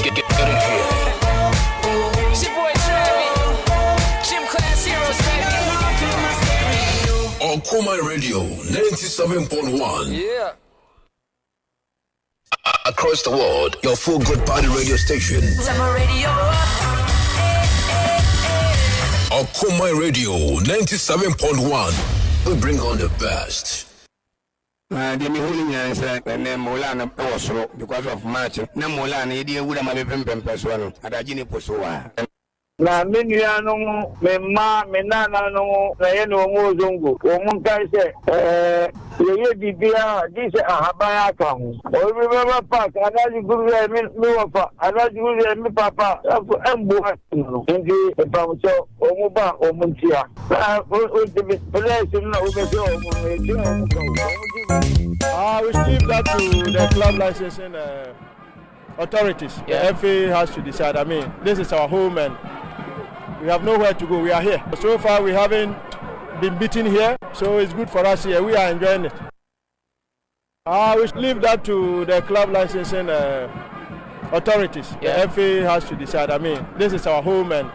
Get in here. It's your boy Travis. Gym class heroes, baby. Okoman Radio 97.1. Yeah. Across the world, your full good party radio station. Turn radio up. Okoman Radio 97.1. We bring on the best. The holding is and then Molana also because of match. No Molana, idia would have been Pempeswano at Agini Posua. Na miniano mema menana no na ye no mozongo o mun kai se ye bibia this ahabaya kan o remember park anaji guru mi wafa anaji guru mi papa embo no ndi pamcho o mu ba o mun tia o de place no o be o mu we leave that to the club licensing authorities. Yeah. The FA has to decide. I mean, this is our home and we have nowhere to go. We are here. So far, we haven't been beaten here, so it's good for us here. We are enjoying it. We leave that to the club licensing authorities. Yeah. The FA has to decide. I mean, this is our home and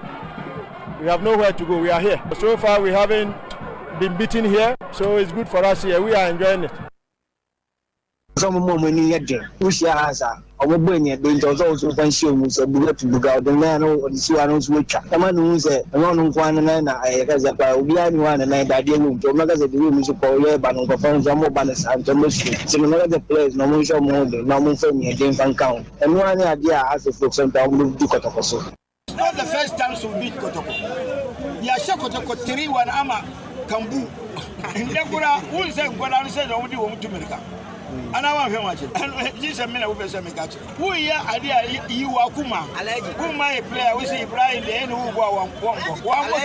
we have nowhere to go. We are here. So far, we haven't been beaten here, so it's good for us here. We are enjoying it. Some moment in yet, which has a Obania, they also can show me so we have to look out the man or the Suanos which a man who said, I want one and nine, I guess about we are one and nine, I didn't to make us a room is a power, but on the phone, some more banners and the mission. So another place, no more show more, no more for me, I didn't count. And one idea has a folks and down with Dukotokoso. It's not the first time we beat Kotoko. Yashakotoko 3-1 Ama Kambu. And Yakura, who said what I said, only want to America. And I want to watch it. And this a minute with some catch. Who here idea you are Kuma? Who my player we say Brian the end who go one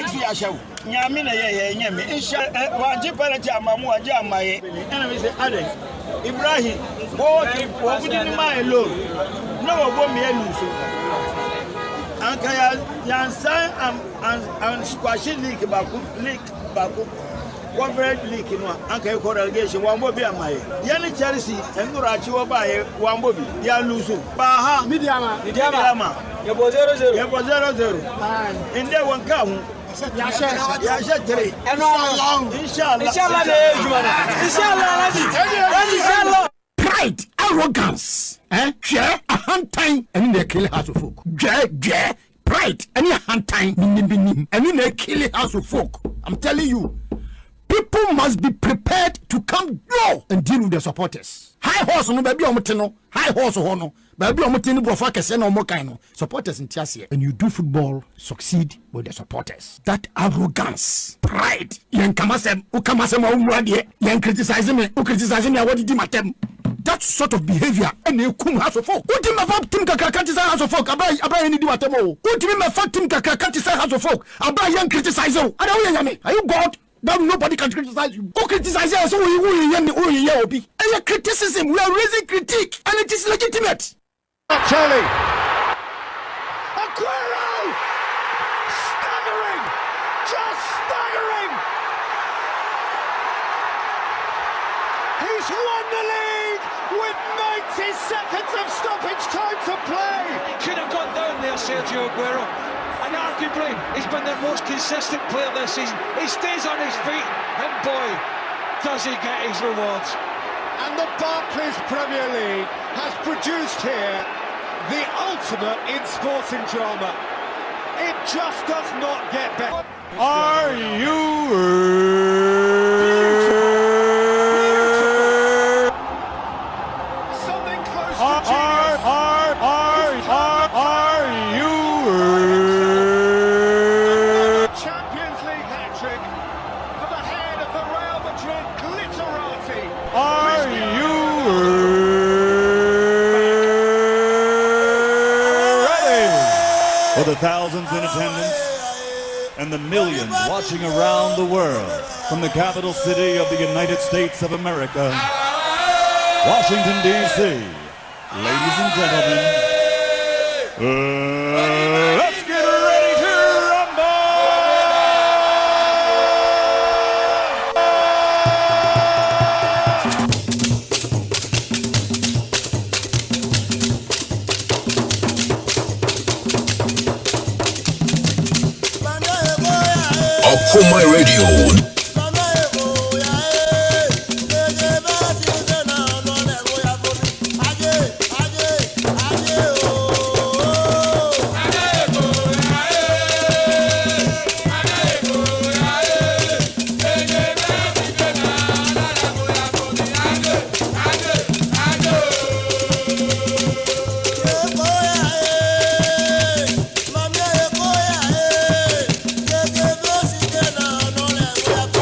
see a show. Yamina Yami. Insha one Jiparaja Mamu Jama. And we say Alex Ibrahim. What within my load? No one me Ankaya Yansan and squashing leak Baku. Conference league in one Anka correlation, one bobby and my Yanni Chelsea and Murachi by one bobby, Yalusu, Baha, Midiama, you was 0-0. In there one come. Yasha 3. Inshallah. Pride, arrogance, share a hand time, and in the kill house of folk. Pride, any hand time, and in the kill house of folk. I'm telling you. People must be prepared to come low and deal with their supporters. High horse no baby omoteno, high horse hono, baby omoteno brofa kese na omokaino. Supporters in Tiasia. And you do football, succeed with the supporters. That arrogance, pride, yen kamasem, ukamasem umwadi, yen criticize me, criticize me, what did you matem? That sort of behavior, and you come house of folk. Who did my fat team criticize house of folk? Abba any do atemo. Who did my fat team criticize house of folk? Abba yen criticize you. Are you God? That nobody can criticize you. Who criticizes us? And criticism, we are raising critique, and it is legitimate. Charlie. Aguero! Staggering! Just staggering! He's won the league with 90 seconds of stoppage time to play. He could have gone down there, Sergio Aguero. And arguably, he's been the most consistent player this season. He stays on his feet, and boy, does he get his rewards. And the Barclays Premier League has produced here the ultimate in sporting drama. It just does not get better. Are you something close to genius? Are you Champions League hat-trick for the head of the Real Madrid glitterati. Are you ready? For the thousands in attendance and the millions watching around the world from the capital city of the United States of America, Washington, D.C. Ladies and gentlemen, let's get ready to rumble! Okoman Radio.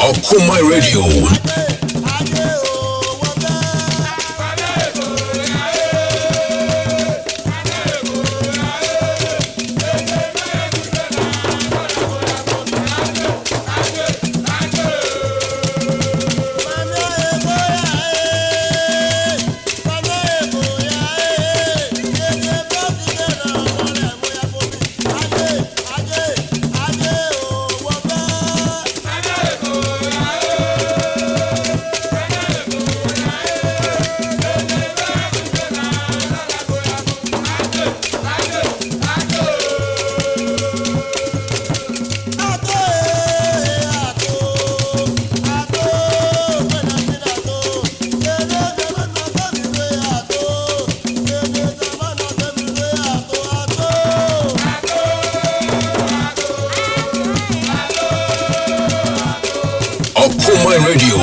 Okoman Radio. Okoman Radio.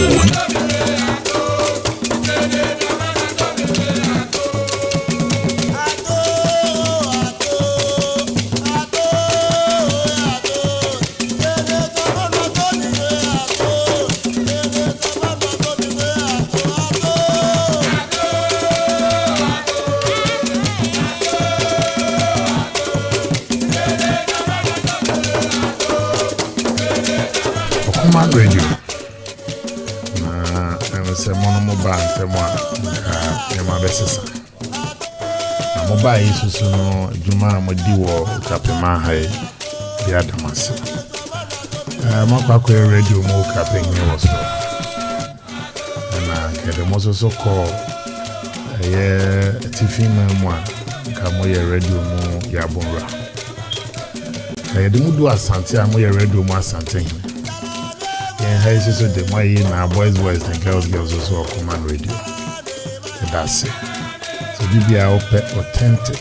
Okoman Radio. Se monomoba ntemwa ema besesa na moba yesu no djuma modi wo kapema hai bi adamase makwa radio mo kapenye wo so na kede mo so ko ye tifima mo ka mo ye radio mo ya bonra de mudu asante a mo ye radio mo asante how is so the my na boys and girls also Okoman Radio. That's it. So we are authentic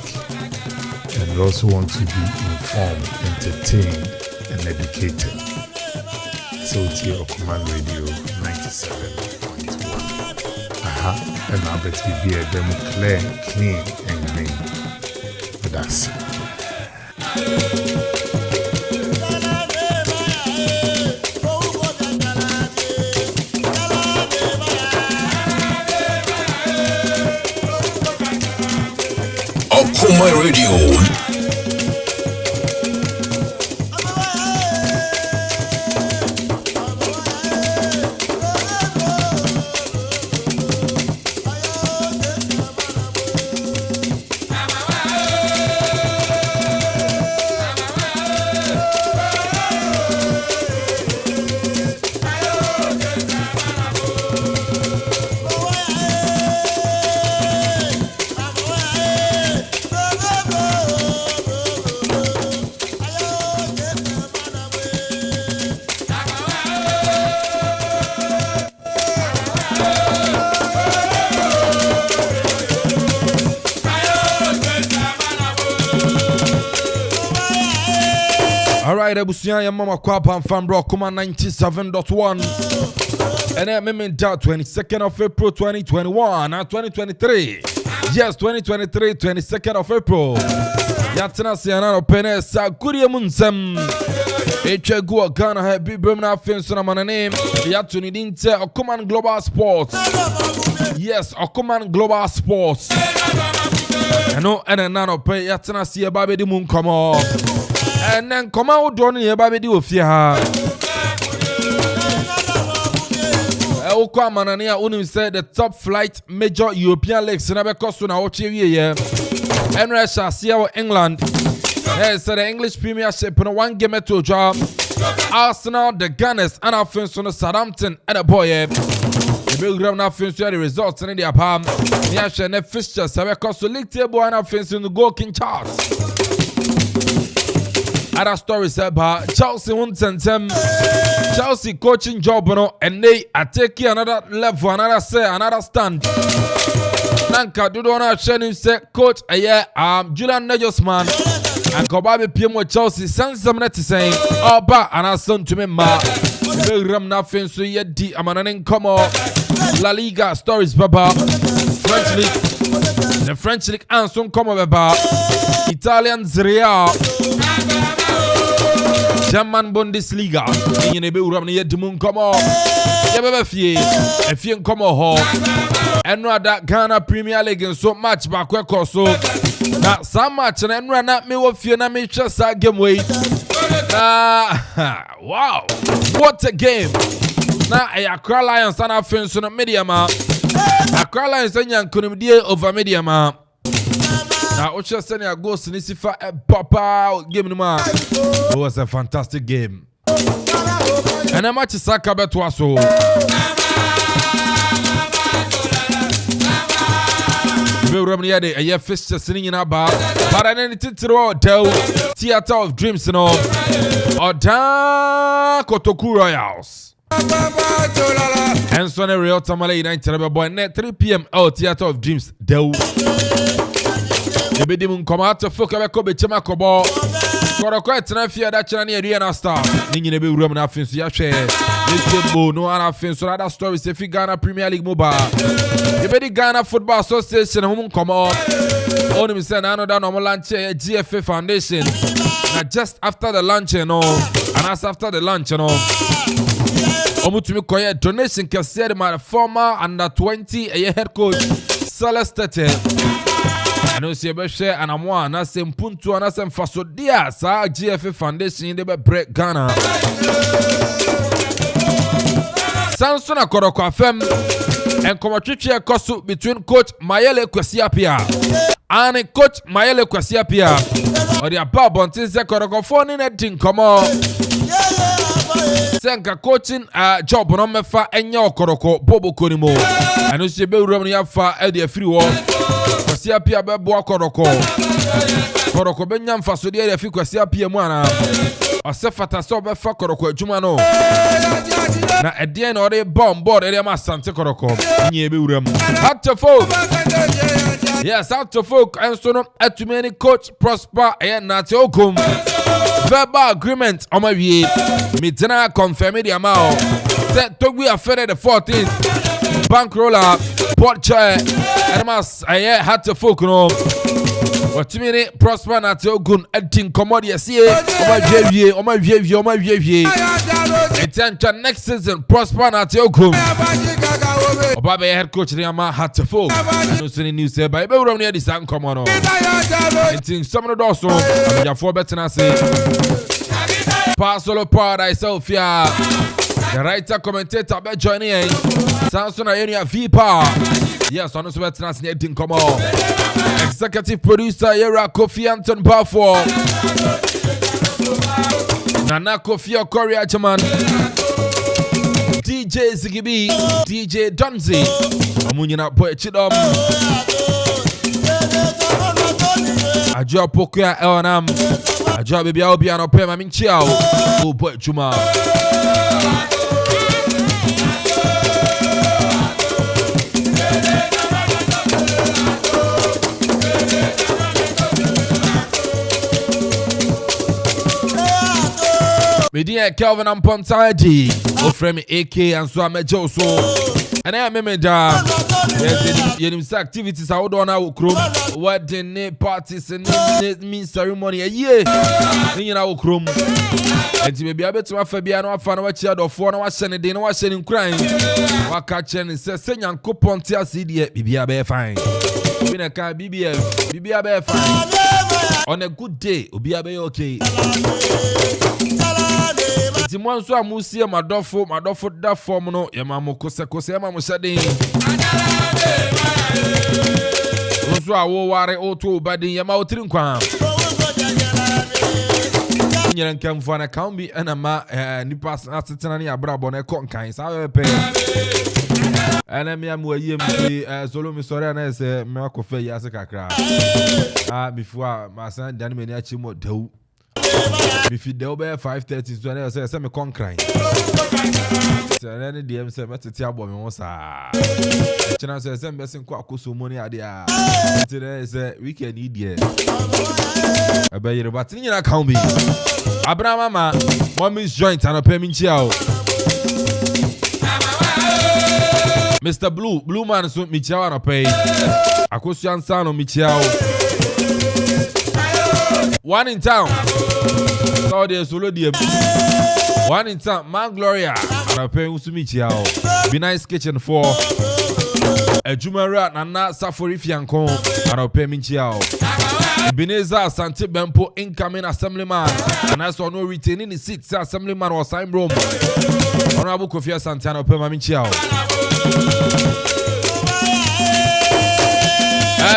and we also want to be informed, entertained, and educated. So it's here Okoman Radio 97.1. And now bet we be a demo clear, clean, and green. But that's it. Okoman Radio. Alright, Abusia, your mama Kwapam from Okoman 97.1. And then Mimi 22nd of April 2021 and 2023. Yes, 2023, 22nd of April. Yatana Siana Penesa, Kuria Munsem. Echegu Ghana have been Bremna Finsona man name. Yatuni Dinte, Okoman Global Sports. Yes, Okoman Global Sports. I know, and then nano pay Yatana Sia Baby the Moon come on. And then come out down here, baby, do fear. Okoman and here only said the top flight major European leagues never cost on our TV. And Russia, see our England. Yes, the English Premiership in one game at two job. Arsenal, the Gunners, and our friends on the Southampton and a boy. The Belgrade now finished the results in the palm. Yes, and the fixtures have cost the league table and our friends in the goal king charts. other stories about Chelsea won Chelsea coaching job no and they are taking another level, another stand. Nanka do not share say coach Julian Nagelsmann and Kobabe PM Chelsea sends some net saying Oba and I son to me ma Ram nothing so yet di Amanan come La Liga stories baba French League. The French League and soon come over Italian Serie A, German Bundesliga. In the Buram near Dumun come on. If you come on, and rather Ghana Premier League and so much back where so now so much and run at me with you na me just a game way. Wow, what a game! Now I Accra Lions and our friends on the media man. Accra Lions and young couldn't over media man. Now Ocha Senya goes to Nisifa Papa game man. It was a fantastic game. And a match is Saka Betwaso. A year fish sitting in a bar, but I didn't throw Theater of Dreams and all. Or down Kotoku Royals. And so, a real Tamale 9 boy net 3 p.m. Oh, Theater of Dreams. Deu. The bidimun come out to fuck a cobe chemacobo. For a quite an affair that you're near the star. Ningin a big room and affins ya share. No other things or other stories if you Ghana Premier League mobile. You better Ghana Football Association home come on. Only me say another normal lunch GFA Foundation. Now just after the lunch and all, and as after the lunch and all. Omutumi koye donation kasiere my former under 20 a year head coach Celeste. I know see share and I'm one na sem puntu na sem faso dia sa GFA Foundation de be break Ghana. Samson Akropong-Akuapem and Komotwiche kosu between coach Mayele Kwesiapia and coach Mayele Kwesiapia or the above bontin se Akropong ni na din komo senka coaching job no mefa enya Akropong bobo konimo and you see be rom ni afa e de free wo Kwesiapia be bo Akropong be nyam faso de fi Kwesiapia mu ana Osefata so be fa Akropong adwuma no na edien no de bomb board ere ma sante Akropong nye be wuram Akufo. Yes, Akufo and so no Twumhene coach Prosper Nate Okum verbal agreement on my way me tena confirm the amount set to be affair the 14th bankroller port chair and mas Akufo no Twumhene Prosper Nate Okum edin commodity see on my vie attention next season Prosper Nate Okum Obabe head coach the ama Akufo no sending news say by be rom near this an come on it's some of the also I'm your for better say Pasolo Paradise Sophia the writer commentator be joining Samson Ayenia V-Power. Yes, on the better say didn't come on executive producer Yera Kofi Anton Bafo Nana Kofi Korea Jaman DJ Zigibi, DJ Donzi, Amunyana Boy Chidom, Ajo Pokia Elanam, Ajo Baby Albiano Pema Minchiao, Oh Boy Chuma. Me dear Kelvin Amponsah Addi, o frame AK and so amejo so. And I remember that yes, activities I would on our chrome, wedding parties and mean ceremony a year in our chrome. And to be able to have Fabiano fan what you had of 4 hours and a day no was in crying. What catching is saying and coupon tia CD BBA fine. When a car BBA fine. On a good day, BBA okay. Timon so amusie madofo da form no yamamo kose yamamo shade Oso awo ware oto badin yama otiri nkwa Nyere nkemfo na kan bi na ma nipa asetena ne abrabo na konkan sa pe ana mi amu ayem bi solo mi sore na se me akofa yi ase kakra before ma san dan me ni achi mo dawu If you do by 5:30, so I say me con crying. So any DM say me tete abo me won sa. China say me sin kwa koso money ade a. Today say weekend need there. Aba yere but ni na kan bi. Abraham mama, mommy's joint and a payment chiao. Mr. Blue man so mi chiao na pay. Akosian san no mi chiao. One in town. So there solo DM. One in town, Man Gloria. And I pay usumi chiao. Be nice kitchen for a Jumara Nana Safari Fiancon. And I pay me chiao. Ebenezer Santi Bempo incoming assemblyman. And I saw no retaining the seats assemblyman or sign room. Honorable Kofi Santana pay me chiao.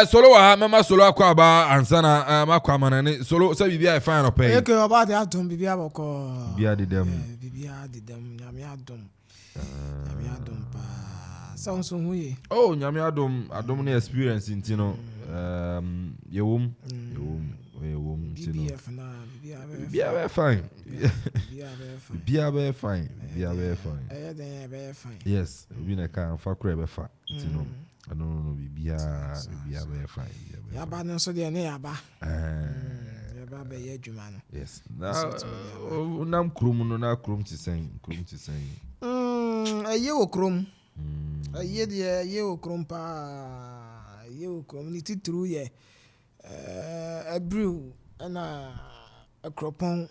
Solo mama solo akwaba ansana makwaman solo say bibia fine no pay. Okay, about the atom bibia boko. Bibia di dem. Bibia di dem nyame adom. Nyame adom pa. Sound so huye. Oh, nyame adom na experience intino yewum intino. Bibia be fine. Bibia be fine. Yes, we na kan fa kure be fa intino. I don't know, Bibia very fine. Yaba no so de na yaba. Yaba be ye dwuma no. Yes. Nam krum no na krum ti sen. Aye wo krum. Aye de ye wo krum pa. Ye wo krum ni titru ye. Ebru na Akropong.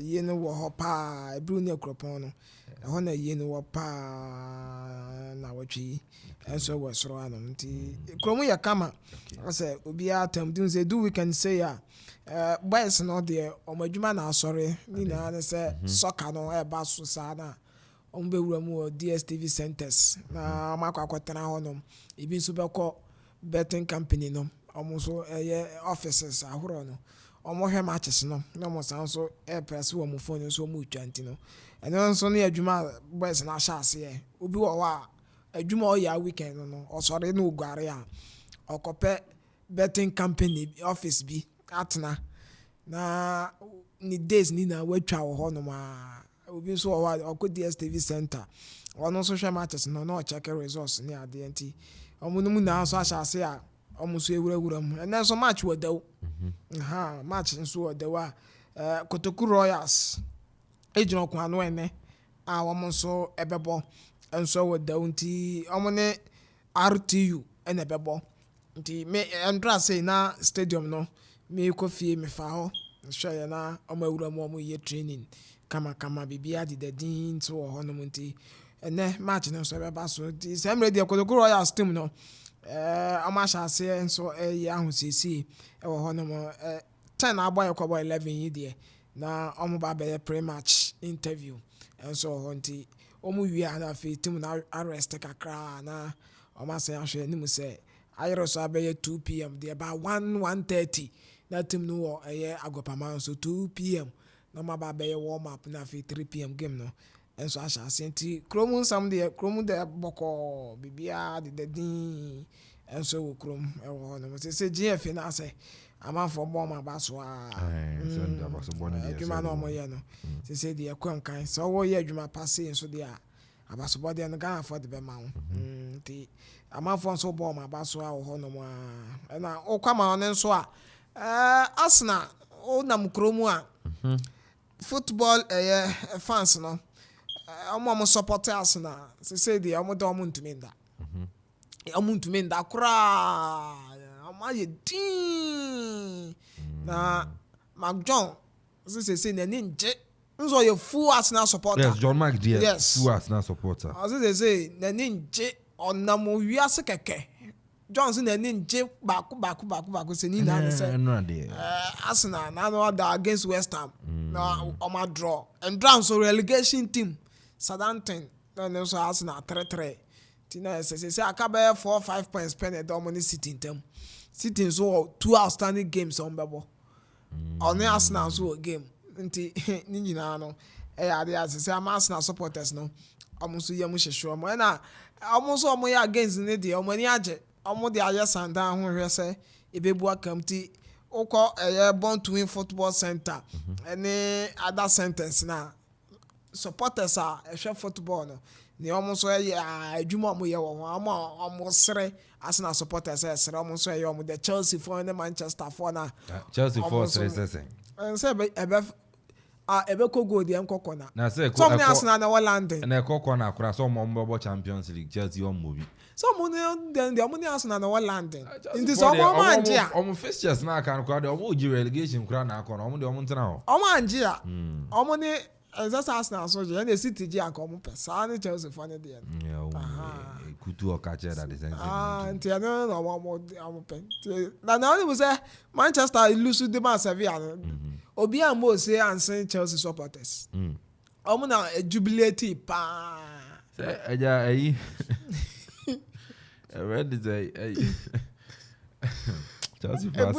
Ye no wo ho pa. Ebru ni Akropong no. Ho na ye no wo pa na watwi. And so was wrong. Kromu ya kama. I say, Ubi atem, do we can say, boys not there, or my jumana, sorry, Nina, and say, soccer no, a basu sana, Umbe DSTV centers. Now, Marco Quatana honum, even Superco betting company, no, almost offices, a horono, or more matches, no more sound so air press woman phone so much, Antino. And then so near Juma, boys and I shall say, Ubi wa. Juma ya weekend no or sorry no guaria or copy betting company office be atna na ni days ni na wetwa wo ho no ma obi so or go DSTV center or no social matches no check results ni ade anti omunumu na so asase a omuso ewurawura mu and then so match wo daw match nso wo daw Kotoku Royals ejino kwa no ene a wo so ebebo and so with the unti omone RTU and a bebo. Me and say na stadium no me coffee me fa ho show na omawura mo ye training kama bibia di the dean so honomunti and match no so beba so the same ready ko go royal team no amasha say so ahusisi e wo honomo 10 aboy ko 11 yi de na omoba be pre-match interview and so honti omu wi ana fe team na arrest kakra na oma say ahwe ni mu say ayro so abe 2 p.m. there about 1:30 that team no Akuffo so 2 p.m. na ma ba be warm up na fe 3 p.m. game no and so asha senti kromu sam de kromu de boko bibia de din and so krom e wo no say GF na say Amanfo bomb abaso send abaso boni dey adwuma no mo ye no say dey kwankan so wo ye adwuma passe so dey abaso body no Ghana for the be ma wo ti Amanfo so bomb abaso a wo ho no mo na okwama no nso a Arsenal o nam kromu a football fans no omo support Arsenal say dey omo do omo ntuminda omo ntuminda kura amaye din na Mark John say na ninje nzo ye full Arsenal supporter. Yes, John Mark there. Yes. Full Arsenal supporter. As say na ninje onamo wiase keke. John say na ninje baku say ni na say. Arsenal na no other against West Ham. Na oma draw. And draw so relegation team Southampton. Na so Arsenal 3-3. Tina say akabe 4-5 points spend the money sitting them. Sitting so 2 outstanding games on bebo. On Arsenal so game. Nti ni nyina no ade say Arsenal supporters no almost ye mo hwehwe mo na almost omo ya against ne de omo ni age omo de aye sanda ho hwe say ebebu akam ti oko born to win football center any other sentence na supporters are a football no ni almost adwuma mo ye wo almost sere Arsenal supporters say almost say the Chelsea for and the Manchester for na Chelsea for say and say ebe ko go di enkoko na say some Arsenal na London na ekoko na akura so mo Champions League Chelsea on movie some then the money Arsenal na London in this omanjia omo fixtures na kan kwa de omo gi relegation kura na akọ na omo de omo ntena ho omanjia omo ni just Arsenal so je na City ji aka omo pesa na Chelsea for ne de kutu okache that is nti no omo pen na only we say Manchester lose the man Sevilla obi am say and Chelsea supporters omo na jubilate pa eja ayi ready say Chelsea pass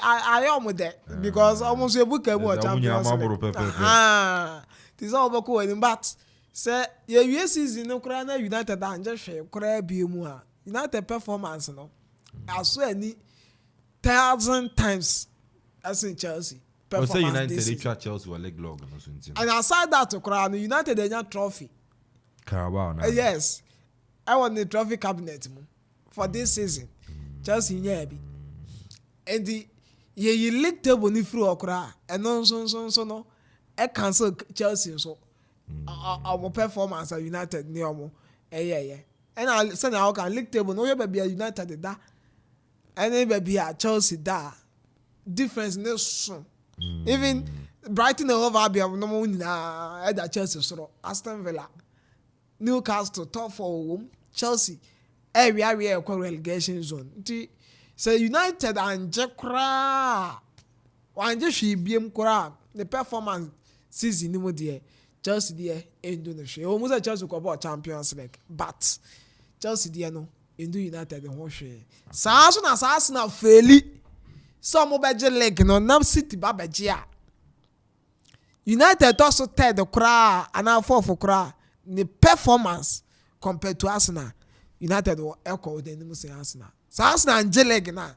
I am there because almost a book of Champions this all about but say your season no Ukraine United and just share be more United performance no I swear any 1,000 times as in Chelsea performance. Say United they try Chelsea were leg log no something. And aside that to Ukraine United they got trophy. Carabao now. Yes. I want the trophy cabinet for this season. Chelsea nyabi. And the ye league table ni through okra and so no I cancel Chelsea so our performance at United ni omo yeah and I say now can league table no be United da and be a Chelsea da difference no so even Brighton over Albion no mo na at Chelsea so Aston Villa Newcastle top 4 Chelsea area relegation zone say United and Jekra wan je hwe biem kora the performance season ni mo de Chelsea de endo no hwe o mo say Chelsea ko ball Champions League but Chelsea de no endo United ho hwe saa so na saa na faili so mo beje league no nam City ba beje a United also third kora ana fourth kora the performance compared to Arsenal United will echo the name of Arsenal. So Arsenal Angelic na.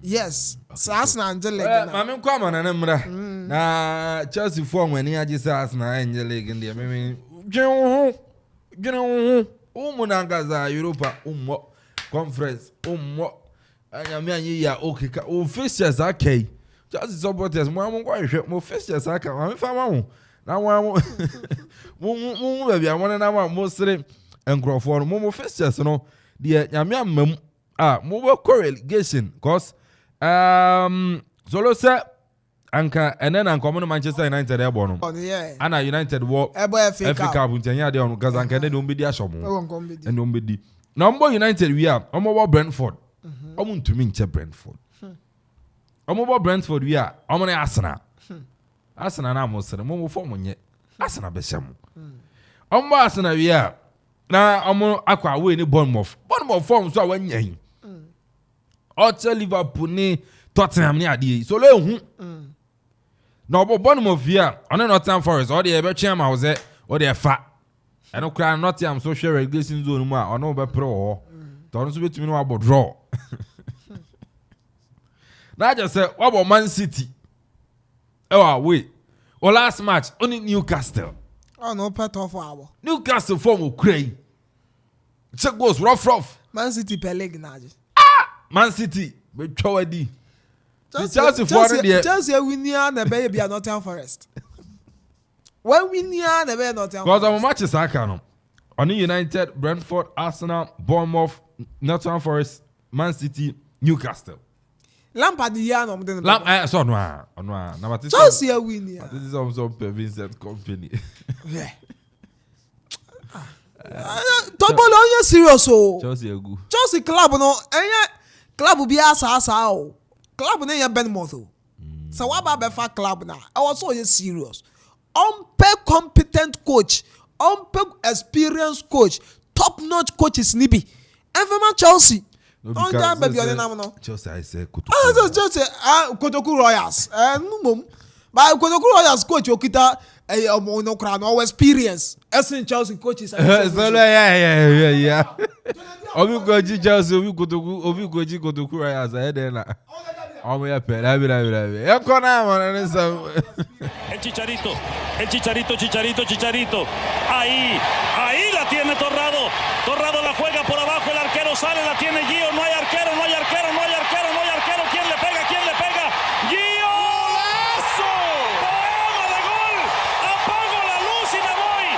Yes. So Arsenal Angelic na. Mami kwa mana na mra. Na Chelsea form when he just Arsenal Angelic in there. Mimi umunangaza Europa conference anyame anyi ya okay ka o fixtures okay. Chelsea supporters mo kwa hwe mo fixtures aka mami fama mo. Na mo baby I want na mo sere Engrofo mo fixtures no de nyame amam mo be relegation cause solo say anka enen anka mo Manchester United e bo no ana United wo FA Cup ntanya de on cause anka de o mbedi ashomo and o mbedi na mo United we are mo wo Brentford o mo ntumi nche Brentford o mo wo Brentford we are o mo na Arsenal na mo sere mo form nye Arsenal be sham o mo Arsenal we are na omo akwa we ni Bournemouth form so awanya hin o Liverpool ni Tottenham ni ade so le hu na obo Bournemouth here on Nottingham Forest o de be twem house o de fa eno kra Nottingham so share relegation zone mu a ono be pro ho to no so betumi no abo draw na just say obo Man City we o last match only Newcastle no pet off our Newcastle form Ukraine. Check goes rough. Man City per leg na. Man City be chowadi. Chelsea win here na be Nottingham Forest. When win here na be Nottingham. Because our matches are canon. Only United, Brentford, Arsenal, Bournemouth, Nottingham Forest, Man City, Newcastle. Lampard here no dem. So no. Chelsea win here. This is also Vincent company. Yeah. Tobolo you serious o. Chelsea club no club bi asa o. Club no ya Bournemouth o. So what about Befa club now? I was so serious. Competent coach, experienced coach, top-notch coaches nibi. Everyone Chelsea. Chelsea I say Chelsea Kotoku Royals. But Kotoku Royals coach Okita no crown no experience. Essence Chelsea coaches. Yeah. Obi Goji Chelsea, Obi Kotoku Royals ahead there na. Vamos a esperar, mira. Ya con en esa. El Chicharito. Ahí la tiene Torrado. Torrado la juega por abajo, el arquero sale, la tiene Gio. No hay arquero. ¿Quién le pega? ¡Gio! ¡Golazo! ¡Poema de gol! ¡Apago la luz y me voy!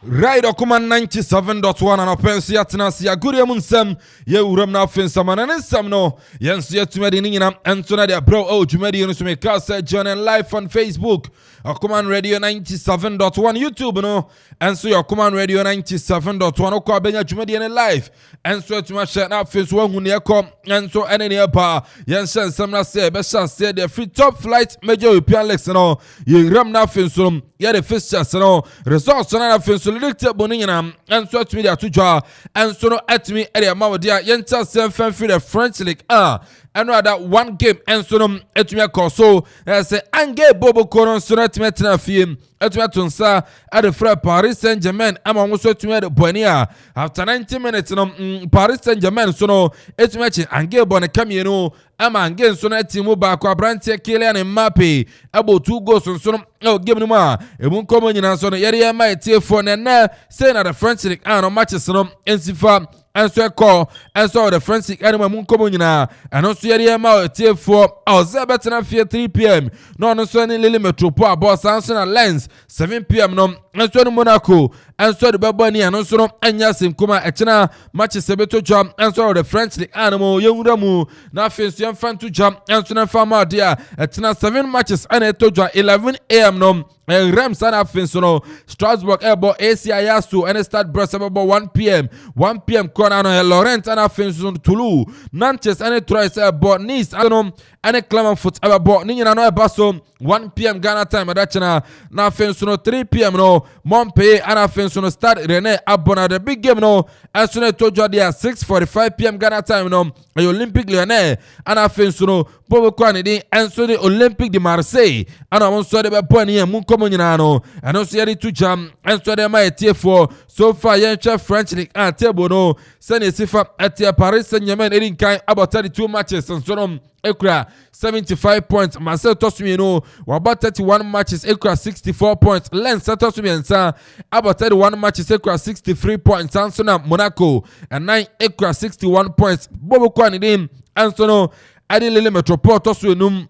Right, Okoman 97.1 and Opensi Atnasi Aguria Munsem, ye Uram na Finsaman and Sam no, Yens yet to Medina and Sonadia Bro, Jumedi and Sumeka John and live on Facebook, Okoman Radio 97.1 YouTube, no, and so your Okoman Radio 97.1 Okabenya Jumedi and live, and so to my shut up Fins one who near come, and so any nearby, Yens and Samna say, Beshan said the free top flight major European Lexano, ye Ram na Finsum, ye the fixtures, no, results on our Fins. Licted Boninam and so to me to draw and so no at me area Mamadia Yenta self for the French League and rather one game and so no at me a so as a ange Bobo Coron so at me film at me tunsa at the Fred Paris Saint-Germain I'm also to me the Bonia after 90 minutes no Paris Saint-Germain so no it's match ange Bonne Camino I'm again so na team back Brantia Kylian Mbappe about 2 goals on so no game no ma e mun komo nyina so no yere ma tie for na say na the French League and matches no ensifa and so call and so the French League and mun komo nyina and so yere ma tie for Ozebetna 3 p.m. no so ni Lille Metropole boss Arsenal Lens 7 p.m. no and so Monaco and so the Babani and so no anya sim kuma echina matches sebeto jam and so the French League animal yunguramu na fensu yan fan to jam and so na fama dia echina 7 matches and eto jam 11 a.m. no Rams and Afinsono Strasbourg Ebo ACIASU and start Brussels about 1 p.m. 1 p.m. Corner Laurent and Afinson Toulouse Nantes and Troyes about Nice and Clermont about Nina no Basso 1 p.m. Ghana time Adachana na Afinsono 3 p.m. no Montpellier and Afinsono start René Abona the big game no as soon as told you 6:45 p.m. Ghana time no Olympique Lyonnais and Afinsono Bobo Kwanidi and so the Olympique de Marseille and I want to the Boni and Munko Munano and also yet to jam and so they might tear for so far young French League and table no send a sifa at the Paris Saint-Germain in kind about 32 matches and so on Ekra 75 points Marcel Tosumi no about 31 matches Ekra 64 points Lens Tosumi and Sa about 31 matches Ekra 63 points Sansona Monaco and 9 Ekra 61 points Bobo Kwanidi and so no Adi Lille Metropole Tosu num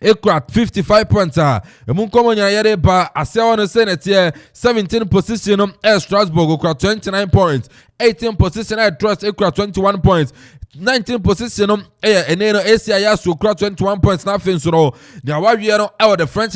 Ekra 55 points mun komo nya yare ba ase won senate 17 position Strasbourg Ekra 29 points 18 position at Trust Ekra 21 points 19 position eneno ACIASU Ekra 21 points na fin so no the wawie no the French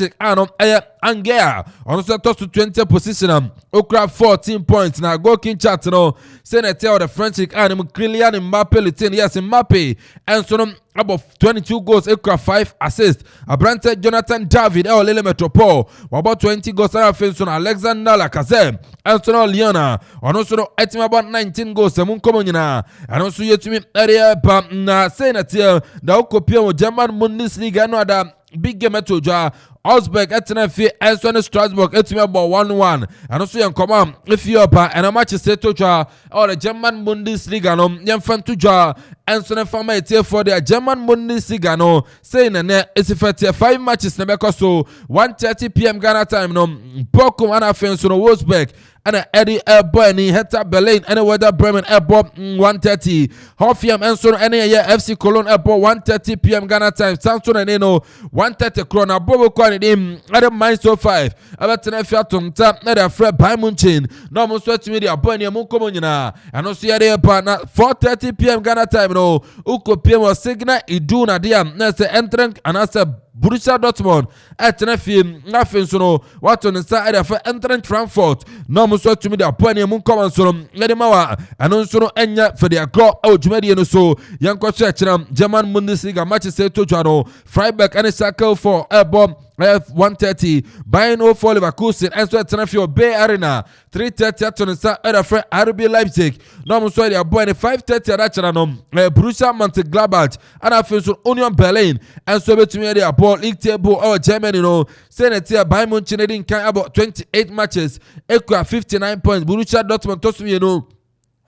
Angers on so to 20 position Ekra 14 points na go king chat no senate the French Kylian Mbappe Litin yes Mbappe and so no about 22 goals Ekra 5 assists Abrante Jonathan David Lille Metropole about 20 goals na fin so Alexander Lacazette and so no Liona on so no etima about 19 goals mun komo nyina and also yetumi area pa na senate da okopia German Bundesliga no ada big game to ja Augsburg Etnefi and so Strasbourg etimi about 1-1 and also yan come if you up and a match set to ja or the German Bundesliga no yan fan to ja and so fama etie for the German Bundesliga no say na is 5 matches na because so 1:30 p.m. Ghana time no Bochum and Afen so Wolfsburg and Eddie Bernie Hertha Berlin and Werder Bremen airport 1:30 Hoffenheim and so any FC Cologne airport 1:30 p.m. Ghana time Samson and Eno 1:30 krona Bobo Kwanidi at Mainz 05 about Tenefiatum tap na the Fred Bayern Munchen no mo sweat me the Bernie mun komo nyina and also yare pa na 4:30 p.m. Ghana time no uko PM was Signa Iduna dia na se entrant and as Borussia Dortmund at Tenefi nothing so no what on inside of entrant Frankfurt no mo so to me the point mun come so let them out and also no enya for the go out Jumedi no so yanko church German Bundesliga match say to Jano Freiburg and Sakel for Airborne 1:30 Bayern 0 Leverkusen and so Tenafio Bay Arena 3:30 at Tonsa Erafre RB Leipzig no so dia boy 5:30 at Channel Borussia Mönchengladbach and after Union Berlin and so between the ball league table or Germany no saying that Bayern Munich can about 28 matches equal 59 points Borussia Dortmund tosumi no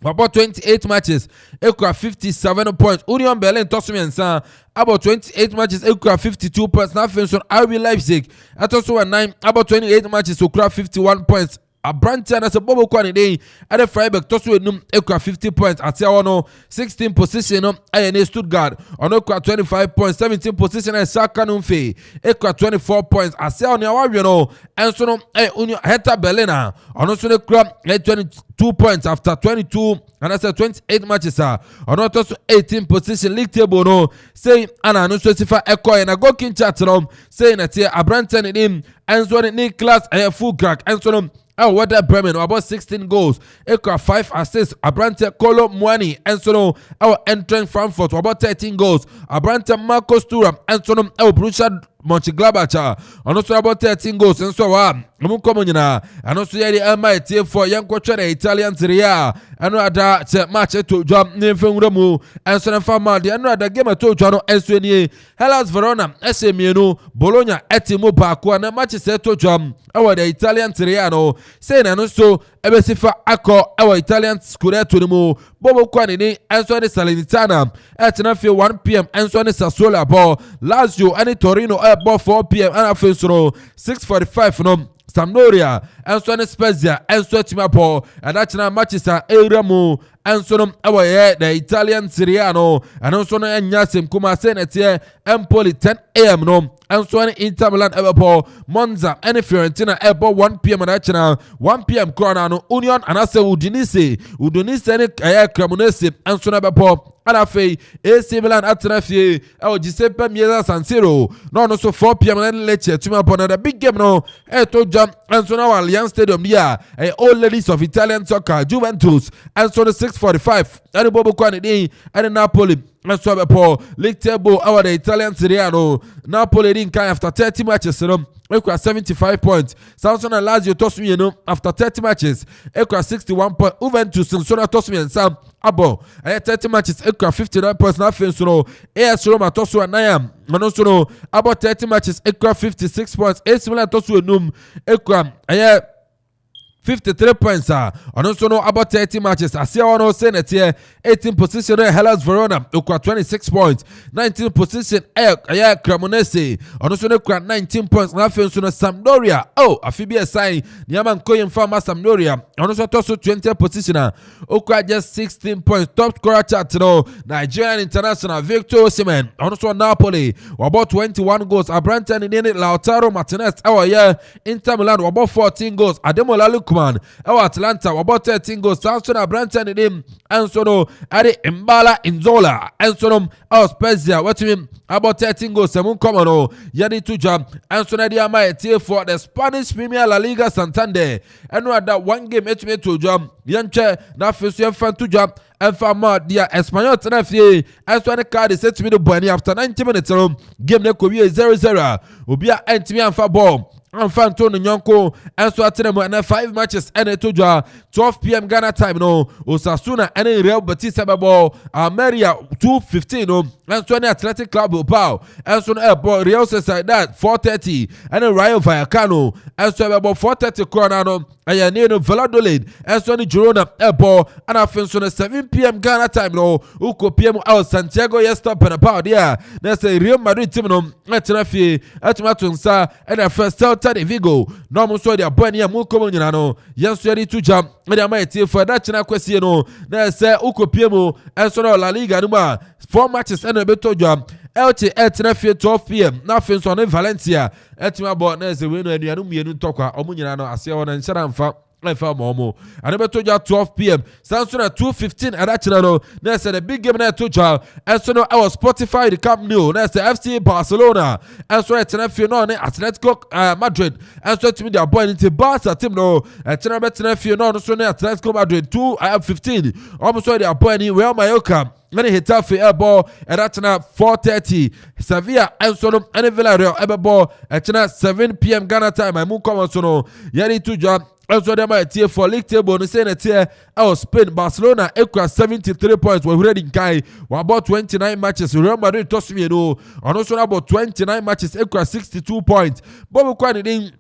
about 28 matches equal 57 points Union Berlin tosumi and about 28 matches equal 52 points now finish on RB Leipzig at also 9 about 28 matches equal 51 points a Branton as a Bobo Quanity at a Freiburg Tosu Num equal 50 points at Seono 16 position INA Stuttgart on equal 25 points 17 position at Sakanumfe equal 24 points at Seono and so Union Hertha Berlin on also the club 22 points after 22 and that's 28 matches on also 18 position league table no saying Anna no specify echo and a go king chat saying that here a Branton in him and so the Niklas a full crack and so Werder Bremen about 16 goals equal 5 assists Abrante Kolo Muani and so our entrant Frankfurt about 13 goals Abrante Marcos Thuram and so our Borussia Mönchengladbach and also about 13 goals and so on Okoman and also the MIT for young coach the Italian Serie A and other match to jump Nefengramu and so the another game to Jano and Hellas Verona SMU Bologna Etimo Baku and match set to jump our the Italian Serie A no saying and also Ebesifa Ako our Italian Scudetto to the Bobo Quanini and so the Salernitana at 1 p.m. and so the Sassuolo ball Lazio and Torino at 4 p.m. and after 6:45 no Sampdoria and so Spezia and so Timapo and that's now matches are Eramu and so our the Italian Serie A no and also no Nyasim Kuma Senate Empoli 10 a.m. no and so Inter Milan Everball Monza and Fiorentina Everball 1 p.m. and that's 1 p.m. Corona no Union and also Udinese and Cremonese and so Everball Anafei AC Milan at Trafie au Giuseppe Meazza San Siro no so 4 p.m. and Lecce Timapo the big game no to jump and so now Allianz Stadium here all ladies of Italian soccer Juventus and so the 6:45 and Bobo Quanidi and Napoli and so Paul League table our the Italian Serie A no Napoli didn't come after 30 matches equal 75 points. Samson and Lazio Tosumi after 30 matches equal 61 points. Juventus and Sona Tosumi and Sam Abo 30 matches equal 59 points. Now Finsuno AS Roma Tosu and Nayam and also about 30 matches equal 56 points. AC Milan Tosu and Num equal 53 points and also no about 30 matches. I see one saying here 18 position Hellas Verona equal 26 points. 19 position Cremonese and also no 19 points. Now feel no Sampdoria. Oh, a Phoebe sign Niaman Koyen Farmer Sampdoria and also 20 position equal just 16 points. Top scorer chat no Nigerian international Victor Osimhen and also Napoli about 21 goals. Abrantan in it Lautaro Martinez our Inter Milan about 14 goals. Ademola Luke our Atlanta about 13 goals. Samson Abrantan in him and so no Ade Mbala Inzola and so no our Spezia what him about 13 goals. Semun Komano Yadi Tuja and so Nadia Maete for the Spanish Premier La Liga Santander and no that one game to jump Yanche na Fusion fan to jump and for more dear Espanyol Tenafie and so the card is set to me the bunny after 90 minutes game ne could be 0-0 Ubia Antimi and for ball and Fantone Nyonko and so at them 5 matches and a 12 p.m. Ghana time no Osasuna and a Real Betis ball Maria 2:15 no and so an Athletic Club Bilbao and so a Real Sociedad 4:30 and a Rayo Vallecano and so about 4:30 Coronado and a Valladolid and so the Girona ball and I finish on 7 p.m. Ghana time no Uko PM out Santiago stop and about there there's a Real Madrid team no at Tenafie at Matunsa and a first Celta Vigo no so their boy near Okoman no yes ready to jump and I might for that china question no there's Uko PM and so La Liga number 4 matches and a better jump LT at Tenafie 12 p.m. Nothing on Valencia at my boy there's a winner and you talk omunyana no ase on and sharamfa ɛfa momo ane beto dwa 12 pm sanso na 2:15 adachina no na say the big game na to dwa enso no our Spotify the Camp Nou na say FC Barcelona enso etena fie no ne Atletico Madrid enso timi dia boy into Barca team no etena betena fie no so ne Atletico Madrid 2:15 almost dia boy ni Real Mallorca Many Hitafe ball at Atena 4:30. Sevilla and Sonom and Villarreal ball at 7 p.m. Ghana time. I move come sono. Yari to job. Also, they might tier for league table. No say tier. Our Spain, Barcelona, equal 73 points. We're ready in Kai. We're about 29 matches. Real Madrid toss me no. And also about 29 matches. Equal 62 points. But we're quite in.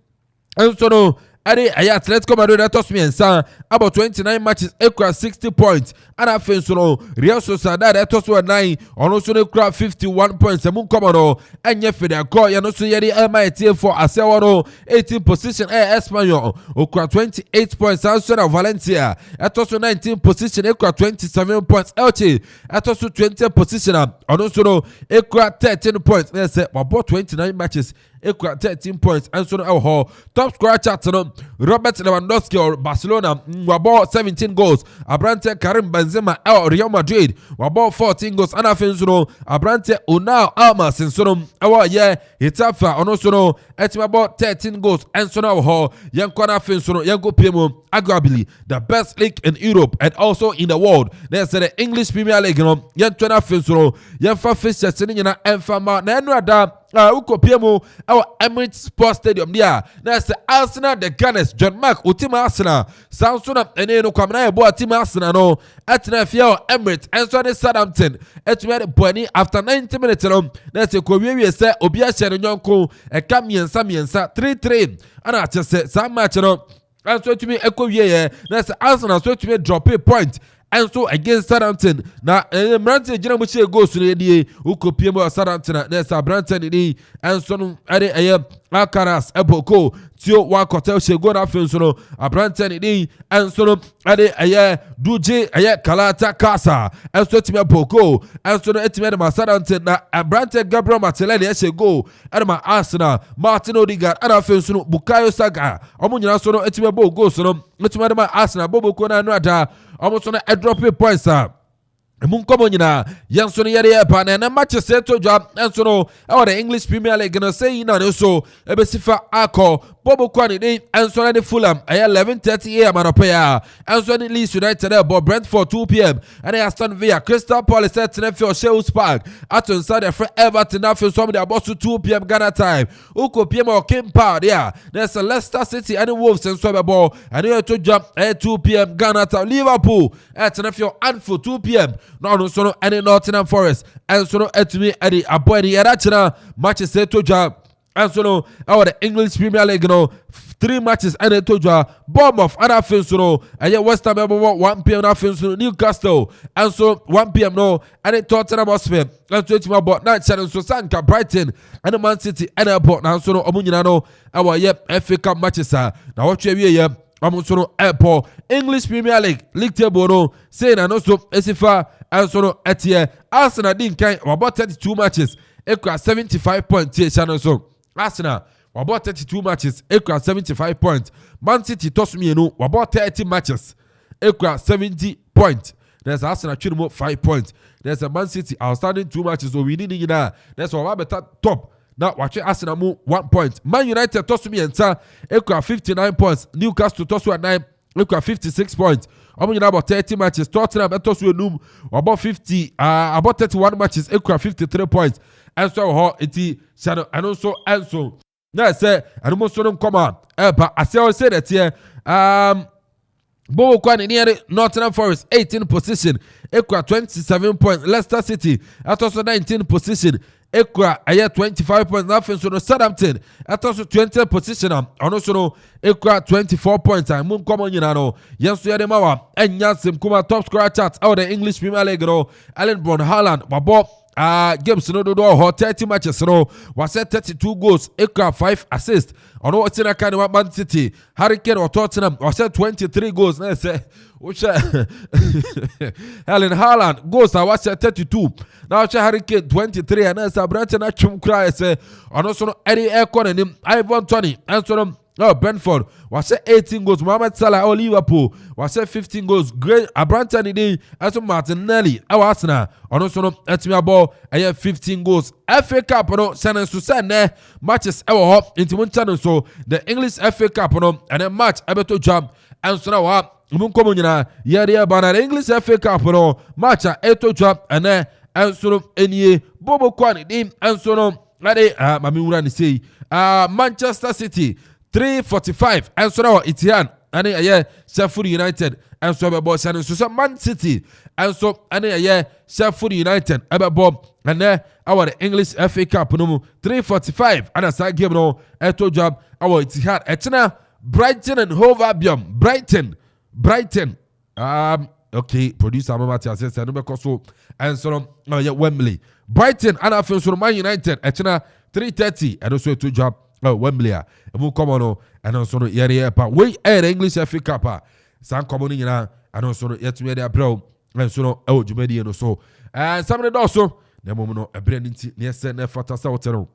And so no. Ade Atletico Madrid that toss me and son about 29 matches equal 60 points and I feel so Real Sociedad that toss 9 on also equal 51 points and come on and yet for the call you know so yet MIT for Asewano 18 position Espanyol equal 28 points also Valencia at also 19 position equal 27 points Elche at also 20 position on also equal 13 points let's say about 29 matches equal 13 points and so our top scorer chart Robert Lewandowski or Barcelona about 17 goals Abrante Karim Benzema Real Madrid about 14 goals and afenso Abrante Unai Almas and so our yeah Hitafa on also about 13 goals and so now young corner afenso young go Pemo arguably the best league in Europe and also in the world there's the English Premier League young 20 afenso young fa fixtures in na enfama na enrada Ukopemo our Emirates Sports Stadium there. That's the Arsenal the Gunners John Mark Utima Arsenal Samsung and no Kamana Boa Team Arsenal no at Nafia Emirates and so the Southampton at where the Bonnie after 90 minutes that's a Korea say Obia Shanonko a Kamian Samiansa 3-3 and I just said some match and so to me Echo that's Arsenal so to me drop a point. And so against Southampton, now Branton General goes to the day who could be more Southampton, there's a Branton and so Alcaraz, Eboko, Tio Wakotel, she go off in so a Branton and so Duje, Kalata Casa, and so to me Boko, and so the Southampton, and Branton Gabriel Martinelli, she go, and my Arsenal, Martin Odegaard, and I feel so Bukayo Saga, Omunia Sono, Etimabo goes on, my Arsenal, Bobo Kona Nada. Almost on a drop of points, Munkomona, Yansoni Yariapan, and a match set to job, and so no, our English Premier League, and say, no, so, a Besifa Ako, Bobo Quantity, and so the Fulham, 11:30 a.m. on a pair, and so the Leeds United, about Brentford 2 p.m., and Aston Villa, Crystal Palace at Tenfield Shells Park, at Sunday for Everton, after some of the about 2 p.m. Ghana time, Uko PM or Kim Power, yeah, there's a Leicester City and the Wolves and Swabber Ball, and here to jump at 2 p.m. Ghana time, Liverpool at Tenfield Amanfo 2 p.m. No, so any Nottingham Forest, and so at me at the Aboy Yarachina matches set to job. And so no, our English Premier League, 3 matches and a toja, Bournemouth and Afinso, and yet West Ham 1 p.m. Afinso, Newcastle, and so 1 p.m. no, and a Tottenham Hotspur, and so it's about night channel, so Sanka, Brighton, and the Man City, and airport, and so no, Omunano, our FA Cup matches are now what you Amusono Airport, English Premier League table no, saying and also Esifa, and so no, at here, Arsenal didn't kind about 32 matches, equal 75 points, channel so. Arsenal, about 32 matches, equal 75 points. Man City toss me no, about 30 matches, equal 70 points. There's Arsenal, 5 points. There's a Man City outstanding 2 matches, so we need it now. That's why better top. Now watch Arsenal move 1 point. Man United toss me and equal 59 points. Newcastle toss at 9, equal 56 points. I'm about 30 matches. Tottenham toss with Noom about about 31 matches, equal 53 points. And so it shadow and also now I say and almost don't come on but I say that here Bobo Kwan near Nottingham Forest 18 position equal 27 points. Leicester City at also 19 position equal 25 points. Nothing so no Southampton at also 20 position and also no equal 24 points. And moon come on you know yes we are the Mawa and Yansim Kuma top scorer chart out the English Premier League no Alan Brown Haaland Babo games no do 30 matches no was 32 goals equal 5 assists on what's in a kind of Man City Hurricane or Tottenham was 23 goals na say which Helen Haaland goals I was 32 now Hurricane 23 and as a Brighton Achum cry say on also Eddie Econ and him Ivan Tony and so Brentford was 18 goals. Mohamed Salah or Liverpool was 15 goals. Great Abranta Nidi as Martinelli our Arsenal on also Etimia ball 15 goals. FA Cup no San Susan matches ever hop into one channel so the English FA Cup no and a match ever jump and so now Munkomuna Yaria Bana English FA Cup no match eto jump and then and so any Bobo Kwani and so no Mami say Manchester City 345 and so now Itian and Sheffield United and so about so Man City and so and Sheffield United about and then our English FA Cup no 345 and as I give no eto job our Itian Etna Brighton and Hove Albion Brighton okay producer Mama Tia says no so and so Wembley Brighton and I feel so Man United Etna 330 and also to job Wembley and we come on and also no area pa we air English FA Cup san come on and also no yet me there bro and so no jumedi no so and some of also na mo no ebrandinti na yese na fata sa wotero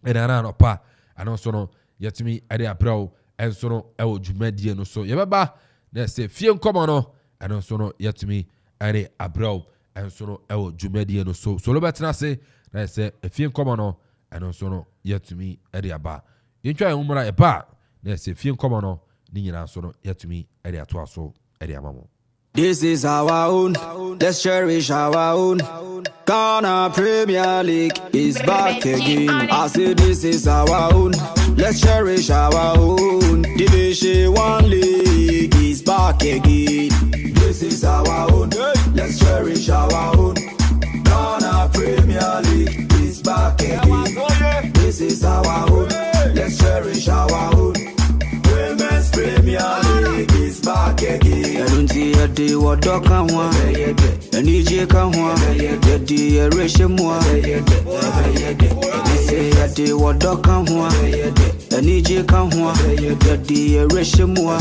and ana no pa and also no yet me there bro and so no jumedi no so ye baba na say fie come on and also no yet me there bro and so no jumedi no so lo betina say na say fie come on and also no yet to me area ba yentwa umra e ba na se fie nkoma no ni nyina so no yet to me area to aso area mamo. This is our own, let's cherish our own. Ghana Premier League is back again. I say this is our own, let's cherish our own. Division 1 League is back again. This is our own, let's cherish our own. Ghana Premier League is back again. This is our own, let's cherish our own. Women's Premier League is back again. I don't see a day what dog can want. And EJ can want. The day ration more. I say a day what dog can want. And EJ can want. The day ration more.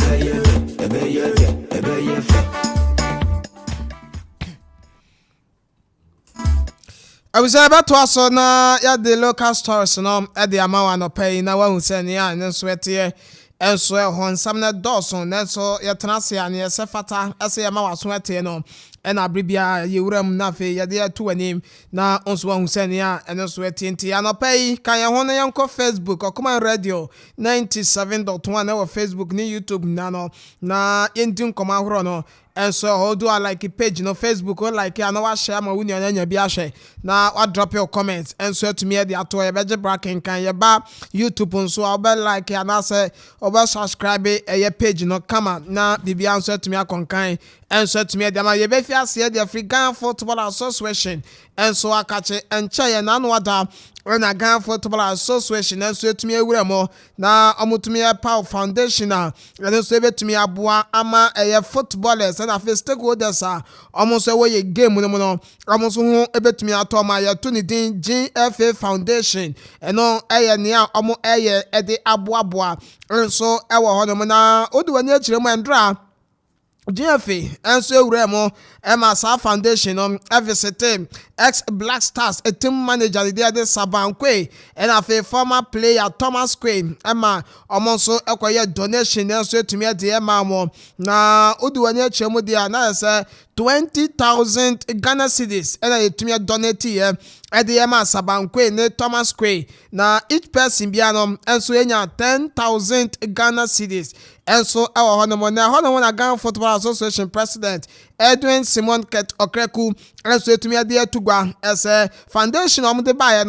I was about to ask na ya the local stores no at the amount no pay na wa unse ne ya and sweat here and so hon some na dawson na so ya tenase ya ne se fata ase ya ma wa sweat here no and abribia ye wuram na fe ya de to anim na onso wa unse ne ya and sweat nti ya no pay kan ya hon ya nko Facebook Okoman Radio 97.1 na wa Facebook ni YouTube na no na yenti nkoma horo no and so how do I like a page no Facebook or like I know I share my union and be share now I drop your comments and so to me the atoy beje bracken can you ba YouTube on so I'll be like and I say over subscribe a page no come on now the answer to me I can and so to me the my be see the African Football Association and so I catch it and chai and another when I Ghana Football Association and so to me more now I'm to me a power foundation and so to me abua ama a footballers and I feel stakeholders are almost away a game when I'm almost who a bit me at my Tunidin GFA Foundation and on a near almost a at the Abuabua and so our honor Odu and Yachimandra. GFA and so Remo MSA Foundation FCT ex Black Stars a team manager the other Sabankwe and a former player Thomas Quay Emma also acquire donation and so to me the Emma na Uduanya Chemudia na say 20,000 Ghana cedis and I to me donate here at the Emma Sabankwe ne Thomas Quay na each person bianom and so 10,000 Ghana cedis and so our honor Ghana Football Association President Edwin Simon Ket Okreku and so to me a dear to go as a foundation the buyer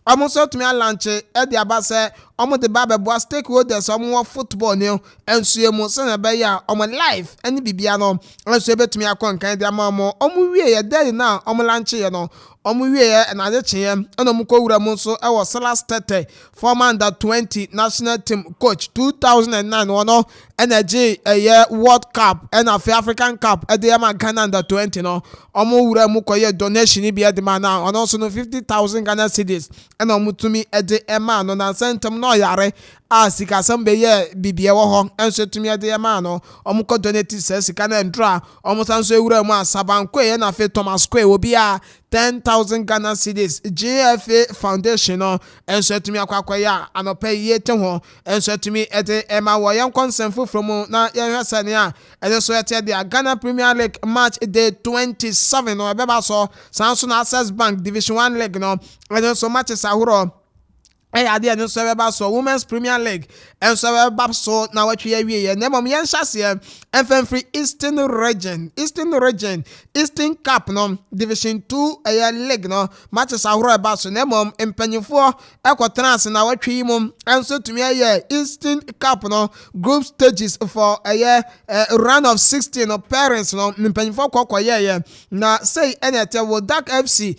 almost to me a lunch at the abase the Baba was stakeholders some football new and so you must send a bayer on my life and Bibiano and so to me a con kind of mama we are there now on my lunch and other chim and Ramonso our Salas Tete former under 20 national team coach 2009 energy a year World Cup and African Cup at the Ghana under 20 no Mukoye donation be at the man now and also no 50,000 Ghana cedis and Omutumi at the Emma no Santum no yare a sika asɛm bɛyɛ bibia wɔ hɔ enso tumi ade ma no ɔmo kɔ donate sɛ sika na ndra ɔmo san so ewura mu asabanko yɛ na fe Thomas Kwe obi a 10,000 Ghana cedis GFA Foundation no enso tumi akwa ya anopa yie te ho enso tumi ede ema wo yen consent foforo mu na yen hwese ne a ede so yete de Ghana Premier League match day 27 no ebeba so sanso na Access Bank Division 1 League no ede so matches ahoro ade no so beba so Women's Premier League and so beba so na watwe awie na mom yen hyase free Eastern Cup no Division 2 league no matches ahoro eba so na mom empanyifo ekotrans na watwe mom enso tumi Eastern Cup no group stages for round of 16 no parents no empanyifo kokoye na say enete wo Dark FC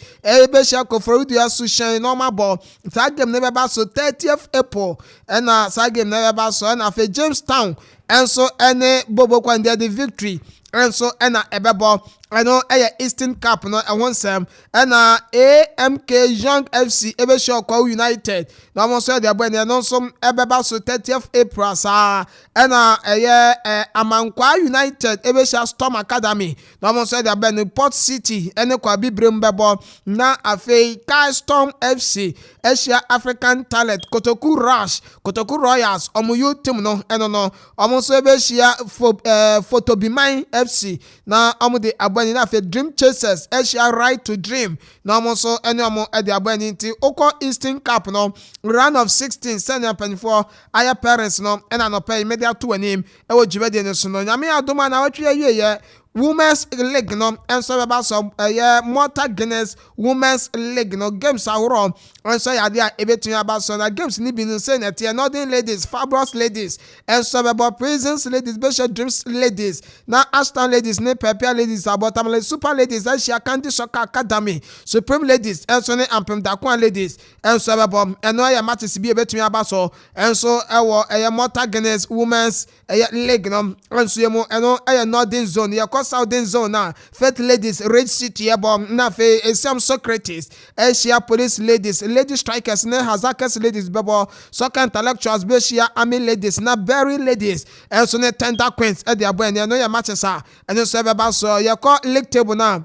be sha Akuffo Asu shan normal ball that game never so 30th April and game never so and after Jamestown and so any Bobo Kwande the victory and so and ebebo I know Eastern Cup no and one sem and AMK Young FC ebe show kwa United no mo so dey boy no some ebeba so 30th April sa and Amankwa United ebe show Storm Academy no mo so dey boy no Port City ene kwa bibrem bebo na afei Kai Storm FC Asia African Talent Kotoku Rush Kotoku Royals omo you team no eno no omo so ebe shia photo be mine FC na omo de abani na fe Dream Chasers Asia Right to Dream na omo so ene omo e de abani nti oko Eastern Cup no round of 16 senior penfor aya parents no ena no pay media to anim e wo jibede ne so no nyame adoma na watwe awie Women's League no and so about some Mortar Guinness Women's League no games ahoro and so there ebetun about so na games ni bi no say na tie Northern Ladies Fabulous Ladies and so about Prisons Ladies Special Dreams Ladies na Ashton Ladies ne Pepper Ladies about Super Ladies Asia Candy Soccer Academy Supreme Ladies and so ne Ampem Dakwan Ladies and so about and no ya matches bi ebetun about so and so ewo Mortar Guinness Women's League no and so yemo and Northern Zone ya Southern Zone na Faith Ladies Red City ebom na fe Sam Socrates Asia Police Ladies Lady Strikers ne Hazakas Ladies bebo Soccer Intellectuals Besia Army Ladies na Berry Ladies and so ne Tender Queens e de abo no ya matches and so beba so ya call league table na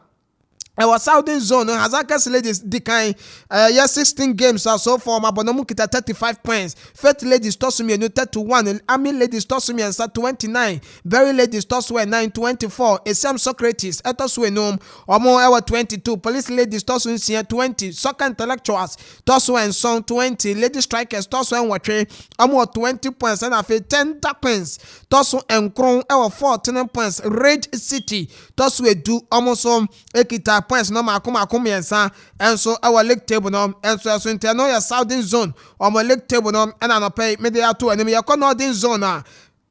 our Southern Zone Hazakas Ladies decline 16 games so far Mabonomu kita 35 points. Faith Ladies tosumi no 31, Army Ladies tosumi and 29, Berry Ladies toswe 9 24, Sam Socrates etoswe no omo ewa 22, Police Ladies toswe 20, Soccer Intellectuals toswe and song 20, Lady Strikers toswe and watwe omo 20 points and afi 10 points toswe and kron ewa 14 points. Red City toswe do omo so ekita points no makuma yensa and so our league table no and so no ya Southern Zone or my league table no and I pay media to enemy ya Northern Zone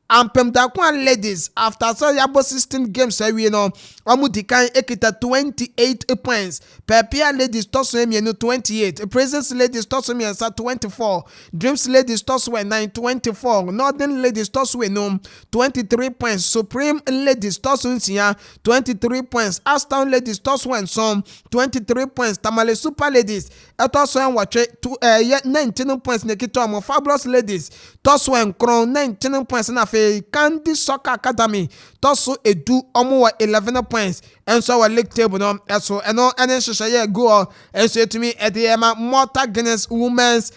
Ampem Dakwan Ladies after so yabo 16 games we no omu dikan ekita 28 points. Pepia Ladies tosso me no 28, Presence Ladies tosso me 24, Dreams Ladies tosso 9 24, Northern Ladies tosso no 23 points, Supreme Ladies tosso 23 points, Ashtown Ladies tosso and some 23 points, Tamale Super Ladies etosso and watch 19 points nekito mo Fabulous Ladies tosso and crown 19 points na Candy Soccer Academy tosso edu omo 11 points and so our league table no so eno ene sheshaye go and so to me at the Mortar Guinness Women's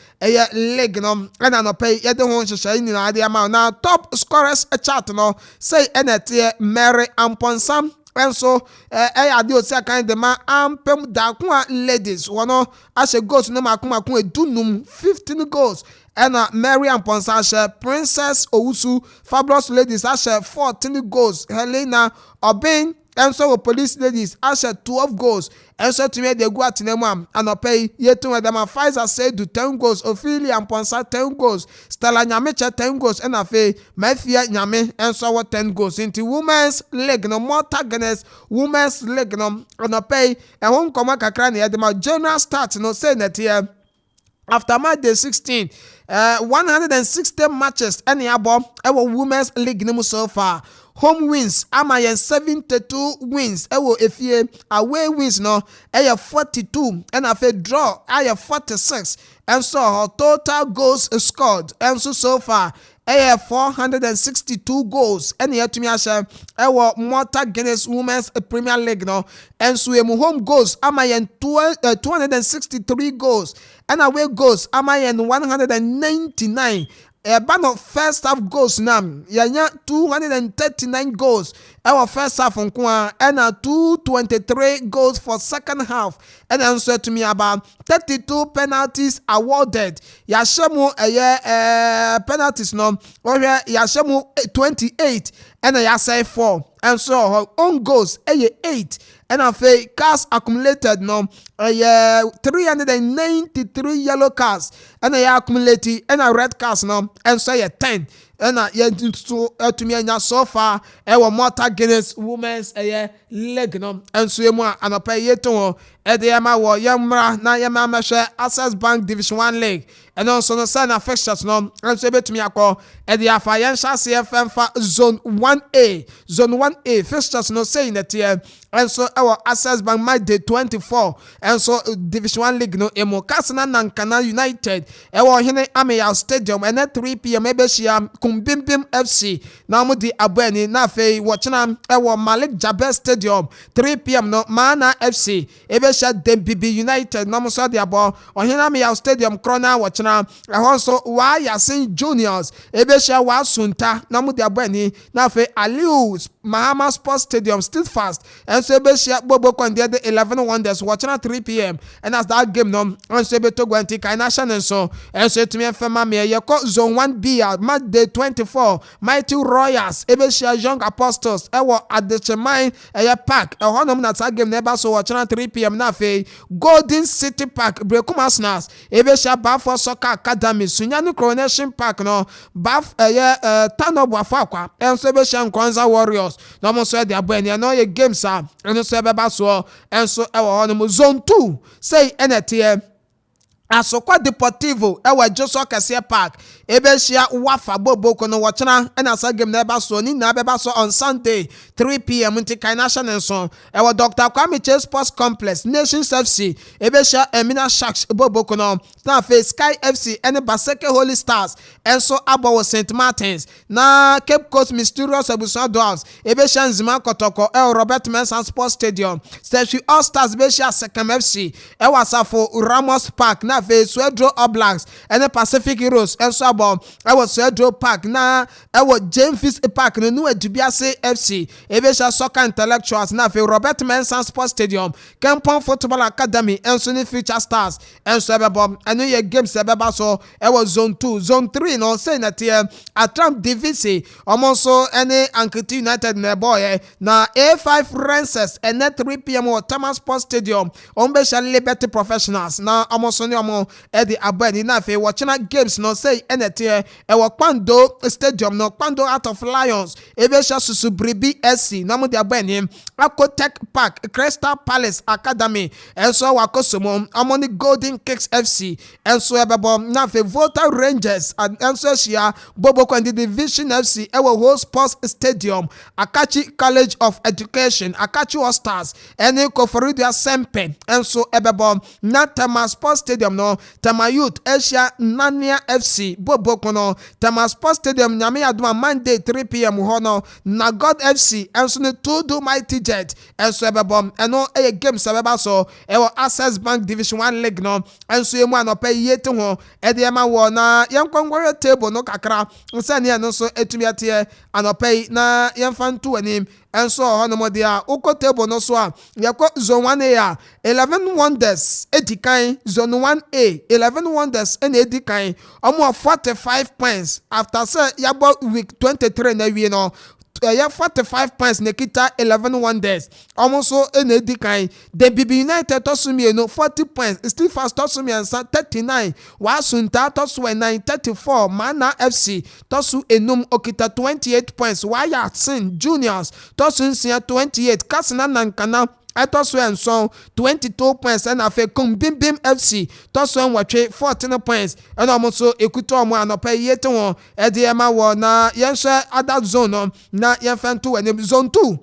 league no and no pay ye de ho sheshaye ni na de na top scorers chart no say enete Mary Amponsah and so ade o say kan de ma Ampem Dakwa Ladies wono ashe goals no makuma kun edunum 15 goals and Mary Amponsah Princess Owusu Fabulous Ladies ashe 14 goals. Helena Obin and so Police Ladies ashe 12 goals. And so to me they go at them and pay yet to them Pfizer say do 10 goals. Ophelia Amponsah 10 goals. Stella Nyamecha 10 goals and afe Mafia Nyame and so 10 goals into Women's League no Mortar Guinness Women's League no and pay and home come kakra na them general start no say that here after match day 16 160 matches any abo our Women's League no so far. Home wins amayen 72 wins ewo efie, away wins no 42 and afa draw 46 and so her total goals scored and so far 462 goals and yet to me our Malta Guinness Women's Premier League no and so home goals amayen 263 goals and away goals amayen 199. Ban of first half goals nam yanya 239 goals our first half and 223 goals for second half and answer to me about 32 penalties awarded yashemu penalties no or yashemu 28 and yasai 4 and so her own goals 8 and a cards accumulated no 393 yellow cards and a accumulated and a red cards no and so 10 and to me so far our Malta Guinness Women's leg no and so and a pay yeto Ediama war Yamra na Yama Access Bank Division 1 League and also no sign of fixtures no and so bet me ako Edia financial CFM for zone 1A fixtures no saying that here and so our Access Bank my day 24 and so Division 1 League no emo Kasana Nankana United ewa hine Ameya Stadium and at 3 p.m. Ebeshia Kumbimbim FC na mu di abani na fe watching ewa Malik Jabez Stadium 3 p.m. no Mana FC Ebeshia Dembibi United na mu so di abo ohina Ameya Stadium krona watching also wa Yasin Juniors Ebeshia wa Sunta na mu di abani na fe Aliu Mahama Sports Stadium still fast and so Ebeshia Bobo Kwande the 11 Wonders watching at 3 p.m. and as that game no and so Beto Gwanti Kainashan and so to me fema me yeko zone 1B match day 24 Mighty Royals Ebeshia Young Apostles ewo at the Chemai park honom na that game never so watching at 3 p.m. na fe Golden City Park Brekuma Snars Ebeshia Bafo Soccer Academy Sunyani Coronation Park no Baf Tanobu Afakwa and so Ebeshia Nkwanza Warriors no mo so dia bwen no ye games and so beba so and so ewo honom zone 2 say NTM Asokwa Deportivo ewa Joshua Kasia Park Ebeshia Wafa Bobo kono watchana and asa game na eba so ni na beba so on Sunday 3 p.m. Nti Kainashan and so ewa Dr. Kwame Chase Sports Complex Nations FC Ebeshia Emina Sharks Bobo kono na face Sky FC and Baseke Holy Stars and so Abo St. Martins na Cape Coast Mysterious Abusan Dwarfs Ebeshia Nzima Kotoko Robert Mensah Sports Stadium Station All Stars Ebeshia Sekam FC ewa Safo Ramos Park na Swedro Oblaks and the Pacific Heroes and so about our Swedro Park na our James Park no new Dubiase FC Ebesha Soccer Intellectuals na Robert Mensah Sports Stadium Kampong Football Academy and Sunny Future Stars and so about and your games ebeba so our zone 2 zone 3 no say that here Atram DVC also any Ankiti United na boy na A5 Rangers and at 3 p.m. or Thomas Sports Stadium Ombesha Liberty Professionals na almost Eddie Abeni na fe watching games no say NT ewo Kwando Stadium no Kwando Out of Lions Ebesha Susubribi SC na mu de Abeni Akotech Park Crystal Palace Academy and so Wakosomo Amoni Golden Kicks FC and so ebebo na fe Volta Rangers and so shia Bobo Kwandi Division FC ewo Whole Sports Stadium Akachi College of Education Akachi All Stars and Koforidia Sempe and so ebebo na Tama Sports Stadium no Tama Youth Asia Nania FC Bobo kono Tama Sports Stadium Nyame Aduma Monday 3 p.m. hono na God FC and so to do Mighty Jet and so ebebo and no a game sabeba so ewo Access Bank Division 1 League no and so emu anope yete ho ediema wo na yenkongwere table no kakra nsane no so etumiate anope na yemfantu anim and so hono dia uko table no so a yako zone 1A 11 Wonders edikan zone 1A 11 Wonders and edikan omo 45 points after say yabo week 23 na wie no 45 points Nekita 11 Wonders almost so in edikan the BB United tosumi no 40 points still fast tosumi and 39 Wasunta tosu 9 34 Mana FC tosu enum okita 28 points Wayatsin Juniors tosu 28 Kasina Nankana Etosu and so 22 points and afe Kumbimbim FC tosu and watch 14 points and almost so ekuto mo anope yete won ediema wo na yenhwe other zone na yenfantu and zone 2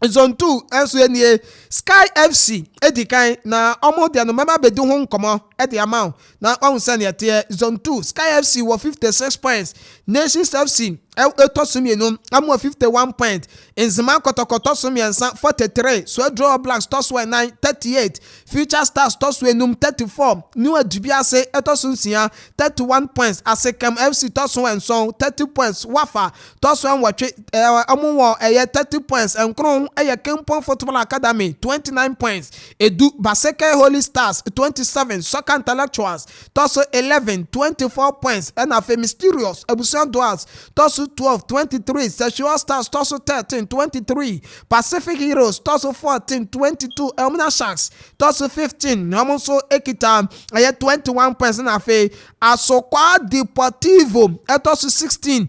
and so any Sky FC edikan na omo de no mema bedu ho nkomo edi amount na on send yete zone 2 Sky FC were 56 points, Nations FC Etosumie amu 51 points, Nzima Kotokoto Sumiensa 43, Swedro Blacks Toswe 9 38, Future Stars Toswe 34, New Dubiase Etosunsia 31 points, Asekam FC Toswe and Song 30 points, Wafa Toswe Watch amu 30 points, and Kron Kempon Football Academy 29 points, Edu Baseke Holy Stars 27, Soccer Intellectuals Toso 11 24 points, and Afe Mysterious Ebusan Duals Toso 12 23, Sexual Stars Toso 13 23, Pacific Heroes Toso 14 22, Elmina Sharks Toso 15, Namonso Ekita 21 points, and Afe Asokwa Deportivo Toso 16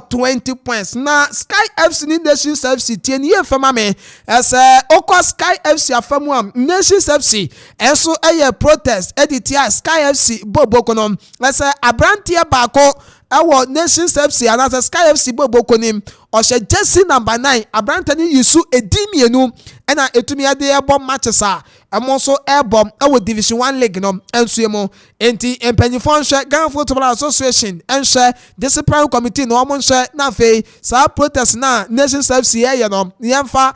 20 points. Na Sky FC ni Nations FC tieni ye fema me as Oko Sky FC afemu Nations FC enso protest editia Sky FC bobo konom as abrantia bako ewo Nations FC and as Sky FC bobo konim oshe jersey number 9 abrantani yusu edimienu ena etumi ade ebo matches a emonso ebom ewo Division 1 league no enso emo enti empanifo nhwe Ghana Football Association enhwe disciplinary committee no omo nhwe na fe sa protest na Nations FC ye no yemfa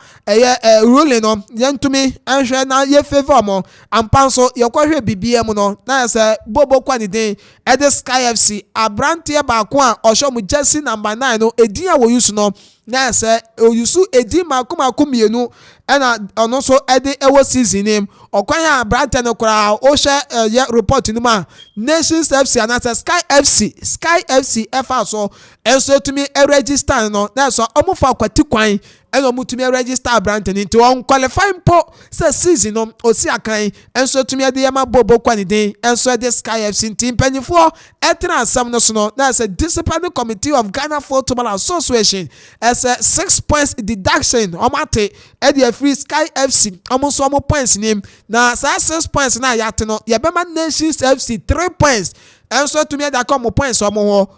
ruling no yentumi enhwe na ye favor mo ampanso yekohwe bibie mu no na se bobo kwani den ede Sky FC abrantie ba ko a osho mu jersey number 9 no edin a wo yusu no na se oyusu edi makumienu ena ono so edi ewo season name okwan ya brante no kura o hye ye report ni ma Nations FC and Sky FC efa so enso tumi register no na so omufa kwati kwan eno mutumi register brante ni nti on qualify po se season no osi akan enso tumi edi yama bobo kwani den enso edi Sky FC team panifo etra asam no so no na se disciplinary committee of Ghana Football Association as a 6 points deduction omate edi free Sky FC almost omo points name na 6 points na yate no yebema Nations FC 3 points enso tumi edi akomo points omo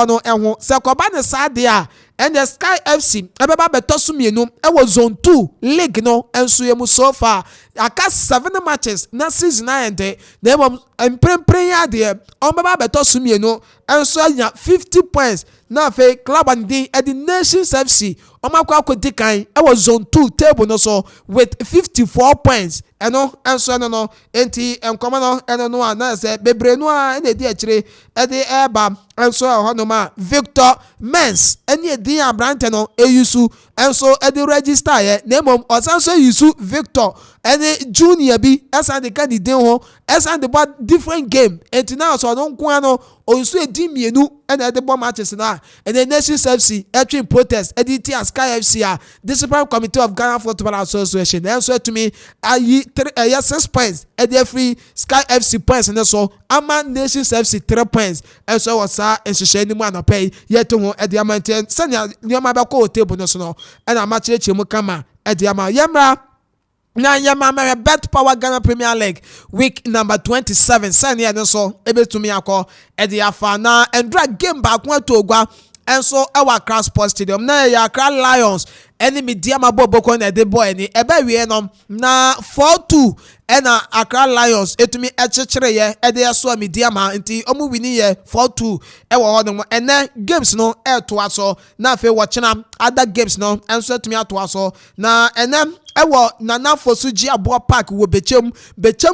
no eho se koba ne sade a and the Sky FC ebeba betosumienu ewo zone 2 league no enso yemu so far aka 7 matches na season na ende na emprempren ya de ombeba betosumienu enso anya 50 points na fe club and the Nations FC omakwa kwedikan ewo zone 2 table no so with 54 points eno enso no enti enkomo no eno no na se bebre no a na di akire ede eba enso honoma Victor Mens eni edin abrante no eyusu enso ede register ye na mom osanso yusu Victor eni junior bi esan de candidate ho esan de different game enti na so no nko no oyusu edin mienu ena ede bo matches na and the Nations FC entry protest edit Sky FC disciplinary committee of Ghana Football Association enso to me 6 points at the free Sky FC points and so ama Nations FC 3 points and so was enhye ni mu anopai yeto ho at the amanten sanya nyoma ba ko table no so no and amache chemu kama at the ama yemra na yama Bet Power Ghana Premier League week number 27 sanya no so ebetumi akọ at the afa na endra game back one to ogwa and so our Accra Sports Stadium na ya Accra Lions enemy diama boboko na de boy ni ebe wie no na 4-2 ena Accra Lions etumi echechere ye ede yaso diama nti omu wini ye 4-2 ewo hono ene games no to aso na fe watchina other games no enso etumi ato aso na ene ewo nana fosuji abo park wo bechem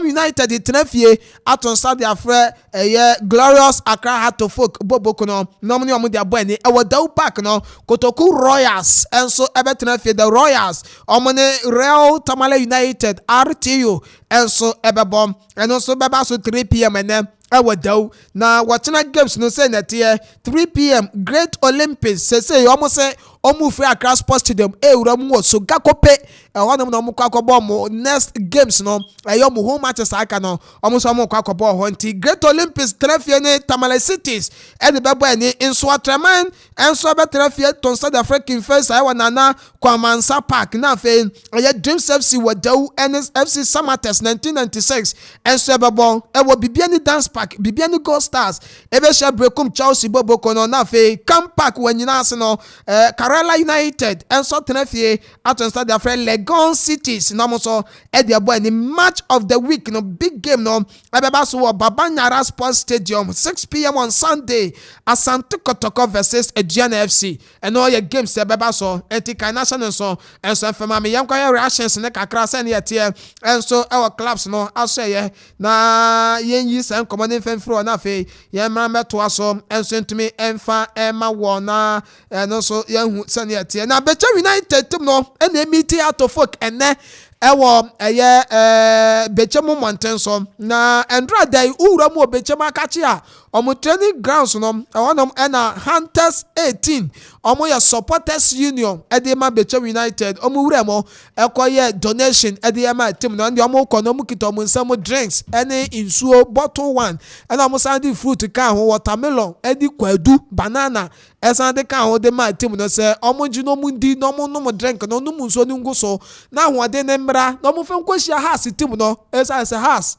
United tenafie aton stade afre eye Glorious Accra Heart of Folk boboko no nomni omu de abo ni ewo Daw Park no Kotoku Royals enso ebe tenafie the Royals omone Real Tamale United RTU enso ebebom enso beba so 3 p.m. ene ewo Daw na watchina games no say net 3 p.m. Great Olympics say omo say omu free Accra Sports Stadium ewuram wo so gakope ehonum no mukwa akobo mo next games no eyomu home matches aka no omu so mukwa akobo ho nti Great Olympics trafie ne Tamale Cities ede bebo ni inso atreman enso be trafie ton South African first I wanana Kwamansa Park na fe eye Dreams FC wo Daw NS FC Samates 1996 enso bebo ewo bibia ni dance Park Bibiani Gold Stars Ebesha Brekum Chelsea Boboko no na fe Camp Park when you no Kerala United and so tenefie aton start their friend Legon Cities no mo so e dia boy ni match of the week no big game no ebeba so Babanyara Sports Stadium 6 p.m. on Sunday Asante Kotoko versus Aduana FC and all your games ebeba so Etika National so and so fema me yam kwa reactions ne kakra se ne yetie and so our clubs no aso ye na yen yi san commanding fenfro na fe yen meto aso and so ntumi emfa ema wona and so yen hu se ne yetie na Becha United team no e na meeting out of folk ene ewo eye Becha mu mountain so na Andra dai ura mu Becha makachi a omo training grounds no ewonom na Hunters 18 omo ya supporters union edema Becha United omo wura mo ekoye donation edema team no ndi omo kono mu kito omo nsam drinks ene insuo bottle 1 ena omo sandy fruit ka ho watermelon edi kwadu banana esande ka ho de ma team no se omo ji no mu ndi no mo no mo drink no no mu nso ni nguso na ho de ne mbra no mo fe nkohia has team no esa se has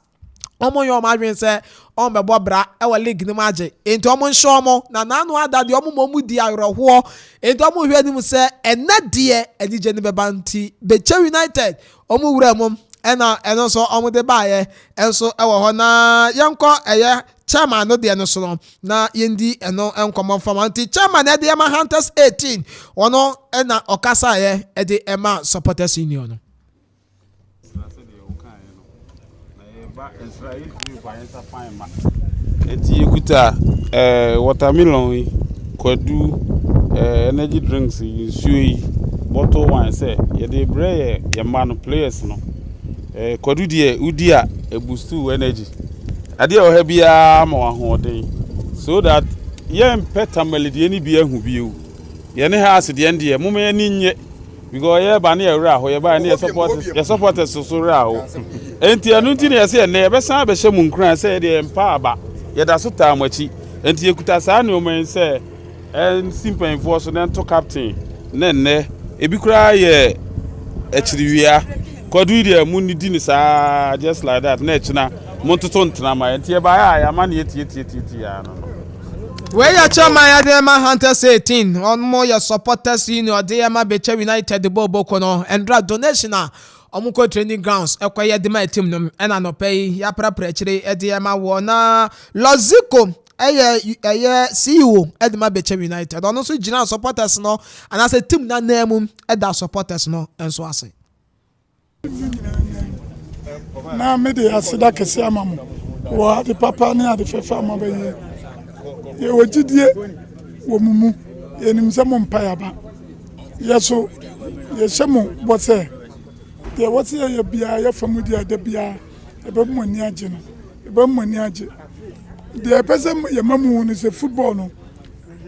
omo yo ma dwen se on be bobra e wa league ni maje enti omo nsho omo na nanu ada de omo mu di ayroho enti omo hwe ni mu se enade enije ni beba nti Becha United omo wura mu eno so omo de baaye enso e wo ho na yenko eye chairman no de no so no na yendi eno enkomo fam anti chairman e de ma Hunters 18 ono na okasa ye e de ema supporters union no eti ekuta watermelon kwadu energy drinks nsuo bottle wine say ye dey bre ye man players no kwadu die udi a boost energy ade o ha bia ma wa hoden so that ye mpeta melody ni bia hu bia ye ne ha asede ende mo me ni nye because ye ba na ye ra ho ye ba na ye support so ra ho enti anu ti ne se ne be san be hye mu nkran se de empa aba ye da so ta amachi enti ekuta sa ne o men se en simple force na to captain ne ebi kura ye echiriwia kwadu dia mu ni di ni sa just like that na echina montoto ntena ma enti e ba ya ma na eti ya no we ya chama ya de ma Hunters 18 on mo ya supporters union de ma Becha United de Boboko no and donation a omuko training grounds ekwaye de ma team no ena no pay ya prapra chire e de ma wo na Loziko eye CEO de ma Becha United ono so gina supporters no and as a team na name e da supporters no enso ase na me de asida kese amamu wo de papa ne ade fefa amabaye ye wajidie wo mumu ye nimse mo mpaya ba yeso ye shemu bose ye wose ye bia ye famu dia de bia e be mo ni age no e be mo ni age de pese ye mamu ni se football no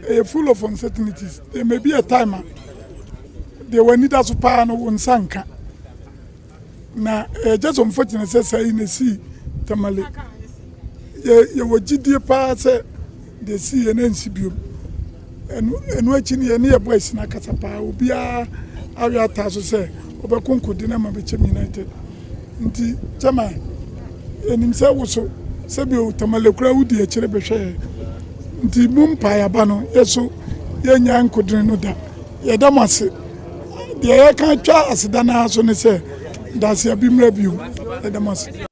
e full of uncertainties there may be a time they will need us pa no unsanka na just unfortunately say in see tamale ye wajidie pa se de see ye nansi bio enu achini ye ne boys na kasapa obia awi ataso se obekonkodi na ma Becha United nti chama enim se woso se bio tamale kura wudi akire behwe nti mumpa ya ba no yeso ye nya nkodin no da ye damase de ye kan twa aseda na so ne se dase abimra bio ye damase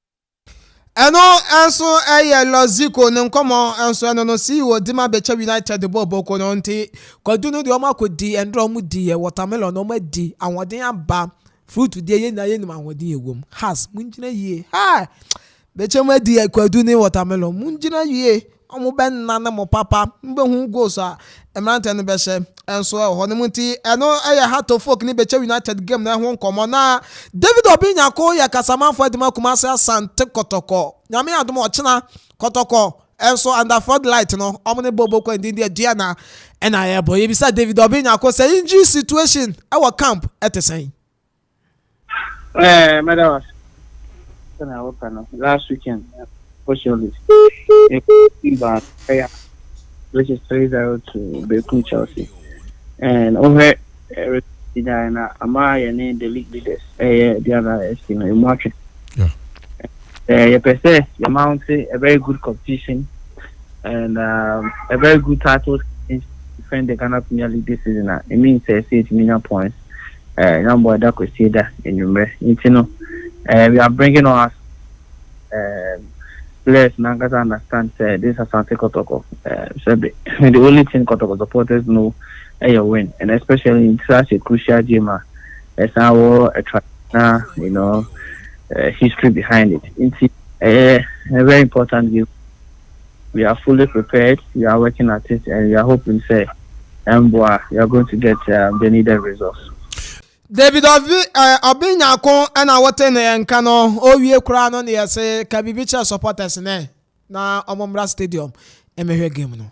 eno enso eye Loziko ne nkomo enso eno no CEO de ma Becha United de Boboko no nti kwadu no de o makodi endro mu di ye watermelon no ma di awodin aba fruit de ye na ye ni awodin ewom has munjina yie ha Becha ma di kwadu ni watermelon munjina yie omo ben na na mo papa mbe hu goals a emrante no be hye enso ho ne munti eno eye heart of folk ni Becha United game na ho nkomo na David Obinyako ya Amanfo Addi Kumasi Asante Kotoko nyame adom ochina Kotoko enso under floodlight no omo ne Boboko ndi Diana ena ye boy bisa David Obinyako say injury situation our camp etesen madam I work last weekend fortunately which is 3-0 to Bekum Chelsea and over Ama the league leaders the other estimate market You per se, you mount a very good competition and a very good title in defend the Ghana Premier League this season. It means 8 million points. Number that could see that in your we are bringing us players now got to understand this is Asante Kotoko. So the only thing Kotoko supporters know a win, and especially in such a crucial game as our history behind it. It's a very important game. We are fully prepared. We are working at it, and we are hoping we are going to get the needed results. David Obinyako and our ten and Kano, we crown on the say Kabibicha supporters na Omombra Stadium. Game.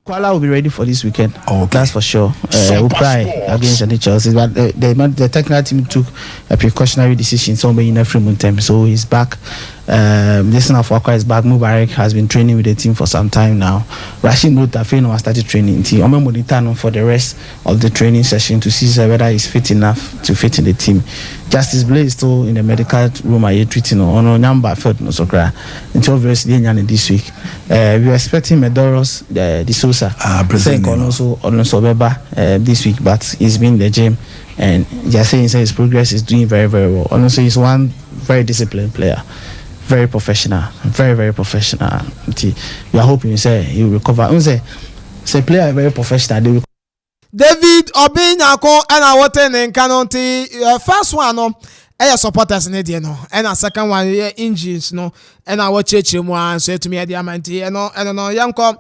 Kuala will be ready for this weekend. That's for sure. We'll try against the Chelsea, but the technical team took a precautionary decision. Somebody in every month, so he's back. Listen of Wakwa is back. Mubarak has been training with the team for some time now. Rashid Mutafino has started training. Ome Moditano for the rest of the training session to see whether he's fit enough to fit in the team. Justice Blaze is still in the medical room. Are you treating on Nyamba Fed no Sokra until obviously this week. We are expecting Medoros the Sosa also Beba this week, but he's been in the gym and just saying his progress is doing very, very well. Also, he's one very disciplined player. Very professional, very professional. We are hoping he will recover. Say player very professional. David Obinyako and our ten in Canonti. First one, supporters in the and a second one, injuries no, and our church one say to me, Diamanti, and no, Yanko,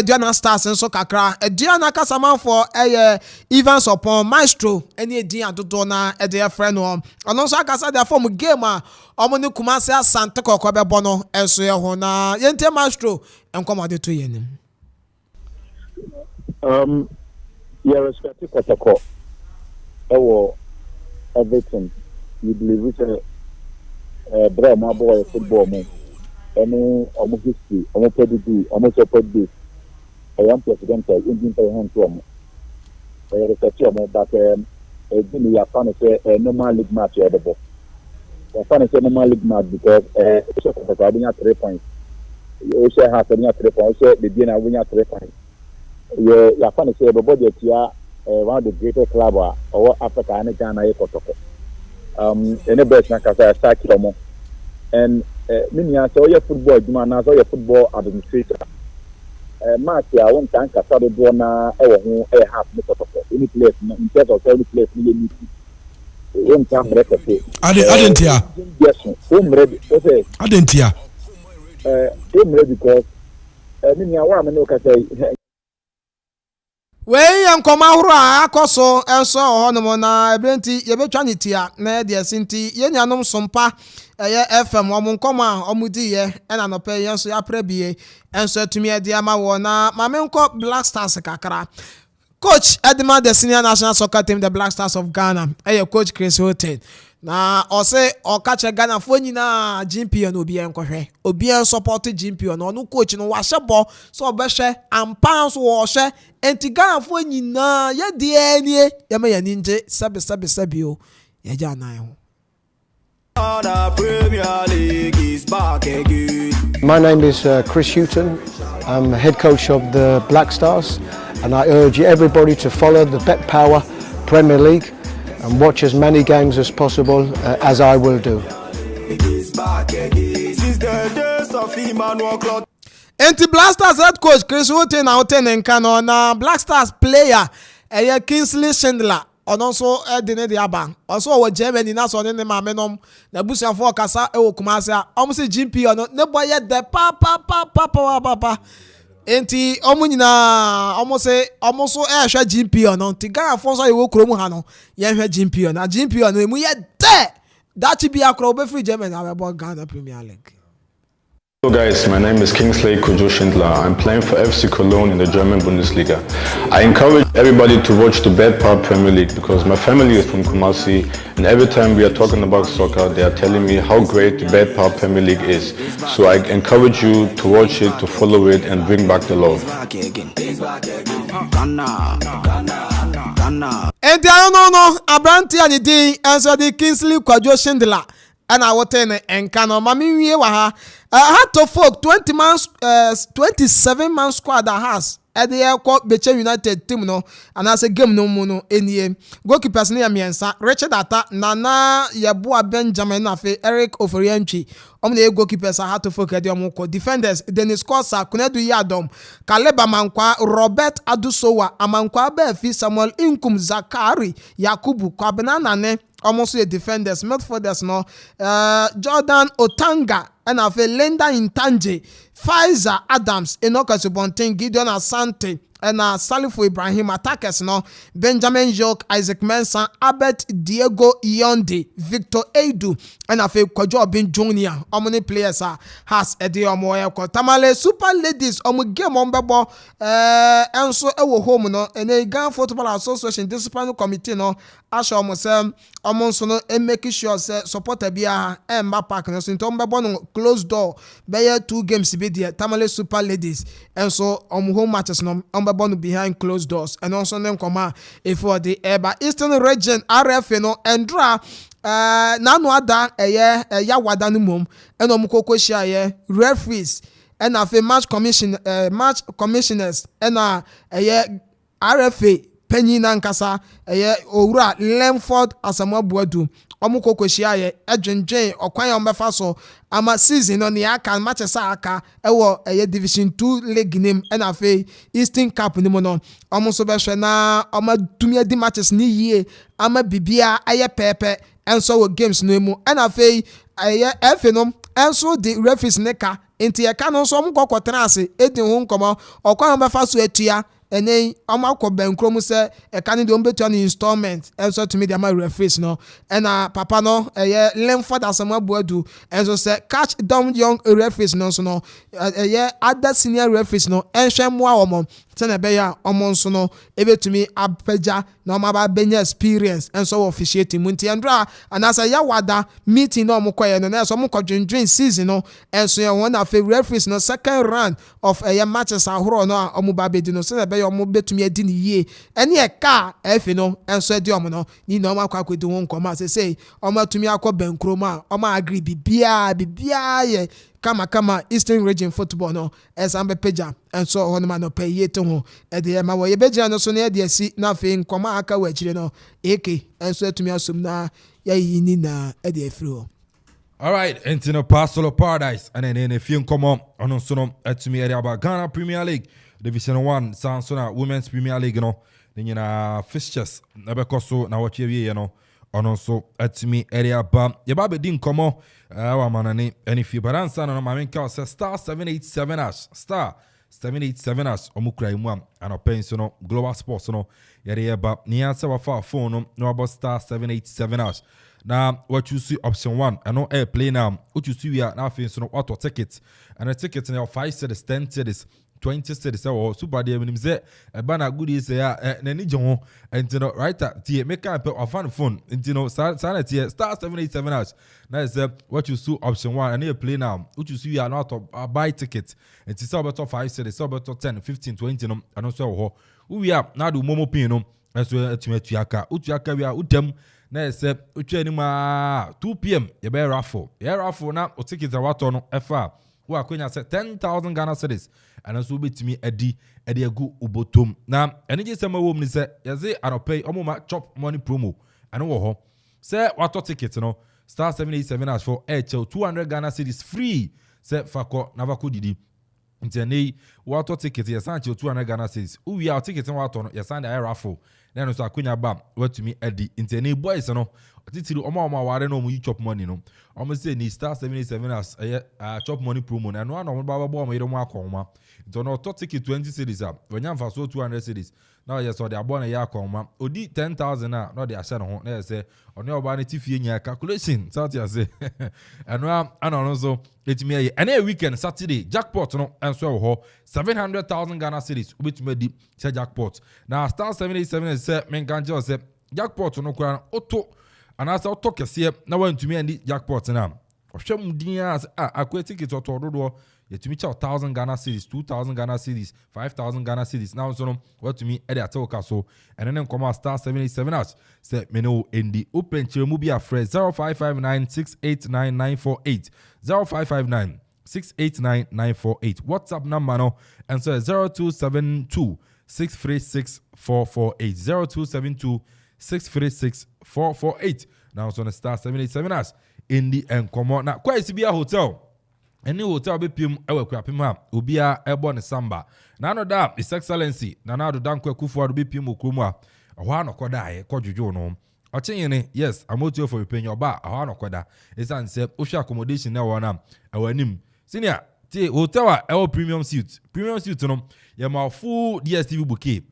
Diana Stars and Sokakra, a Diana Casaman for a events upon Maestro, any Diana to Donna, a dear friend, and also I can say that from gamer. Omonu Kumasa Santa Kokobe Bono and so Hona Yente Maestro and come out to Yenim. You respect Kotoko. Everything. You believe it's a drama boy football man. Almost history, almost pedigree, almost support this. I am president of Indian hand to him. I respect you, but a normal league match at the book. I find a normal league match because I win 3 points. You also have 3 points. Also, the dinner win 3 points. You find a say body here one of the greatest club or Africa and Ghana. Any best na kasa start kilomo. And many are so your football, you man, so your football administrator. Match here, one time kasa the bona who half the protocol. Any place in terms of any place really. I didn't hear. Yes, I'm ready. I didn't hear. I'm ready because I mean, I want to say. Wey am komahura akoso enso honomo na ebrenti ye betwanitia na de asinti ye nyanom sompa eye FM omon koma omudi ye ena no pe yenso ya prebie enso atumi ade ama wo na mamenko Black Stars kakra. Coach Edema, the senior national soccer team, the Black Stars of Ghana, Coach Chris Hilton. Na ose catch Ghana for nyina champion obi enkohwe. Obi en support champion no coach no wahye bo so obehwe ampan so wo hwe enti Ghana for nyina ye de anie ye ma ya ninje sabi o ye ja nan ho. Premier League is back again. My name is Chris Houghton. I'm head coach of the Black Stars, and I urge everybody to follow the Bet Power Premier League and watch as many games as possible, as I will do. Black Stars head coach Chris Houghton out in Kano na Black Stars player Kingsley Schindler on also Edine Diaba. Also our Germany na so ne mamenom na busuafo kasa Okumasa almost GP on ne boy the papa enti omunyina almost ehwe GP on ti Ghana fo so ye wo kromu ha no ye hwe GP on na GP on emu ye de that be akro be free Germany about Ghana Premier League. Hello guys, my name is Kingsley Schindler. I'm playing for FC Cologne in the German Bundesliga. I encourage everybody to watch the Bet Power Premier League because my family is from Kumasi and every time we are talking about soccer they are telling me how great the Bet Power Premier League is. So I encourage you to watch it, to follow it and bring back the love. And I don't know, Abranti and the answer the Kingsley Schindler. and I wote ne enka no mami wie wa ha Heart of Folk 27 man squad that has Eddie Beche United team no and as a game no mono any goalkeepers near miensa Richard Atta Nana Yabua Benjamin Afe Eric Oforienchi omne goalkeepers Heart of Folk ediomoko defenders Dennis Kosa Kunedu Yadom Kaleba Mankwa Robert Adusowa Amankwa Befi Samuel Inkum Zakari Yakubu Kwabenana ne almost the defenders midfielders no Jordan Otanga and Afe Lenda Intanje Pfizer Adams Enoka Subontin Gideon Asante and Salifu Ibrahim attackers no Benjamin York Isaac Mensah Albert Diego Ionde Victor Edu and Afe Kojo Bin Junior how many players has Eddie Omoya Tamale Super Ladies game on bebo and so ewo home no and a Ghana Football Association Disciplinary Committee no asha omosem omonso no make sure say support bia emba park no so ntom bebo no closed door be 2 games be there Tamale Super Ladies and so home matches no bebo no behind closed doors and also them come for the Eba Eastern Region RF no endra nanu ada ya wada no mom and omukoko share referees and afi match commissioners and RFA Penny Nankasa, Ora Lemford Asama Buadu, Omukoko Shia, Edwin J, or Kwayam Befaso, Ama season on the Aka matches Aka, a Division 2 league name, and a fay Eastern Cup Nimono, almost Beshana, Ama Dumia di matches ni ye, Ama Bibia, Aya Pepe, and so games nemo, and a fay Aya Efenum, and so the referees neka, into a canon some cocotrase, Edin Honkoma, or Kwayam Befaso etia. And then I'm out of Benkrom say a candidate better an installment and so to me my referees no and papa no Lemford Asama Buadu and so say catch down young referees no so no other senior referees no and share more omo tenebeya omo so no ebe to me apeja no maba benya experience and so officiating munti andra and as a yawada meeting no mo koye no na so mo kodwendwen season no and so one of referees no second round of matches ahoro no omo ba bedi no so omo betumi adi ni ye ene e ka efe no enso edi omo no ni na omo akwa kwedi won koma say omo atumi akọ benkroma omo agree bibia ye kama Eastern Region football no esambe peja enso hono ma no pay to ho e de ma wo ye beja no so na e de si na fe nkoma aka wa chire no eke enso atumi asum na ya yi ni na e de afiri ho. All right, into the Parcel of Paradise and then if you come on so no atumi area about Ghana Premier League Division 1 Sansona Women's Premier League no nyina fixtures na bekoso na watch wie no ono so atimi area ba ye ba be din komo wa manane any fi baransa no ma menka se star 787 as omukra imu am anopen no Global Sports no ye ba ni answer wa fa phone no about star 787 as na what you see option 1 and no air play now what you see we are now so no auto ticket and a ticket now 5 cedis 10 cedis 20 cedis or super dey minim say e ba na good is ya na ni jon and no right tie make up of phone you know star 787 hash na is what you see option 1 and you play now what you see we are not buy ticket and it's about 5 cedis about 10 15 20 no and also we are now do momo pin no and so tuaka we are udem na ese utwa ni ma 2 pm ye be raffle na o ticket wato no efa wo akonya se 10,000 Ghana cedis and so betimi adi agu ubotom na ene je sema wo mni se yaze anopay omoma chop money promo ane wo ho se wato ticket no star 787 as for HL 200 Ghana cedis free se fako na vako didi ntene wato ticket yasanche 200 Ghana cedis uwi a ticket wato no yasande air raffle na no so akonya ba watumi adi ntene boys no titiri omo ware no mu chop money no omo say ni star 77 as chop money promo na no ano ba omo yire mu akoma to no to ticket 20 cedis a wanya mfa so 200 cedis na yes so the abona ya akoma odi 10,000 na no de ahye no ho na say ono oba na tifie nya calculation south ya say ano so etimi aye and a weekend Saturday jackpot no enso ho 700,000 Ghana cedis obetumi di say jackpot na star 77 say menkanjo say jackpot no kwa auto anasa auto kese na wantumi andi jackpot na ohwem din as akwa ticket otododo to me 1,000 Ghana cedis, 2,000 Ghana cedis, 5,000 Ghana cedis. Now so no what to me Eddie Atoka so and then come out star 787 hash. Say me know in the open chiremu be a phrase 0559 689 948 0559 689 948. WhatsApp number no and so 0272 636 448 0272 636 448. Now so on star 787 hash in the Enkomo. Now quite be a hotel. Any hotel be pim ewe Akuapem ha obia ebo ne samba. Na no da His Excellency Nana Addo Dankwa Akuffo be pim okromu a ho anokoda aye kodwodwo no. Ochenye yes amotuo for penyo ba ho anokoda. Esan se ohwe accommodation na wona awanim. Senior ti hotel a ewo premium suite. Premium suite no ye ma full DSTV bouquet.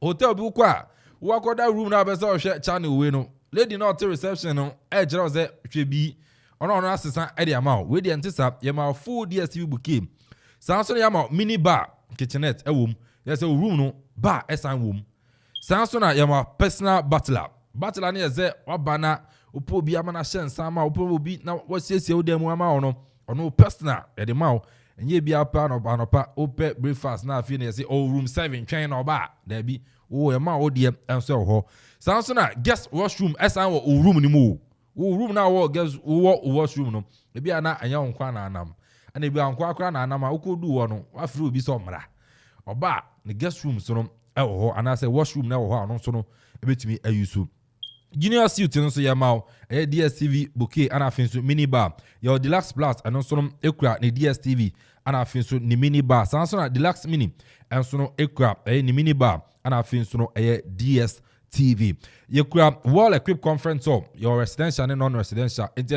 Hotel bi kwa wo akoda room na be se ohwe channel we no. Lady not reception no e jero ze hwe bi ono asesa e de ama we de ntisa ye ma full DSTV bouquet. Sanso ya ma mini bar kitchenette ewom. Yes room no bar esan wom. Sanso na ye ma personal butler. Butler na ze wabana opo bi amana shen sama opo bi na wasiesie wo dem ama ono personal ye de ma enye bi apa no anopa ope breakfast na afi na say oh room 7 twen na oba da bi wo ye ma wo de enso ho. Sanso na guest washroom esan wo room ni mu. Wo room na wo guest wo washroom no e bia na anya nkwa na anam ana e bia nkwa akra na anam akodu wo no afiri obi so mra oba ne guest room so no e wo ho ana say washroom na wo ho ano so no e betumi ayusu junior suite no so ya mawo e DSTV bouquet ana afin so mini bar your deluxe plus ano so no ekura ne DSTV ana afin so ni mini bar sanso na deluxe mini enso no ekura ni mini bar ana afin so no DSTV. You could wall equipped conference hall, your residential and non-residential. It's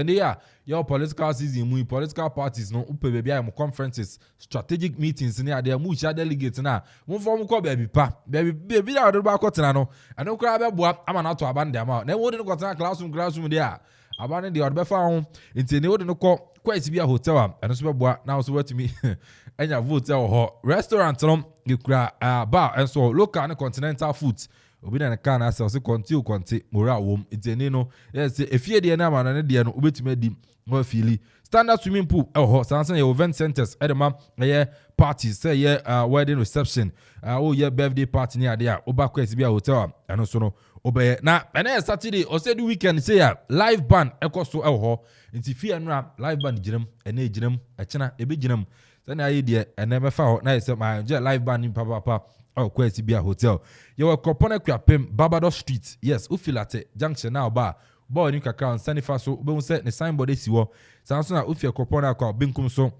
your political season, political parties, no baby conferences, strategic meetings in there, much delegates now. Move from baby pa, baby out of the back no. And no crab what I'm not to abandon them out. Then wouldn't go to classroom there. Abandon the other found into the no call quite to be a hotel and a super now so what to me and your hotel restaurant you cry bar and so local and continental foods. Obi na kan asa so konti mora wom itene no yes efie de na ma na de no obetime di no afili standard swimming pool ho sansan ye event centers edema ye parties say ye wedding reception ye birthday party ni ade a obakwa esibia hotel ano so no obeye na na Saturday o say the weekend say ya live band ekoso ho nti fie no live band ginam ene ginam echena ebe ginam say na ye de ene mefa ho na say my live band ni papa oh, quite be a hotel. You were Akropong-Akuapem, Barbados Street. Yes, Ufilate, Junction now bar. Boy, you can send if I so, but we set the signboard this year. Samson, Ufia Akropong-Akuapem, Binkum so,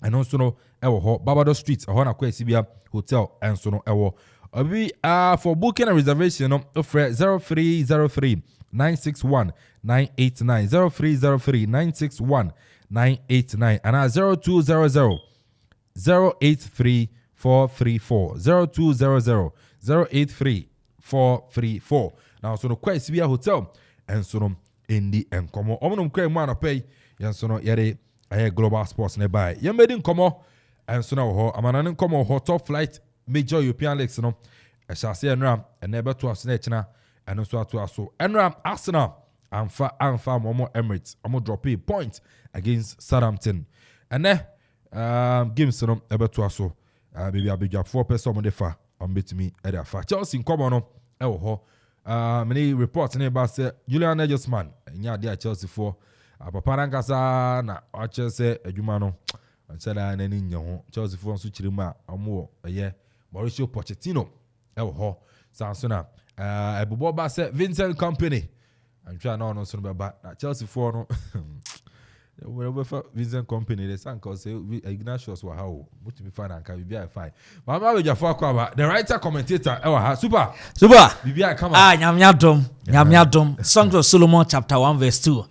and also no, Barbados Street, a Hona Quay Hotel, and so no, we for booking a reservation of 0303 961 989 0303 961 989 and 0200 083 434 0200 083 434. Now, so no quite severe hotel and so no in the Enkomo. Omunum Cray man pay, and so no yere a global sports nearby. You made in Como and so no, Amanan Como hot top flight major European leagues. No, I shall say and ram and never to us nature and also to us so and ram Arsenal and far Momo Emirates. I'm gonna drop a point against Southampton and then games no ever to us so. Baby, I'll be just 4% on the far on bet me at the far. Chelsea in common no. Many reports about Julian Nagelsmann. Yeah, they are Chelsea for Papa Nankasa na Chelsea Jumano. And said I any Chelsea for Suchirima or more a year. Mauricio Pochettino. Sansona. Boba said Vincent Company. I'm trying on some about Chelsea for no. Wherever Vincent Company, the son called say Ignatius were how would be fine and can be fine. Mama with your the writer commentator, super. Come on. Nyam Songs of Solomon chapter 1 verse 2.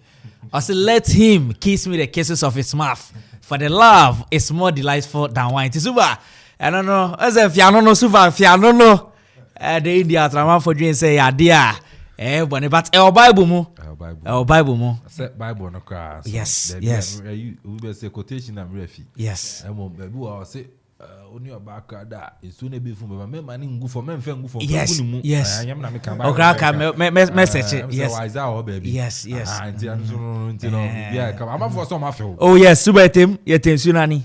I said, let him kiss me the kisses of his mouth, for the love is more delightful than wine. Super. I don't know. As if you don't know, super. If you don't know, the India drama for you say, dear. But our Bible mo. Our Bible mo. Set Bible no class. Yes. We will say quotation and refi. Yes. I won't be able to say only about that. It's soon be from my man go for men go for. Yes. I am not making message. Yes. Yes. Yeah, come. I'm for some after. Oh yes, super team. Yetem sunani.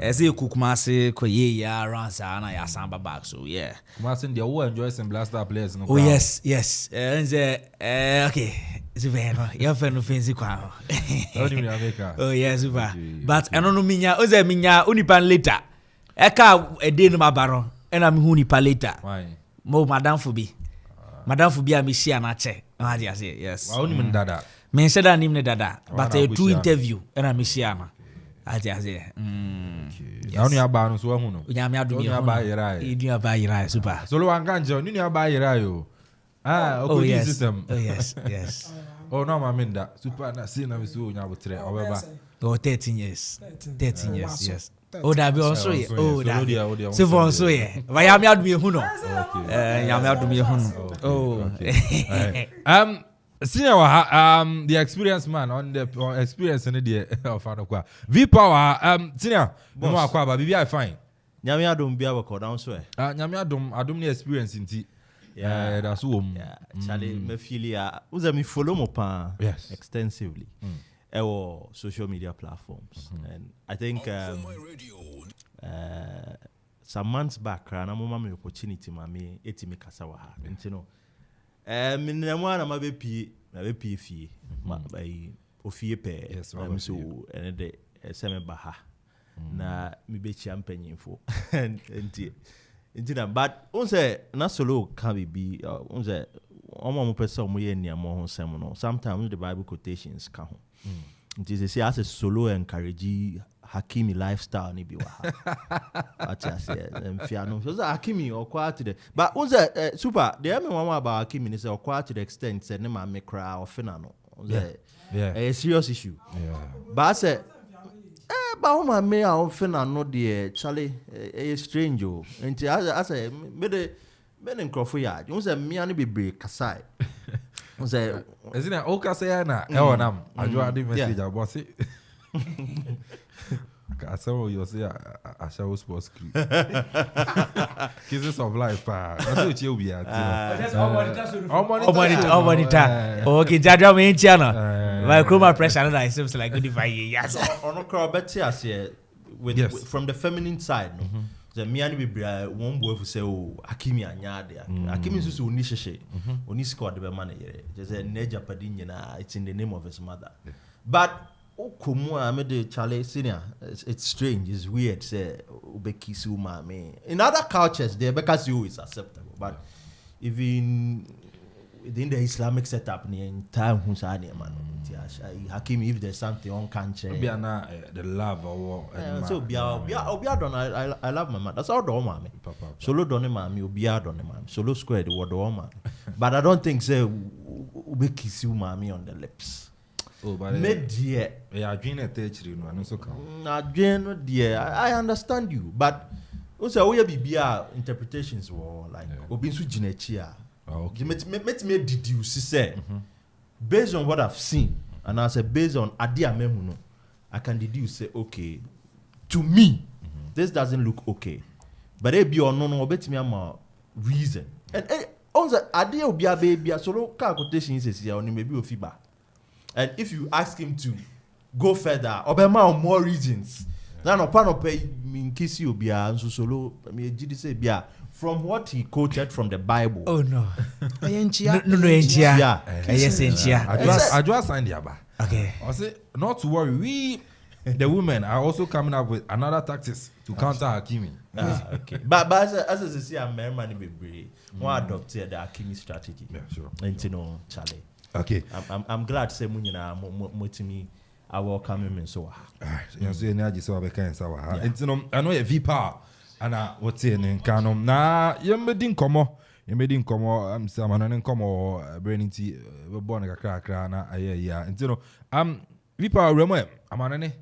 As a cook master, yeah, runs and I samba back. So yeah. Martin, the who enjoy some blaster players. Oh yes. Okay. Zuveno, your friend of fancy quam. Oh yes, super. But I don't know minya. Oze minya unipan later. Eka a day no mabaro. And I'm hunipa later. Why? Mo Madame Fubi. Madame Fubi a Mishia Nache. Ah, yes. I only mean dada. Men said I name the dada. But a true interview. And I'm Mishiana. I just say. Only a ban so who Yamia do you buy your eye? You do buy your eye, super. Solo and Ganjo, you buy your eye. Oh yes. System. Oh yes. Oh no, I mean that. Super na see na so nya botre. Oh 13 years. 13 years, yes. Oh, that be also yeah. Oh, that. So for also yeah. Why am I doing who no? Okay. Yam do me who. Oh. Senior, the experienced man on the experience in the of Anokwa. V power, senior, no Aquaba, be I fine. Nyamia don't be our down swear. Nyamia don't the experience in tea. Yeah, that's home. Yeah, Charlie, me feel who's a me follow mo yes extensively. Our social media platforms, and I think some months back, I am my opportunity, me etimi kasawa. You know. Minamwana mabepi fie by ofie pe so and the seme baha na mi be champion info nti but unse na solo can be unse omo person mo ye nia mo ho sem no sometimes the Bible quotations ka ho nti they say as a solo encourage Hakimi lifestyle ni bi wa ha say mfia no so Hakimi or quite today but unse super the me one about Hakimi ni say or quite to the extent say ne ma me cry or fina no a serious issue but say ba o ma me a fina no de Charlie strange o nti as me de nkrofo ya unse me ani bebre kasai unse isn't it okay say na e wonam ajo adi message abosi I saw you say I shall sports crew. Kisses of life, that's what you'll be at. Okay, Jadra main channel. My chroma pressure, and I seems like good if I yes. On a crowd, but yes, with from the feminine side, no. The miani be one boy who say, oh, Hakimi anyade. Hakimi is also unishe. Unisco the man here. There's a Neja Padina. It's in the name of his mother, but. I made the Charlie Senior. It's strange, it's weird. Say Ubekisu mame. In other cultures, the Ubekasiu is acceptable, but even within the Islamic setup, in time who's man, Hakimi, if there's something on country, the love or so I love my man. That's all the mame. Solo done mame, Ubia done mame. Solo square the word woman. But I don't think say Ubekisu mame on the lips. Oh, but media. Yeah, I understand you, but also we have interpretations were like Obinsu Jinechia. Okay. Me deduce say based on what I've seen, and I say based on Adia Memuno, I can deduce say okay. To me, this doesn't look okay. But it be or no bet me am reason. And also Adia Obia baby solo quotation says here on maybe Ofiba. And if you ask him to go further, Obama more reasons. Now, no pan of pay in Kisi Obia and Solo, say Bia from what he quoted from the Bible. Oh no, no, I just signed the Abba. Okay, I say not to worry. We, the women, are also coming up with another tactics to counter Hakimi. Okay, but as I say, I'm man be brave. One adopted the Hakimi strategy. Yeah, sure. And you know, Charlie. Okay, I'm glad to say Munyana Motimi I welcome him so. So energy so abeka so ha. Enti I know a V power and what say nka na yemedi nkomo am say amano nkomo brainity we born kakra na aye enti no V power remo amano ne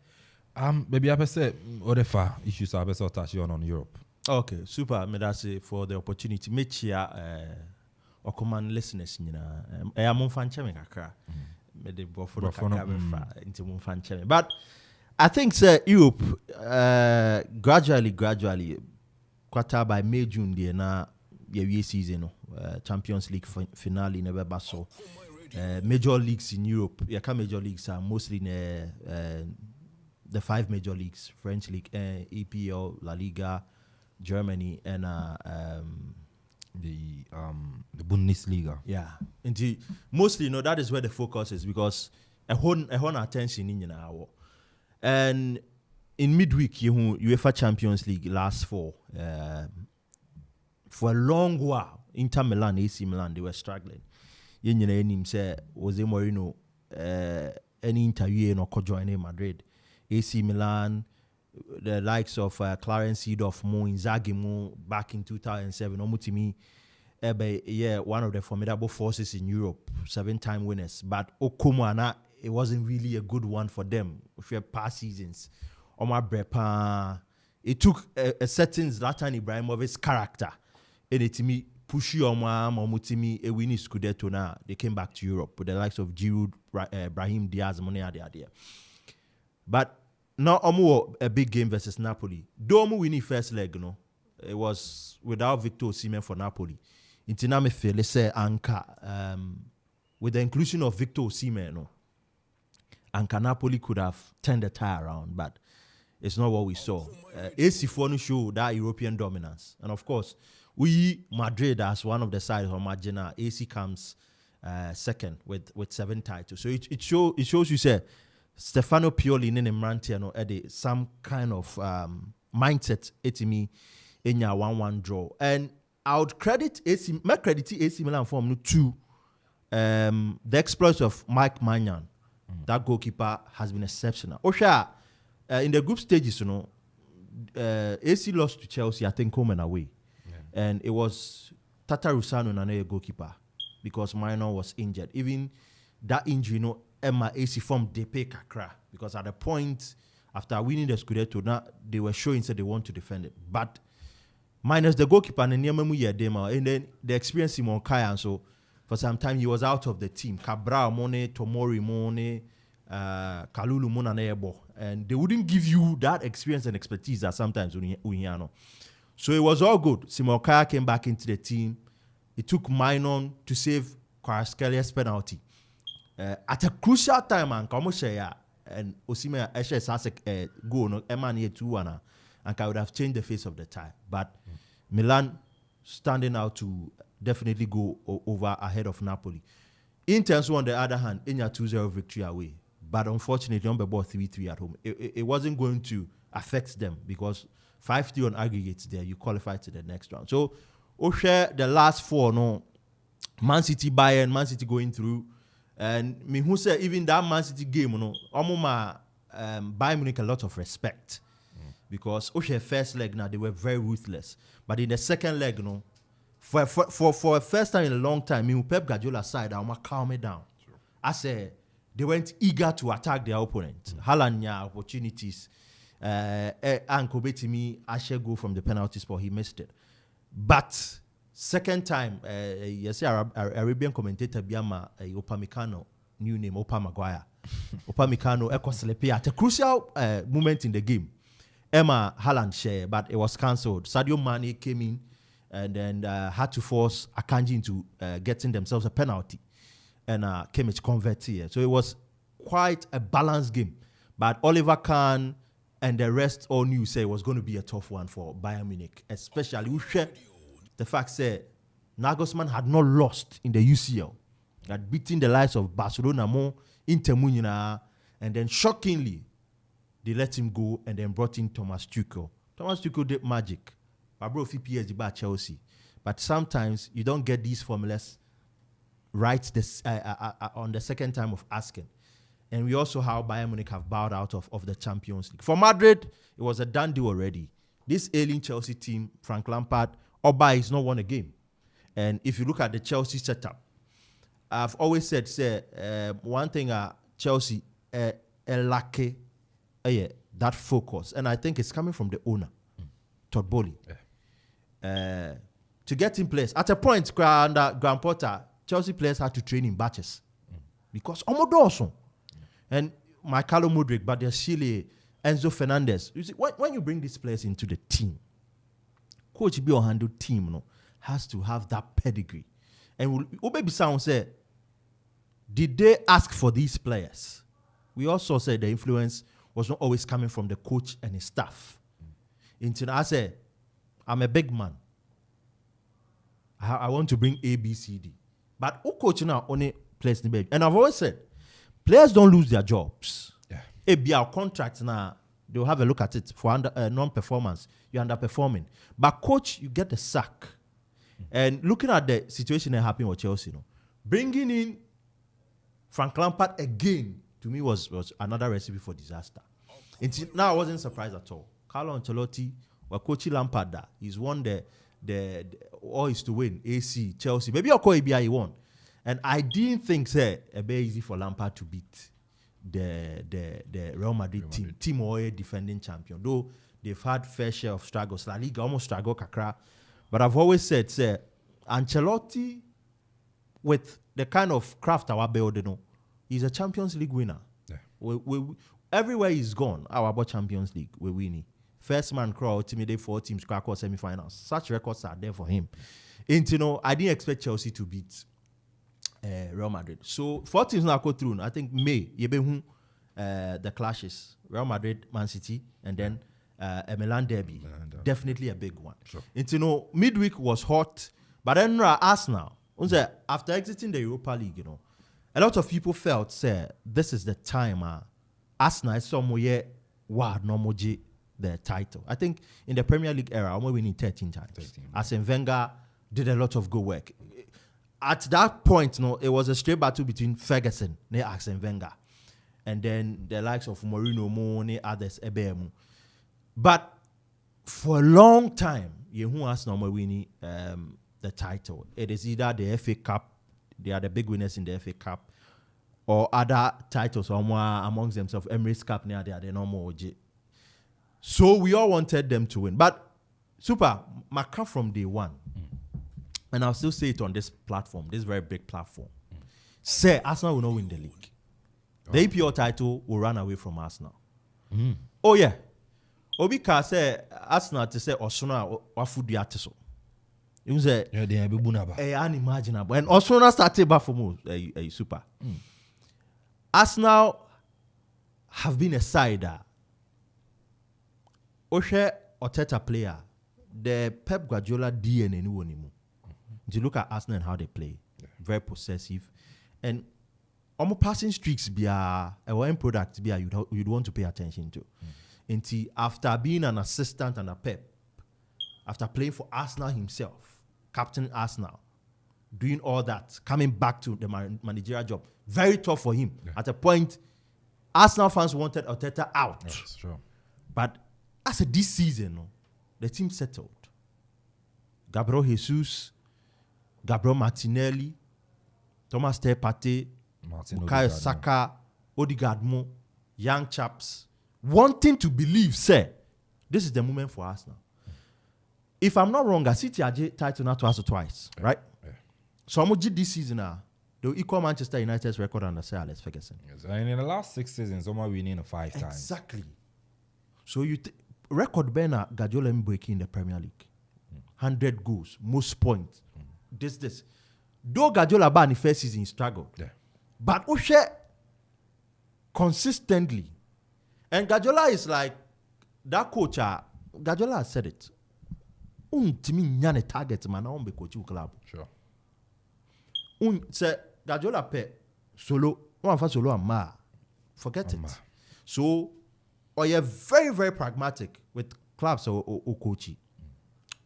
baby apese odefa issues abese touch on Europe. Okay, super. Me that's for the opportunity meet here Okoman listeners nyina am mfanche me kakra me de bofo kakra be fra nti mfanche me but I think sir Europe gradually quarter by May June there na year season no Champions League finale never baso major leagues in Europe major leagues are mostly in the 5 major leagues: French league, EPL, La Liga, Germany, and the Bundesliga. Yeah, indeed. Mostly, that is where the focus is, because a whole attention in our. And in midweek, UEFA Champions League last for a long while. Inter Milan, AC Milan, they were struggling. Him say Jose Mourinho any interview no could join Madrid. AC Milan, the likes of Clarence Seedorf, Inzaghi back in 2007, Omutimi, one of the formidable forces in Europe, 7-time winners. But Okoman, it wasn't really a good one for them. For past seasons, Omar Brepa, it took a certain Zlatan Ibrahimovic's character, and it me pushy Omutimi a winning Scudetto. Now they came back to Europe with the likes of Giroud, Brahim Diaz, Money idea. But now a big game versus Napoli. Though winning first leg, it was without Victor Osimhen for Napoli. Intina me feel say Anka with the inclusion of Victor Osimhen, Anka Napoli could have turned the tie around, but it's not what we saw. AC Fonu show that European dominance, and of course, we Madrid as one of the sides of Margina. AC comes second with 7 titles. So it shows you say Stefano Pioli in Mrantiano had some kind of mindset etimi in your 1-1 draw. And I would credit AC Milan for to the exploits of Mike Maignan. That goalkeeper has been exceptional. Osha, in the group stages, AC lost to Chelsea, I think, home and away. Yeah. And it was Tata Rusano and goalkeeper because Maignan was injured. Even that injury, Emma AC formed Depe Kakra, because at the point after winning the Scudetto, now they were showing that they want to defend it. But minus the goalkeeper and then the experience in Monkaya, and so for some time he was out of the team. Cabral, Mone, Tomori, Mone, Kalulu, Mona, and they wouldn't give you that experience and expertise that sometimes Uhiano. So it was all good. Simonkaya came back into the team. It took Maignan to save Kvaratskhelia penalty. At a crucial time, and Osimhen Eshe goal no Emmanuel 2-1, and I would have changed the face of the tie. But Milan standing out to definitely go over ahead of Napoli. Inter, on the other hand, in your 2-0 victory away. But unfortunately, on the ball 3-3 at home. It wasn't going to affect them because 5-3 on aggregates there, you qualify to the next round. So, the last 4, Man City, Bayern, Man City going through. And me who say even that Man City game, Bayern Munich a lot of respect. Because first leg now, they were very ruthless. But in the second leg, for a first time in a long time, me Pep Guardiola side, I'm calm it down. Sure. I said they weren't eager to attack their opponent. Haaland opportunities. And Kobetimi Ashe go from the penalty spot, he missed it. But second time, Arabian commentator Biama Upamecano, new name Opa Maguire. Upamecano Ekoslepe at a crucial moment in the game. Emma Haaland share, but it was cancelled. Sadio Mane came in and then had to force Akanji into getting themselves a penalty. And Kimmich converted here. So it was quite a balanced game. But Oliver Kahn and the rest all knew say it was going to be a tough one for Bayern Munich. Especially the fact that Nagelsmann had not lost in the UCL. Had beaten the likes of Barcelona, Inter Milan, and then shockingly, they let him go and then brought in Thomas Tuchel. Thomas Tuchel did magic. Barbaro PSG by Chelsea. But sometimes you don't get these formulas right on the second time of asking. And we also how Bayern Munich have bowed out of the Champions League. For Madrid, it was a done deal already. This ailing Chelsea team, Frank Lampard, Oba is not won a game. And if you look at the Chelsea setup, I've always said, one thing Chelsea lack that focus. And I think it's coming from the owner, Todd Bowley. Yeah. To get in place. At a point, under Graham Potter, Chelsea players had to train in batches. Because Omodoso. And Michaelo Mudryk, Badiashile, Enzo Fernandez. You see, when you bring these players into the team, Coach B or handle team has to have that pedigree. And Obebi Sound said, did they ask for these players? We also said the influence was not always coming from the coach and his staff. Until I said, I'm a big man. I want to bring A, B, C, D. But who coach now only players in the baby? And I've always said, players don't lose their jobs. Yeah. It be our contract now. They'll have a look at it for non-performance. You're underperforming. But coach, you get the sack. And looking at the situation that happened with Chelsea, bringing in Frank Lampard again, to me, was another recipe for disaster. Now I wasn't surprised at all. Carlo Ancelotti, well, Coach Lampard, he's won the all is to win. AC, Chelsea, maybe I'll call ABI he won. And I didn't think it be easy for Lampard to beat the Real Madrid team or a defending champion. Though they've had fair share of struggles. La Liga almost struggle kakra. But I've always said, Ancelotti, with the kind of craft our building, he's a Champions League winner. Yeah. We everywhere he's gone, our Champions League, we're winning. First man crowd, ultimately 4 teams crack out semi-finals. Such records are there for him. And I didn't expect Chelsea to beat Real Madrid. So 4 teams now go through. I think the clashes. Real Madrid, Man City, and then a Milan derby. Definitely a big one. Sure. Midweek was hot, but then Arsenal, after exiting the Europa League, a lot of people felt, this is the time Arsenal is somewhere the title. I think in the Premier League era, we're winning 13 times. Arsene Wenger did a lot of good work. At that point, it was a straight battle between Ferguson and Arsene Wenger, and then the likes of Mourinho, Mone, others, Ebemu. But for a long time, Arsenal were winning the title. It is either the FA Cup, they are the big winners in the FA Cup, or other titles amongst themselves. Emirates Cup, they are the normal OG. So we all wanted them to win. But Super, Maka from day one, and I'll still say it on this platform, this very big platform, say Arsenal will not win the league. The EPL title will run away from Arsenal. Oh yeah. Obika say Arsenal to say Osuna wafudu atiso. You say unimaginable. And Osuna started back for more Super. Arsenal have been a side that Oshe Oteta player, the Pep Guardiola DNA ni wonimu. You look at Arsenal and how they play, very possessive, and almost passing streaks be a end product be you'd want to pay attention to. Until after being an assistant and a Pep, after playing for Arsenal himself, captain Arsenal, doing all that, coming back to the managerial job, very tough for him. Yeah. At a point, Arsenal fans wanted Arteta out. Yes, sure. But as this season, the team settled. Gabriel Jesus, Gabriel Martinelli, Thomas Partey, Bukayo Saka, Odegaard Mo, young chaps, wanting to believe, this is the moment for Arsenal. If I'm not wrong, City are title not twice, right? Yeah. So I'm going to this season now. They'll equal Manchester United's record under Sir Alex Ferguson. Yes. And in the last 6 seasons, someone winning 5 times. Exactly. So record Bernard Guardiola breaking in the Premier League. 100 goals, most points. This. Though Guardiola in the first season struggled. Yeah. But Oshe consistently. And Guardiola is like that coach. Guardiola has said it. Nyane target man on be coach club. Sure. Say Guardiola pe solo. One for solo and ma. Forget it. So, or you're very, very pragmatic with clubs or coaching.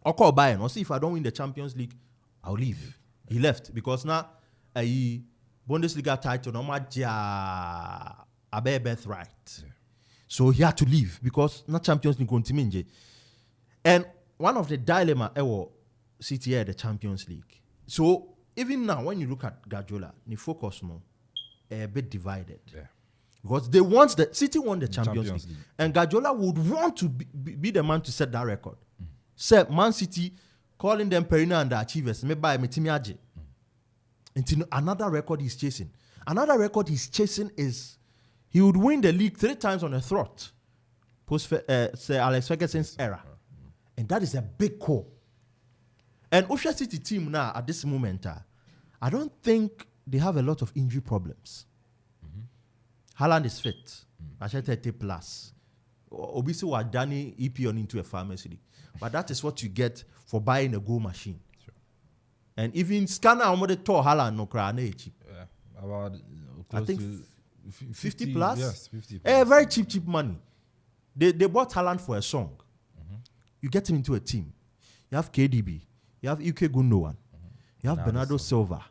Or call Bayern. Or see if I don't win the Champions League, I'll leave. He left because now a Bundesliga title no matter a birthright. Yeah. So he had to leave because not Champions League continue. And one of the dilemma City the Champions League. So even now when you look at Guardiola, the focus a bit divided. Yeah. Because they want City won the Champions League. And Guardiola would want to be the man to set that record. Say Man City calling them perennial underachievers. Maybe until another record he's chasing. Another record he's chasing is he would win the league 3 times on a trot. Post Sir Alex Ferguson's era. And that is a big call. And Osha City team now at this moment, I don't think they have a lot of injury problems. Haaland is fit. I said 30 plus. Obviously, we're done EPO into a pharmacy league. But that is what you get for buying a goal machine. Sure. And even scanner, I'm going to tell Haaland no cry cheap. About I think 50 plus. Yes, 50 plus. Very cheap money. They bought Haaland for a song. You get him into a team. You have KDB. You have UK Gundogan. You have Bernardo Silva.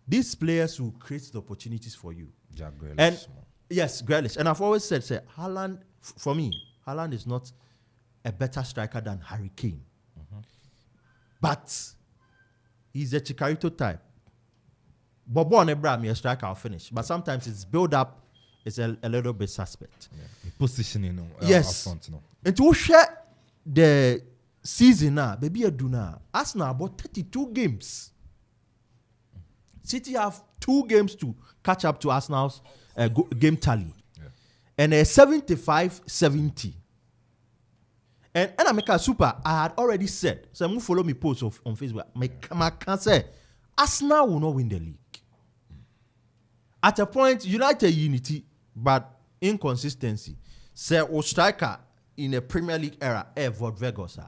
These players will create the opportunities for you. Jack Grealish. And yes, Grealish. And I've always said, Haaland, for me, Haaland is not a better striker than Harry Kane. But he's a Chikarito type. Bobo and Abraham, a striker, I'll finish. But sometimes its build up is a little bit suspect. Yeah. Positioning, yes. Up front, And to share the season now, baby, Aduna, Arsenal about 32 games. City have 2 games to catch up to Arsenal's game tally. Yeah. And 75-70. And I make a super, I had already said, so you follow me post on Facebook, I can say, Arsenal will not win the league. At a point, United unity, but inconsistency. Say, or striker in a Premier League era, Vod Vegas,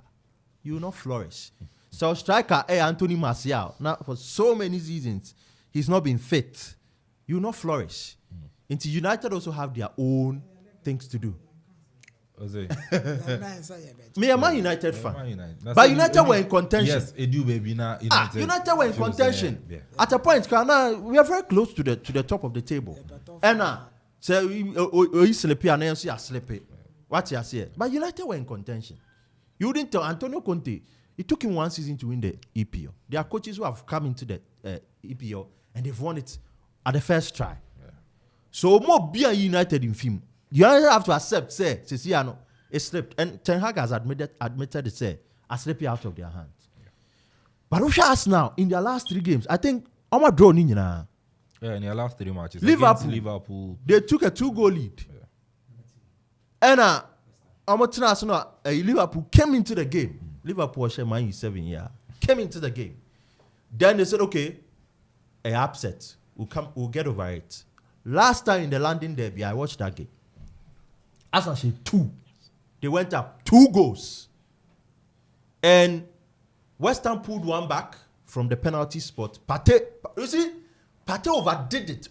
you will not flourish. So striker, Anthony Martial, now for so many seasons, he's not been fit. You will not flourish. Until United also have their own things to do. Me a Man United fan. But United were in contention. Yes, Edu baby now. United were in contention. Yeah. At a point, we are very close to the top of the table. And so you sleepy and then you are sleepy. What you say? But United were in contention. You didn't tell Antonio Conte. It took him 1 season to win the EPO. There are coaches who have come into the EPO and they've won it at the first try. Yeah. So more be a United in film. You have to accept, say, Ceciano, it slipped. And Ten Hag has admitted it, say, a slipped out of their hands. Yeah. But look at us now, in their last 3 games, I think, I'm a draw in Yeah, in their last 3 matches. Liverpool. They took a 2-goal lead. Yeah. And Liverpool came into the game. Liverpool was Man 7 years. Came into the game. Then they said, okay, upset. We'll get over it. Last time in the London derby, I watched that game. As I said, 2. They went up 2 goals. And West Ham pulled 1 back from the penalty spot. You see, Partey overdid it.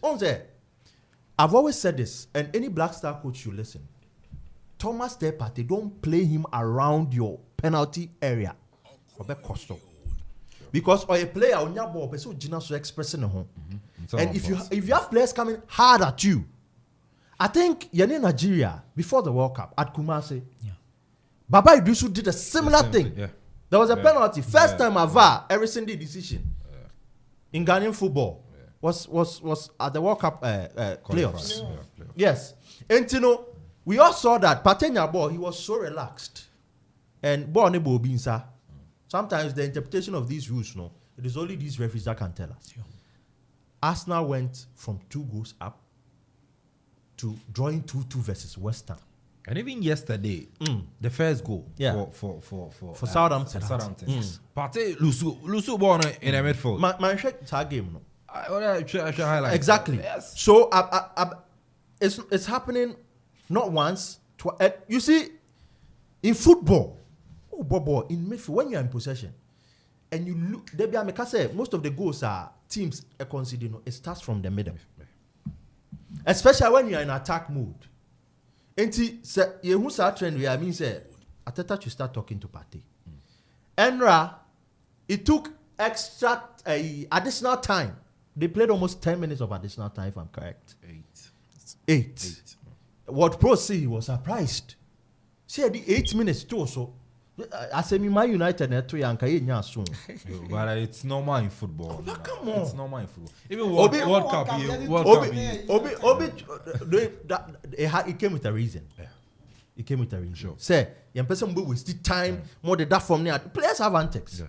I've always said this, and any Black Star coach should listen. Thomas Partey, don't play him around your penalty area. Because or a player on your ball, so Gina expressing home. And if you have players coming hard at you, I think you're in Nigeria before the World Cup at Kumasi. Yeah. Baba Idusu did a similar thing. Yeah. There was a penalty. First time VAR every single decision in Ghanaian football was at the World Cup playoffs. Yes. And you know, we all saw that Patenya ball, he was so relaxed. And Bonebo Binsa. Sometimes the interpretation of these rules, it is only these referees that can tell us. Yeah. Arsenal went from 2 goals up to drawing 2-2 versus West Ham. And even yesterday, the first goal for Southampton. Partey Lusu born in the midfield. My check game, no. I highlight exactly. Yes. So it's happening not once. You see, in football, in midfield, when you're in possession, and you look, most of the goals are teams considering it starts from the middle. Especially when you're in attack mode. And you start trend where I mean say Ateta should start talking to Partey. Enra, it took extra additional time. They played almost 10 minutes of additional time, if I'm correct. 8. What Pro say he was surprised. See, the 8 minutes too, so I say me Man United net to yanka soon. But it's normal in football. Oh, come on. It's normal in football. Even World Cup. It came with a reason. Yeah. It came with a reason. Sure. Say, young person will waste time more than that from there. Players have antics. Yeah.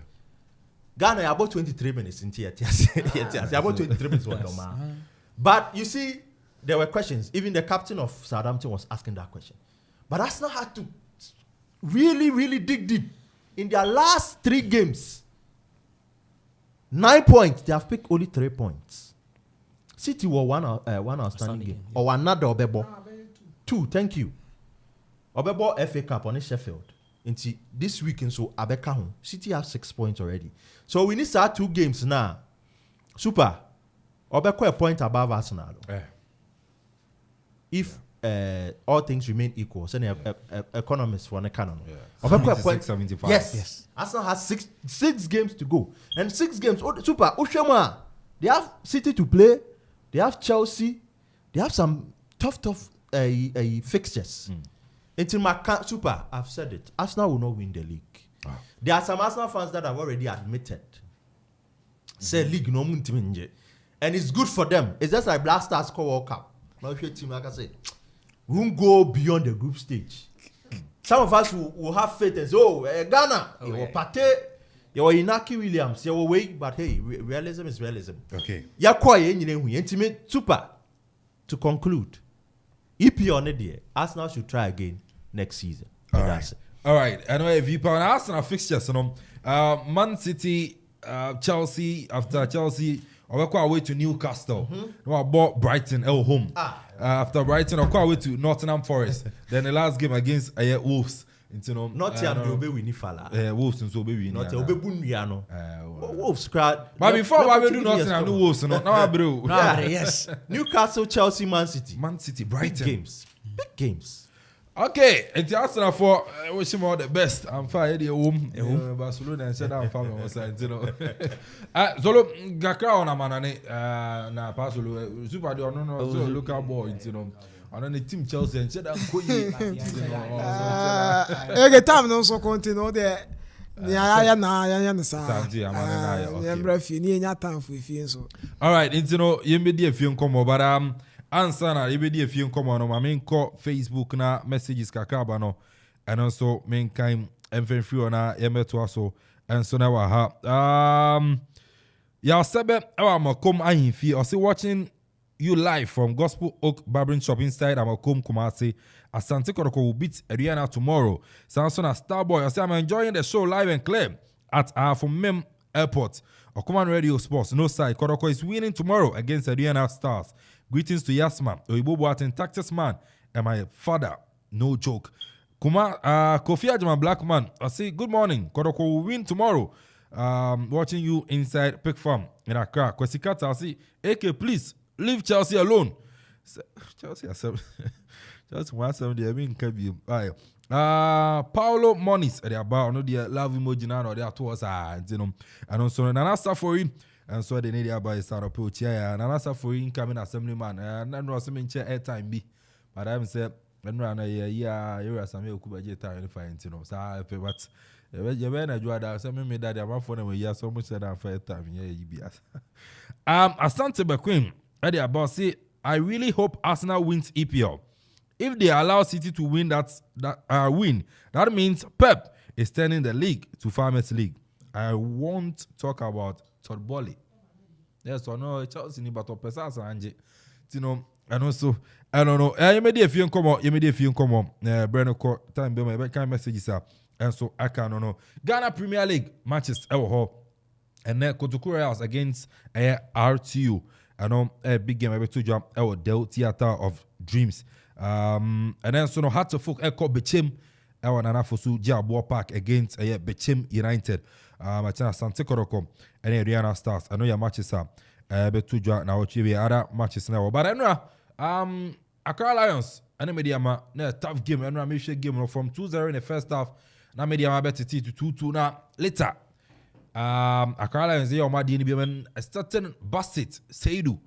Ghana about 23 minutes in here. About 23 minutes. But you see, there were questions. Even the captain of Southampton was asking that question. But Arsenal had to really, really dig deep. In their last 3 games, 9 points, they have picked only 3 points. City were one outstanding game. Or another Obebo. 2, thank you. Obebo FA Cup on Sheffield. Into this weekend, so Abeka home. City have 6 points already. So we need to start 2 games now. Super. Obeko a point above Arsenal. If all things remain equal, send economists for an canon. Obeko a point 75. Yes. Arsenal has 6 games to go. And 6 games. Super. Ushema. They have City to play. They have Chelsea. They have some tough fixtures. Until my Super, I've said it. Arsenal will not win the league. There are some Arsenal fans that have already admitted. Say league no muntiminje. And it's good for them. It's just like Black Stars score World Cup. Now if your team, like I say, we won't go beyond the group stage. Some of us will have faith and say, Ghana, you will Pate, you will Inaki Williams, you will wait, but hey, realism is realism. Okay. Intimate Super. To conclude, if you're on the Arsenal should try again next season. All right. I know if you put Arsenal fixtures, Man City, Chelsea, after Chelsea, I'll go away to Newcastle. I bought Brighton home. After Brighton, I'll go away to Nottingham Forest. Then the last game against Wolves. Nottingham will win Fala. Wolves and so baby. Nottingham Wolves crowd. But before we do Nottingham, no Wolves. No, bro. Yes. Newcastle, Chelsea, Man City, Brighton. Big games. Okay, and the Arsenal for wish him all the best. I'm fine. Barcelona and said I'm fine. Zolo Gakra on a manane na Pasolo super do no local boy, on the team Chelsea and said I'm going. Every time no so continue there. Yeah, all right, you made a few come but answer na ebedi efie nkomo no ma menko Facebook na messages kakaba no and also menkan emfenfri na yemeto aso enso na wa ha ya sebe Amakom ahimfi o say watching you live from Gospel Oak Barbering Shop inside Amakom Kumasi. Asante Kotoko will beat Ariana tomorrow. Samson a Starboy. I say I'm enjoying the show live and clear at from Mem Airport. Okoman Radio Sports. No side. Kotoko is winning tomorrow against Ariana Stars. Greetings to Yasma, Oibo Boatin, Texas man, and my father. No joke. Kofi Ajama Black man. I say good morning. Kotoko will win tomorrow. Watching you inside Pig Farm in Accra. Kwesikata, I say, AK, please leave Chelsea alone. Chelsea, just 170. I mean, can be. Paulo Moniz at the about no the love emoji now they are towards and also Nana Safori and so they need about start up here and Nana Safori incoming assemblyman and I know some chair airtime be but I'm say and run you are some Kuba time fine so but you when I draw that some me that I'm for them yeah so much that fair time yeah EBS Asante Bequim at the about say I really hope Arsenal wins EPL. If they allow City to win that means Pep is turning the league to Farmers League. I won't talk about Todd Boehly. Yes or no, Chelsea ni bato pesa anje. And also I don't know. You made a few come on. Breno time be my kind messages are. And so I can no. Ghana Premier League matches and then Kotoko Royals against RTU. I know a big game to jump Del Theater of Dreams. And then so no had to folk Eko Bechem Nana Fosu Jabo Park against Bechem United. Machana Sante Koroko and Rihanna Stars. I know your matches are Betuja now other matches now. But I know Accra Lions and Mediama tough game and Ramisha game from 2-0 in the first half. Now Mediama better to 2-2 now later. Accra Lions they are a certain Bassett Seidu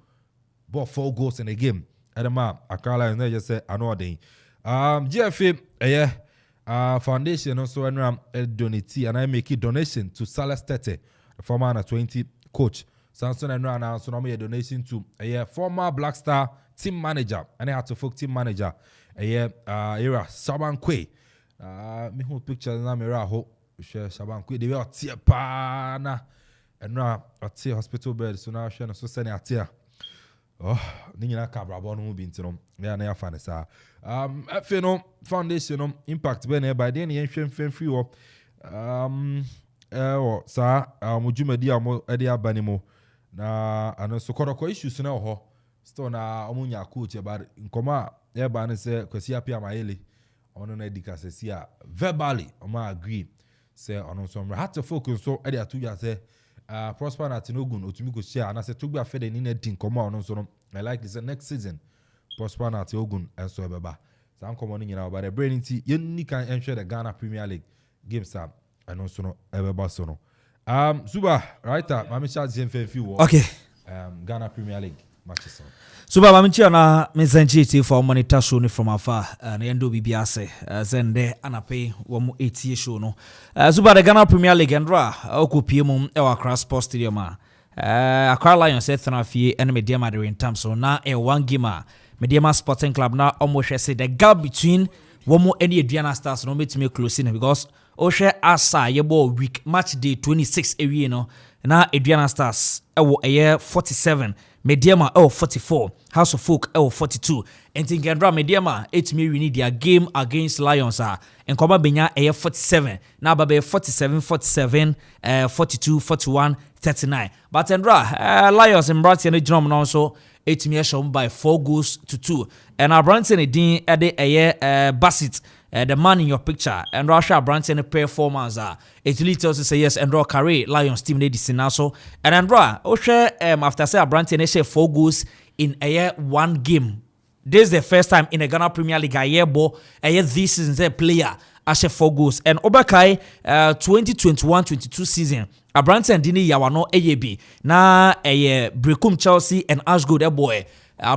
bought 4 goals in the game. Adama Accra Lions they just say another day. GFA foundation also donate and I make a donation to Salas Tete, the former under 20 coach. Samson and Rana so now a donation to a former Black Star team manager and I had to folk team manager era Saban Kwe. Me who picture na mera ho share Saban Kwe they were tia pa na and now at hospital bed so now share so send atia. Oh, nina cabra bon who been to yeah na fan sa FNO foundation impact be by then yen hwem free wo sa mujumadi amo e dia banimo na ano so kodoko issues na ho still na omunya coach about nkoma e ba ne say Kwesi Apia Mayele ono na edika say verbally oma agree say ono so had to focus so e dey atu ya say Prosper na Tinogun otumi go share and say to gba fede ni na din nkoma ono so no I like this next season Prosper na Tinogun enso ebeba san nkoma no nyina about the brain ti yen kan ensure the Ghana Premier League games am and also no ebeba so no Suba right mami chat zen few okay Ghana Premier League matches. Suba mami chat na mezenchi for monitor show ni from afar na endo bibia se zende anape wo mu 8 show no Suba the Ghana Premier League ndra okopie mu e wa Accra Sports Stadium Accra Lions ethna fie ene Mediama de in terms so na one game Mediama Sporting Club na almost say the gap between womo any Adriana Stars no metime close because Oshe asa yebo week match day 26 ewie no na Adriana Stars ewo 47 Mediama 44 House of Folk 42 and Gendra Mediama etime win their game against Lions Nkoma benya 47 na babe 47 42 41 39 but Ndra Lions in Brighton drum no so etime shown by 4-2 and our Brighton edin ede Bassett the man in your picture and Russia Branson performance it really tells us say yes and Raw Carey Lions team lady Sinaso and Andra Oshe after say Branson share 4 goals in a year one game. This is the first time in the Ghana Premier League a year this season say player share 4 goals and Obakai 2021-22 season Branson dini yawano AYB na Brekum Chelsea and Ashgood boy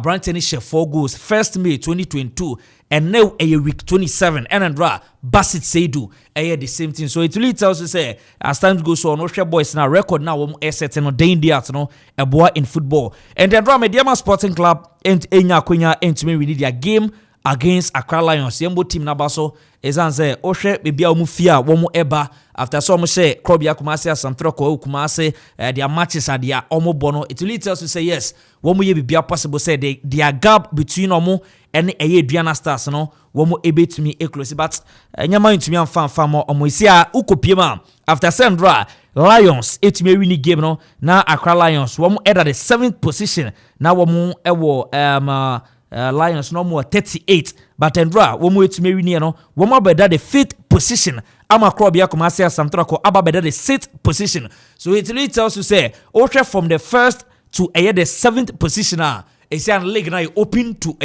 Branson share 4 goals 1st May 2022 and now a week 27 and Andra Bassett Seidu the same thing so it really tells us say as time goes on Osha boys now record now set no danger no a boy in football and then Andra Mediama Sporting Club and Enya Quenya and to me we need their game against Accra Lions yembo team nabaso ezanze Osha bibia omufia womo eba after some say Krobia Kumasi Asantroko Kumasi their matches are their omo bono it really tells us say yes womo ye bibia possible say their gap between omo and Adriana Stars no womo ebe to me close but nyama ntumi amfa mo omo isia ukopiem after Sandra Lions etime win game no na Accra Lions womo at the 7th position na womo ewo Lions no more 38 but Andra womo etime win no womo beda the 5th position ama Krobia Kumasi Asantrako ababeda the 6th position so it really tells you say Osha from the 1st to the 7th position Asian league now open to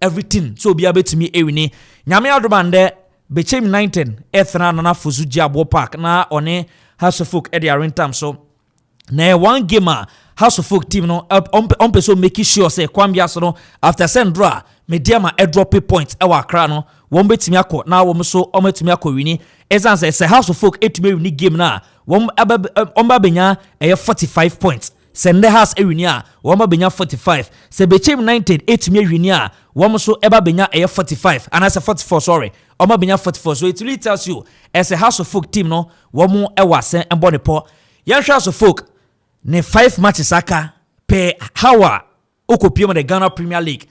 everything so be able to me ewini nyame adobande Bechem 19 ethna na fuzuji abo park na one House of Folk edi arentam so na one game House of Folk team no on person make sure say kwambia so no after Sandra Mediama drop points e wa Accra no won betimi akọ na won so ometimi akọ wini ezan say House of Folk etimi wini game na won ba benya 45 points Sende has ewini a woma benya 45 se Bechem 19 etimi ewini a wom so eba benya 45 and as a 44 sorry woma benya 44 so it really tells you as a House of Folk team no wom ewa sen embo ne po yan House of Folk ne 5 matches aka per hour okopiem the Ghana Premier League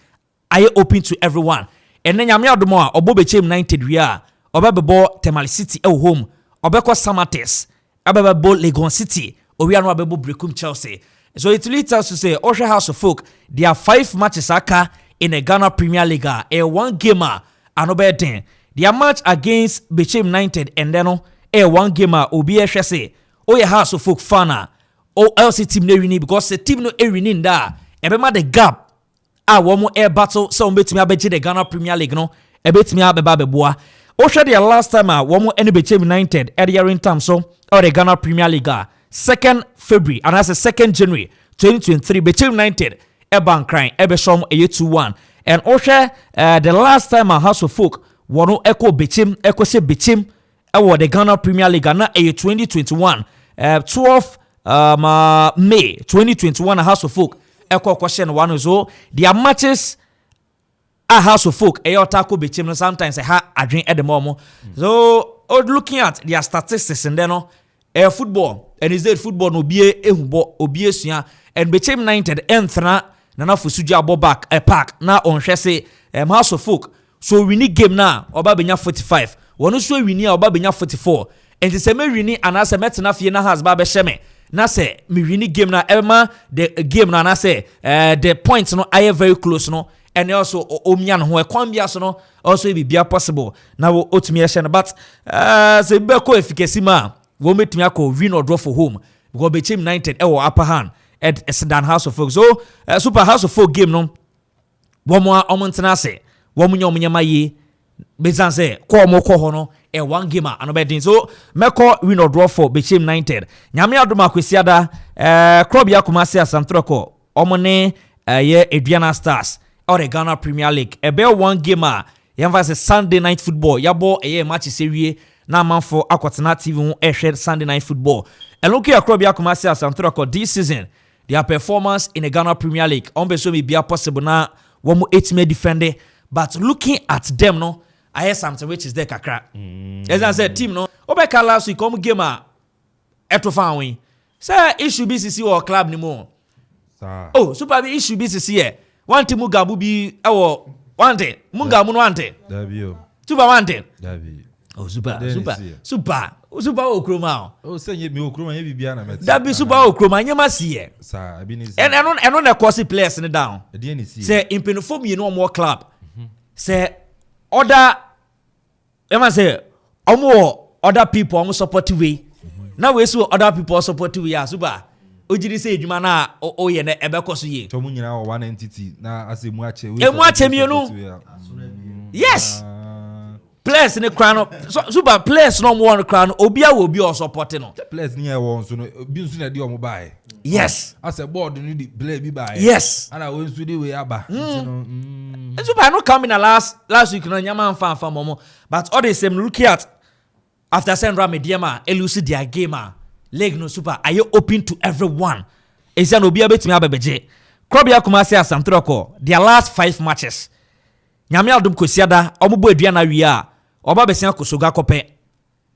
aye open to everyone and then nyame adomo a obo Bechem 19 wi a obebebo Temale City e home obekọ Samates abebebo Legon City owi anu abebo Brekum Chelsea. So it really tells you say Osha House of Folk there are 5 matches aka in the Ghana Premier League a one gamer anobe den their match against Bechem 19 and then a one gamer obi ehwe say oye House of Folk fana o LC team no win because the team no win da ebema the gap womo air battle so betimi abeje the Ghana Premier League no ebetimi abeba beboa Osha the last time womo any Bechem 19 at the in terms so or the Ghana Premier League 2nd February and that's the 2nd January 2023 Bechem 19 Eban crying Ebeshom 2-1 and Osha the last time House of Folk wono echo Bechem echo se Bechem ewo the Ghana Premier League na 2021 12 May 2021 House of Folk echo question one so their matches a House of Folk otako Bechem sometimes ha adwen edemo so looking at their statistics and then football and is that football no be ehunbo obi esua and Bechem 19 enthna na fusuji abo back a park na on hwese House of Folk so we need game na oba benya 45 wono so wini oba benya 44 and se me wini anase metena fie na has ba be hyeme na say me win game na Emma the game na say the points no are very close no and also omia no ho ekwambia so no also be bia possible na wo otumi ehye but say be ko efficacy ma wo metumi akọ win or draw for home because be team United upper hand at Sedan House of Folk. So Super House of Folk game no womo omontena se womo nyoma ye bezan se ko mo ko ho no one game anobedin. So meko win or draw for be team United nyame adoma kwesiada club ya Kumasi Asantroko omone ye Aduana Stars or the Ghana Premier League ebe one game yemfa Sunday night football yabo match serie na Amanfo Akotena TV won Sunday night football. And look at Akropong Kumasi Asantroko this season their performance in the Ghana Premier League on be so be possible na one more 8 defender, but looking at them no I hear something which is there kakra. As I said team no obeka last week come game eto fan win say it should be CC or club ni mo. Oh super be it should be CC here one team mugabu bi ewo one day mugamu no ante super one day oh super Okroma oh say me Okroma ye bibia na met that be super Okroma nyema see sir abi ni and na cause players ni down e ni see say impinfo me no more club say other ever say other people support we now we see other people support we ya super ojiri say edwuma na o ye na ebekoso ye to mu nyina one entity na asemu ache me no yes players in the crown super players no more crown obia will be supporting no players ni e won so no bi nsu na de o mo bae yes as a board ni the play bi bae yes and I won so dey we aba super no come in last week no nyama fan momo but all the same look at after Sandra Mediama elusi their game leg no super are you open to everyone is an obia betimi abebeje Akropong Kumasi Asantroko their last 5 matches nyame adom kosiada omobo aduana wi oba besia kosoga kope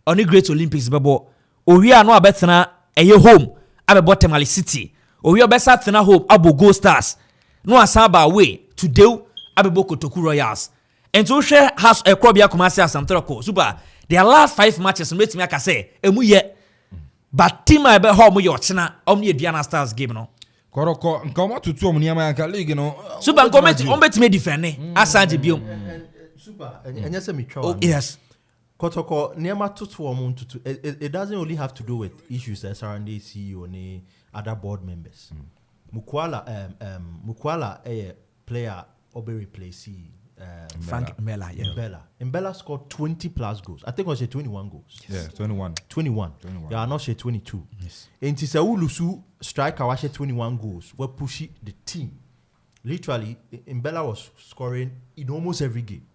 oni Great Olympics bebo owi no abetena eye home abebo Temale City owi obesa tena home abo Gold Stars no asaba away today abebo Kotoku Royals and to share has Akropong Kumasi Asantroko super their last 5 matches metimi aka say emu ye but team ebe home ye ochena omni Aduana Stars game no koroko nkoma tutu omniama yanka league no super ombetime defend asanje biom super and say me try oh yes Kotoko niama tutu omuntu it doesn't only have to do with issues surrounding CEO ni other board members. Mukwala a player obe replace Frank Mbella. Mbella scored 20 plus goals. I think it was 21 goals. Yeah, 21. Yeah, not 22. Yes. And Tisawulusu striker was 21 goals. We push the team. Literally, Mbella was scoring in almost every game.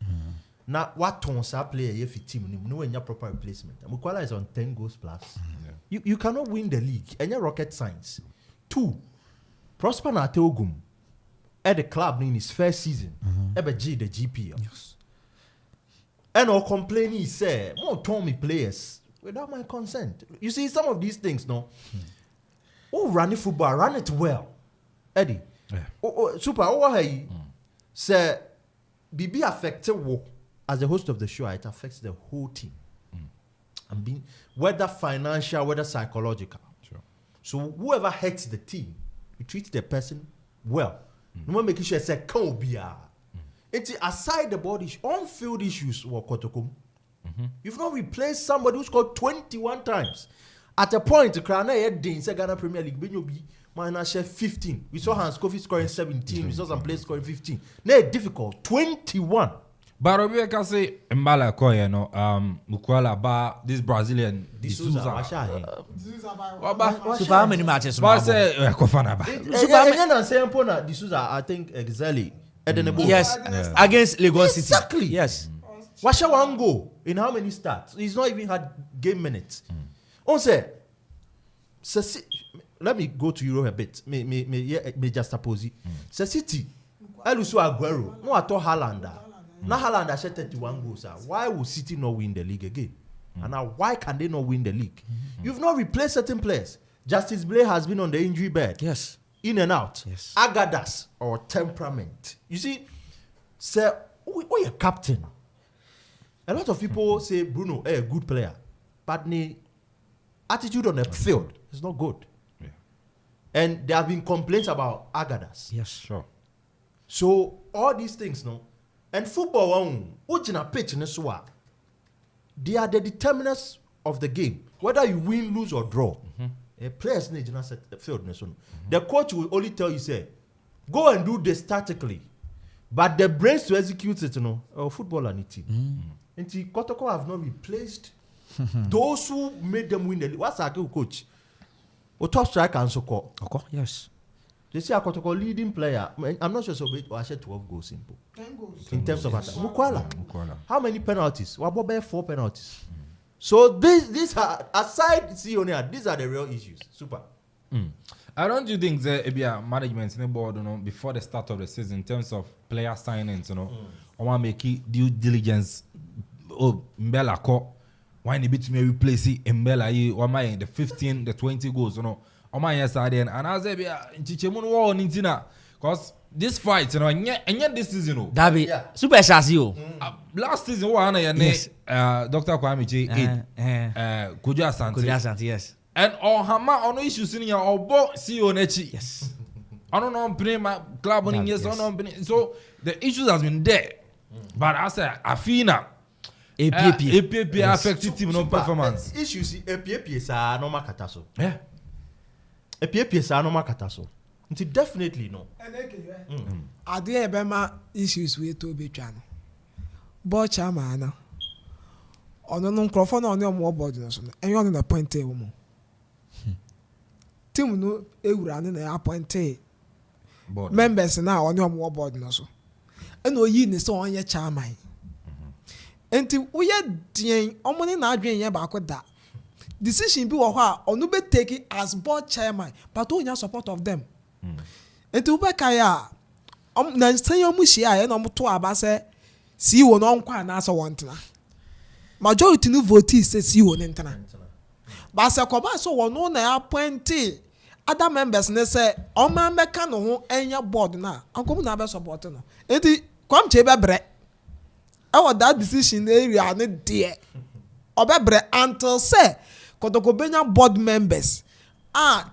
Now, what Tonsa player if team no any proper replacement. Mukwala is on 10 goals plus. You cannot win the league. Any rocket science. 2. Prosper Nateogum at the club in his first season. Ever G the GPL. Yes. And all complaining he said, more Tommy players without my consent. You see, some of these things, no. Oh, run the football, run it well. Eddie. Yeah. Super. Hey, say, BB affected as the host of the show, it affects the whole team. And being whether financial, whether psychological. Sure. So whoever hurts the team, you treat the person well. No one making sure say can't be it's aside the body on-field issues Kotokum. You've not replaced somebody who scored 21 times. At a point, the Ghana Premier League be minus 15. We saw Hans Kofi scoring 17. We saw some players scoring 15. Now difficult 21. But I can say Mbala Koye no Mukwala ba this Brazilian D'Souza. Super how many matches? But say Kofana ba. Super say Mpona D'Souza I think exactly. Yes, against Lagos City. Exactly. Yes. Washa one goal in how many starts? He's not even had game minutes. On say let me go to Europe a bit. Me just suppose. City Elusu Aguero. No at all Haaland. Now Haaland has 31 goals. Why will City not win the league again? And now why can they not win the league? You've not replaced certain players. Justice Blay has been on the injury bed. Yes. In and out. Yes. Agadas or temperament. You see, sir, we a captain. A lot of people say Bruno, a good player, but the attitude on the field is not good. And there have been complaints about Agadas. Yes, sure. So all these things, no, and football, pitch they are the determinants of the game. Whether you win, lose, or draw, players need to set the field. The coach will only tell you, say, go and do this tactically, but the brains to execute it, football and team. And Kotoko have not replaced those who made them win the league. What's our coach? Or top striker and so called. Okay, yes. They say Kotoko leading player. I'm not sure so big. I said 12 goals simple. 10 goals. In terms of attack. Mukwala. How many penalties? Wabobe 4 penalties. So these are aside Sionia, these are the real issues. Super. I don't you think there be a management in the board, before the start of the season in terms of player signings, I want to make due diligence. Oh, Mbella ko. Why need to me replace Mbella? Or my the 15, the 20 goals, on my side and I say be a Chichemun war on Intina, cause this fight, and yet this season, that be super chassis. Last season, yes. Dr. Kwame J. Kuja Santi, yes. And all Hama on issues in your or CEO Nechi. Yes. I don't know, play my club on yes, so the issues has been there. But I say, Afina, APP affected team no performance. Issues, APP is a normal kataso. Yeah. APP is a normal kataso. Definitely no. Are there Bema issues with to be channel? But Chamana. On the non-crofon on your more body, and you're on the point table. Tim no ewura ne appointee members now on your more board no so and oyi ni so on ye chairman enti we dey omoni na adwen ye ba ko da decision bi wo ho a onu be take as board chairman but onya support of them enti we ka ya na sanya mu hia ye no to aba se si wo no nkwa na so wontena majority no vote say si wo ne ntena ba se ko ba so wo no na appointee other members ne say o man meka no ho enya board na ankom na be support no enti kom che be bre e what that decision area ne de o be bre until say Kotoko benya board members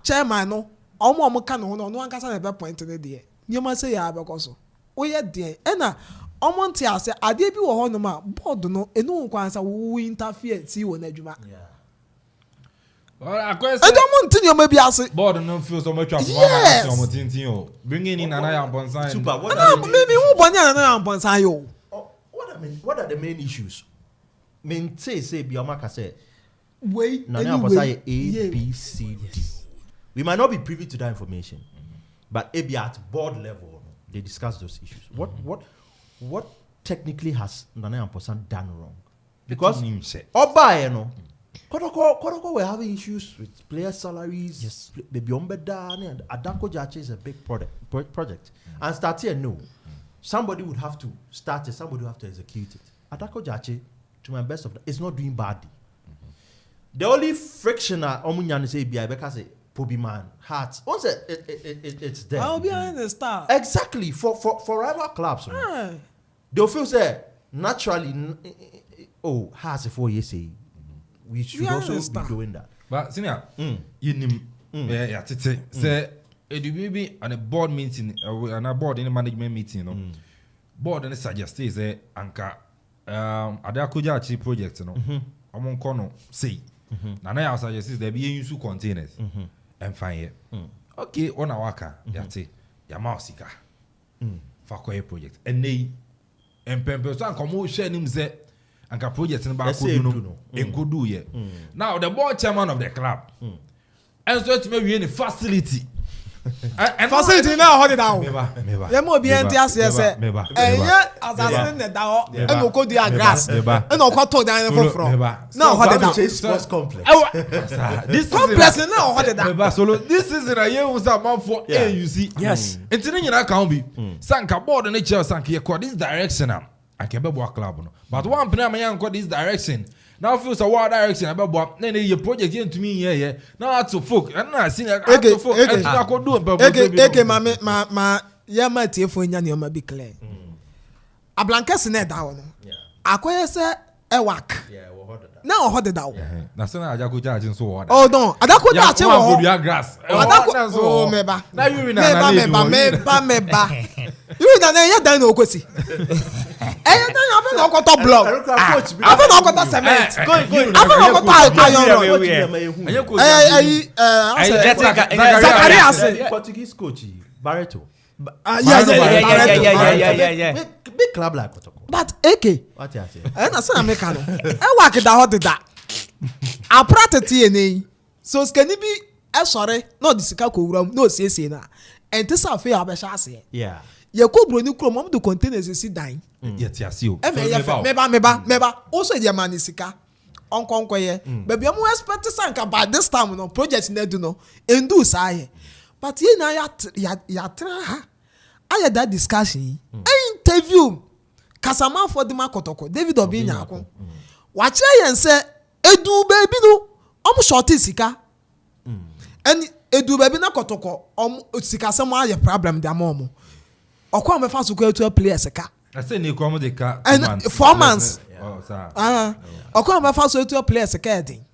chairman no o ka no ho no ankasa na be point ne de nyoma say ya be koso o ye de e na o mo ntia ase ade bi wo ho no ma board no enu nkwansa wo interfere ti wo na adwuma I don't want to know maybe I say board no feel so much of bringing in Nana Amponsah. Super. Maybe who Nana Amponsah yo. What are the main issues? Main say Biomaka say wait Nana Amponsah A B C D. We might not be privy to that information, but maybe at board level they discuss those issues. What technically has Nana Amponsah done wrong? Because Oba no. Kotoko were having issues with player salaries. Yes. The Biombeda and Adako Jache is a big project. And start here, no. Somebody would have to start it, somebody would have to execute it. Adako Jache, to my best of is not doing badly. The only friction Omunyan say because Pobi man hearts. Once it's there. I'll be behind the star. Exactly. For rival clubs. They'll feel say naturally hearts 4 years say. We should also be doing that. But senior, say baby on a board meeting on a board in a management meeting, board and suggest say anka Adakuja Chi project among kono say Nana suggest there be use containers and fine okay on a waka yate Yamausika for project and they and Pemperson come share him say and project in back could do ye. Now the board chairman of the club and so to maybe any facility. And facility now hold it down. You more be NTS yes. And yet as I seen the down and no go the grass. And no go talk down from. Now hold it down. Sports complex. This complex now hold it down. So this is a year was Amanfo you see. Yes. It's in your account be. Sanka board and nature sanka this direction now. I can be work club, but one plan my got this direction. Now feels a wild direction about then your project into me yeah. Now to folk and I see I could do okay my yeah my telephone yan ma be clear. A blanket net down. Akoye say e work. Yeah, we heard that. Now what did that? Na say na Ajako judge so what? Oh no, Adako judge wo. Ya grass. Oh meba. Na you win na meba. You na ya dan no kwesi. Eh dan ya fe na okoto block. Afa na okoto cement. Afa na okoto iron. Zacharias Portuguese coach Barreto. Yeah. Big club like Kotoko. But AK. What you say? Na say America no. E work da hot da. A practice na. So skani bi e sore no di sika ko wuram no siesie na. Enti sa fe abesha ase. Yeah. Ye ko bro ni kuro mom the containers si dan. Ye ti ase o. E meba. Also the man sika. Onkonko ye. Baby am expect sanka by this time no project na do no. Endu sa ye. But ye na ya tra ha. Aya that discussion. Interview. Kasama for the Makotoko. David Obinya ako. Watch yen say edu baby no. Shorty sika. And edu baby na kotoko. Sika sama ye problem dia mom. Okwa me fa so ko to play sika. I say ni ko mo de ka. And 4 months. Oh, sir. Okwa me fa so to play sika edin.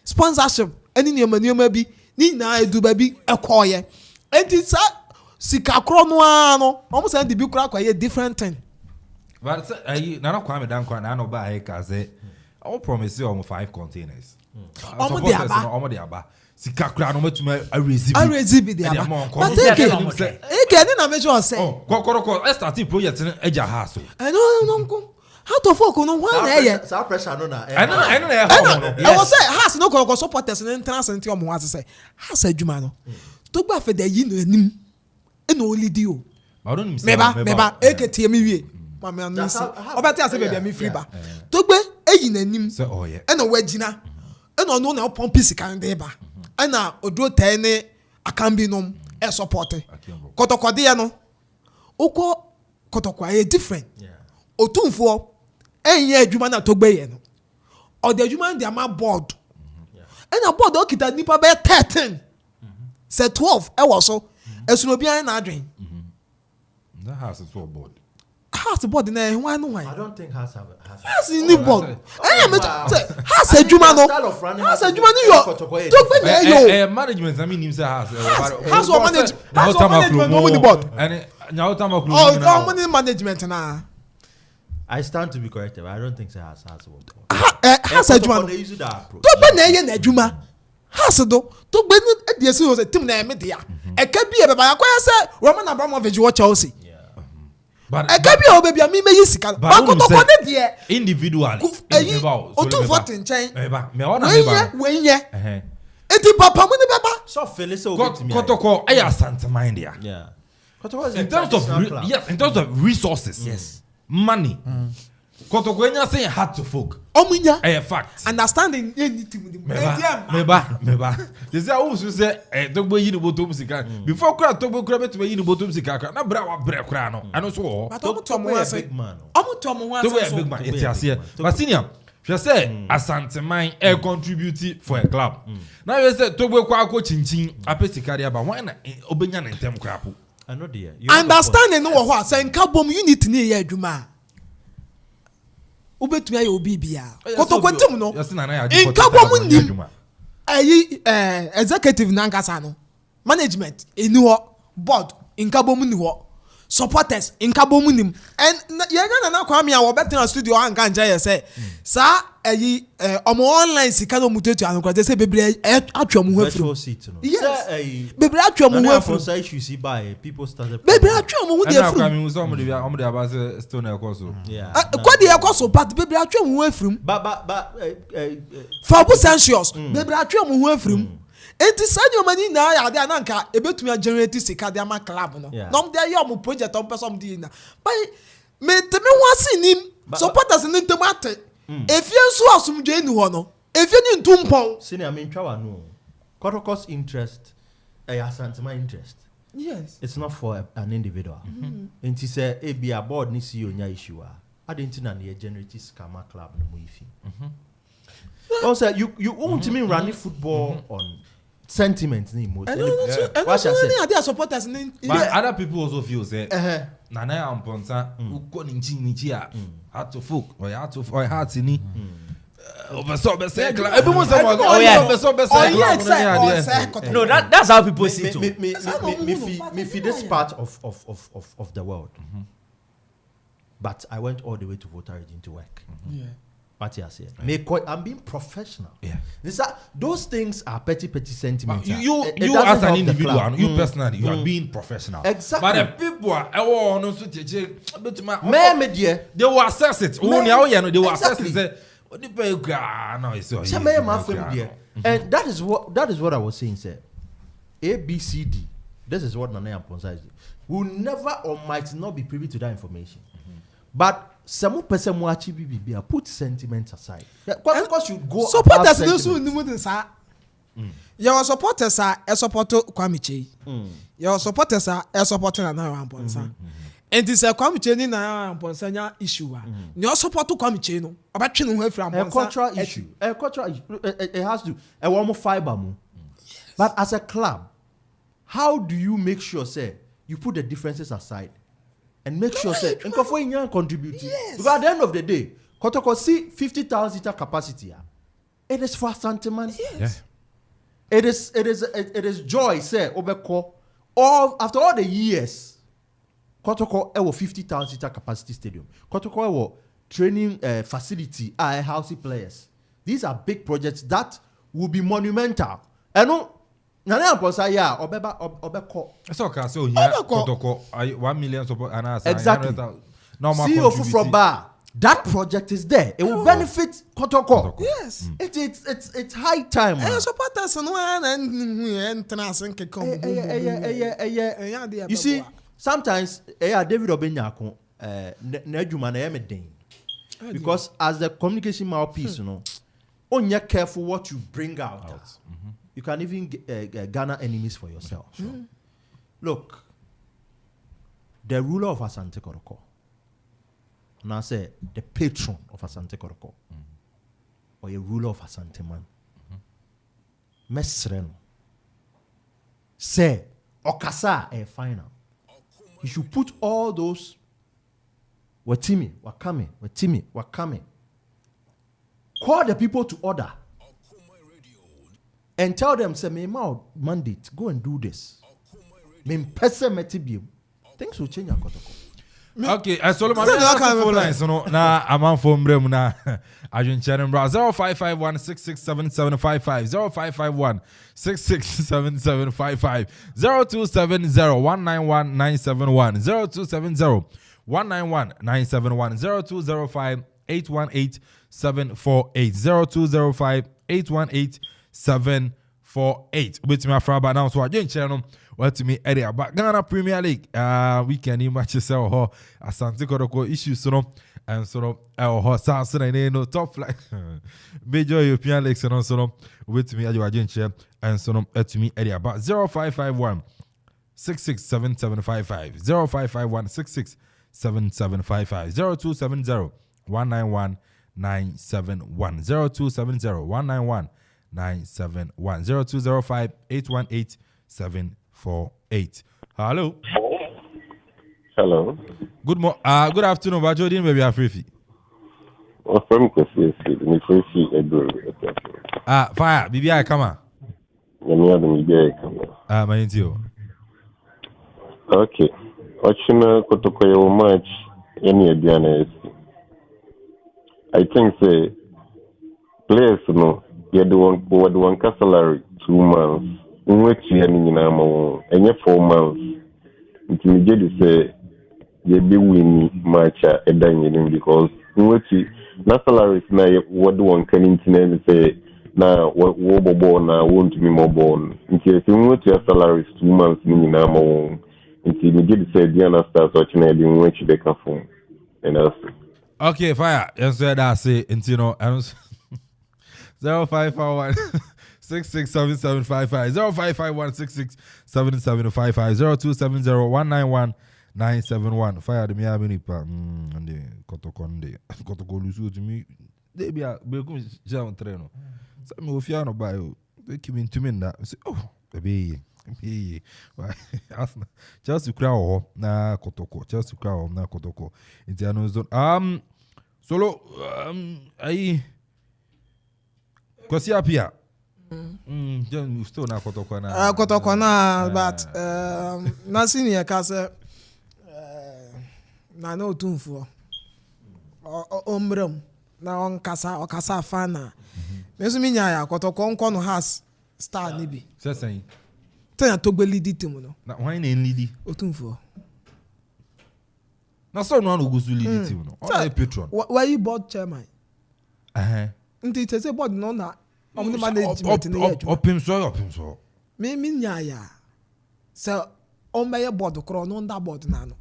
Sponsorship. Any nioma bi ni na edu baby ekoye. Enti sa sika kro no ano. Send the bi kra kwa ye different thing. But say na kwa me dan kwa na no ba he ka say I promise you 5 containers. Omo de aba. Sika kra no matuma arezi bi de aba. But eke ni na measure say. Oh, ko start project ni eja ha so. No. How to folk no one na ye. Sa pressure no na. I know I was say has no ko supporters in entrance nti omo wa say. Has adwuma no. To gba fe de yi no anim. E no lead o. Meba eke tie mi wie. Mama anisi. Obati ase baby mi free ba. To gbe eyi nanim. Say oh yeah. E no wagina. E no na pompi sika nde ba. E na odro tai ne akambi nom e support. Kotokode ye no. Uko kotokwa ye different. Otumfo enye adwuma na to gbe ye no. Ode adwuma ndi ama board. E na board o kita nipa be 13. Say 12 e wo so. Esuno bia na adwen. That house is so board. House board na why no why? I don't think has ni board. House adwuma no. House adwuma no yo. To gbe na yo. Management I mean him say house. House management no the board. And now time of money management na. I stand to be corrected, but I don't think house board. House adwuma no. To gbe na ye na adwuma. House do to gbe ni dey say o say team na me dia. E ka bi e baba yakwa say Roman Abramovich watch Chelsea. But Ekebi o baby mi meyi sika. Bakotoko ne de individually. Otu vote nchen. Me wana meba. Wenye. Eti papa mu ni baba. So Felix o bit me. Kotoko aya Santa Mind there. Yeah. Kotoko is in terms of resources. Yes. Money. Kotoko enya say hard to folk. Omunya. A fact. Understanding anything with Meba. They say who say Togbo yi ni botom sika. Before kra Togbo kra beto yi ni botom sika kra. Na bra wa bra kra no. Ano so. But Togbo is a big man. Togbo is a big man. It's here. But senior, she say Asante Mind e contribute for a club. Now you say Togbo kwa ko chinchin apesika dia ba why na obenya na ntem kra po. I know there. Understanding no wo say nka bom unit ni ye adwuma. Ubetumi ayo bibia kotokotem no inkabo munim ayi executive nankasa no management eni ho board inkabo muni ho supporters inkabo munim and yega na kwa me a wo better studio anka nja ye say sa ayi omo online sika no mutetu anko say bebre atwa mu hafuru yes bebre atwa mu hafuru say you see by people started bebre atwa mu hu de hafuru and so omo de abase stone ekoso yeah kwa de ekoso but bebre atwa mu hafuru but for sensuous bebre atwa mu hafuru enti sanyo mani na ya de ananka ebetumi generate sika de ama club no nom de ya mo project on person di na but me teme wasi nim supporters ni temate efie nso asumdwe ni ho no efie ni ntumpon senior me ntwa wa no Kotoko's interest Asantema interest yes it's not for an individual enti say e be a board ni CEO nya issue a didn't na na generate scammer club no mo ifi also you want me running football on sentiment ni most what I say they are supporters ni but other people also feel say Nana Amponsah uko ni nchi a hard to folk or hard to ni No, that's how people see it. Me for this part of the world. But I went all the way to Volta region to work. But yes, I'm being professional. Those things are petty sentiments. You as an individual, you personally, you are being professional. Exactly. But the people are they will assess it. They will assess it. And that is what I was saying, sir. A, B, C, D. This is what Nana Amponsah is. Will never or might not be privy to that information. But some person will achieve BBB. Put sentiments aside. Because you go supporters those who know sir. Your supporters are a supporter Kwamiche. Your supporters are a supporter Nana Amponsah. And this Kwamiche ni Nana Amponsah issue. Your supporter Kwamiche no. About you know from a cultural issue. A cultural issue. It has to a warm fiber. But as a club, how do you make sure, say, you put the differences aside? And make sure say Akuffo Inyan contribute. Because at the end of the day, Kotoko see 50,000 liter capacity. It is for Santeman. Yes. It is joy say Obeko. All after all the years, Kotoko ewo 50,000 liter capacity stadium. Kotoko ewo training facility housing players. These are big projects that will be monumental. And no Nana Amponsah obeko. So Kotoko 1 million support and exactly. See from bar. That project is there. It will benefit Kotoko. Yes. It's high time. Supporters you see, sometimes David Obenyako because as the communication mouthpiece, when you're careful what you bring out. You can even garner enemies for yourself. Look, the ruler of Asante Kotoko, and I say the patron of Asante Kotoko, or a ruler of Asante Man, Mesreno, say, Okasa a final. You should put all those, we're coming. Call the people to order. And tell them, say, me mandate, go and do this. Things will change. Okay, I saw my phone lines. Na Amanfo mbrem na ajun channel 0551667755 0551667755 0270191971 0270191971 0205818748 0205818748 with me afraba now so ajun channel what me area but Ghana Premier League weekend matches ho Asante Kotoko issues so no and so no South no top flight major European leagues so no with me ajun channel and so no at me area but 0551 667755 0551 667755 0270 191 971 0270 191 971 0205 818 748. Hello. Hello. Good afternoon, Bajodin, baby Afrifi. From fire, BBI come on. My intio. Okay. Watching Kotoko match any Diana. I think say players no you one salary 2 months. In which you and 4 months until you get to say you be winning match a dining because in which na salaries na what one can internet say now what born now won't be more born until you which your salaries 2 months meaning until you get to say Diana starts watching it in which they can phone and that's okay fire yes that's it until 0541 667755 0551 667755 0270 fire the me abini pa and the Kotoko lusu to me they be a bekum jam traino so me ofia no buy they keep in to me that say oh baby just to cry na Kotoko just to cry na Kotoko it's an zone solo Because you appear. Still not Kotokwana. Kotokwana, but na senior kase na no tunfo. Ombrem na on kasa fana. Meso minya ya Kotokon no has star nibi. Say. Tell to be lead team no. Na why na lead? Otunfo. Na so no go to lead team no. All patron. Why you board chairman? Nti te say board no na the management na yet. Opim so. Me nya ya. So on my board kro no under board na no.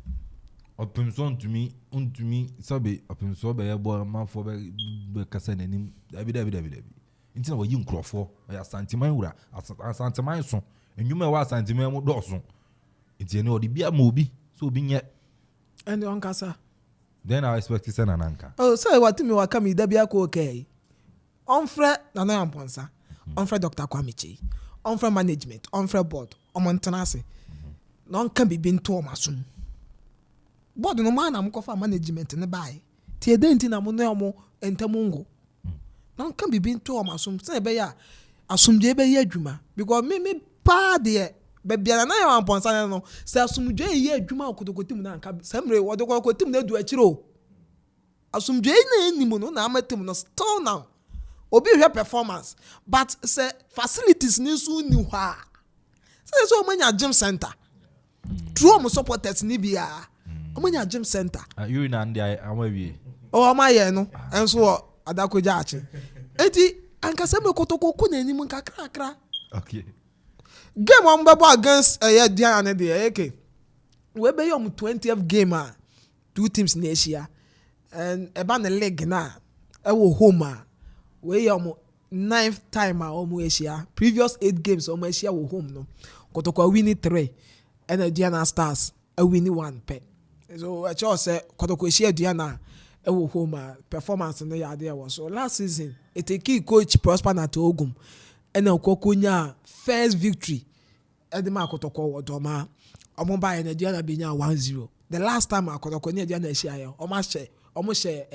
Opim so ntumi sabe opim so be board Amanfo be kasa nanim. Dabi. Nti na wayi nkrofo ya santiman wura santiman so. Enyuma wa santiman mu doso. Nti ene odi bia ma obi so obi nye. And on kasa. Then I expect to send an anchor. Oh, so what me wa come da bia ko okay. On frɛ Nana Amponsah, on frɛ Dr. Kwamichi, on frɛ management, on frɛ board, on maintenance. Non can be been to masum. Board no man am kofa management ne buy. Tie denti na mo na mo entamungo. Non can be been to masum. Say be ya asumdwe be ye adwuma because me pa de be bia na Amponsah no. Say asumdwe ye adwuma okotokotim na nka semre wo de kokotim na du akiro. Asumdwe na enimu no na amatem no still now. Obi hwe performance but say facilities ni so ni hwa say so manya gym center true mo supporters ni bia manya gym center you na ndi amawie amaye no enso adakoja achi enti ankasa me kotoko na enim kakra okay game on babo against dia na dey okay we be yom 20th game two teams na Asia and eba na league na e wo home we yom 9th time omo Asia previous 8 games omo Asia wo home no Kotoko win 3 and Diana Stars a win 1 pe so I just say Kotoko Asia Diana e wo home performance no ya there was so last season it a key coach Prosper na Ogum and Okonya first victory e de ma Kotoko wodoma omo ba na Diana benya 1-0 the last time Kotoko ne Diana Asia omo share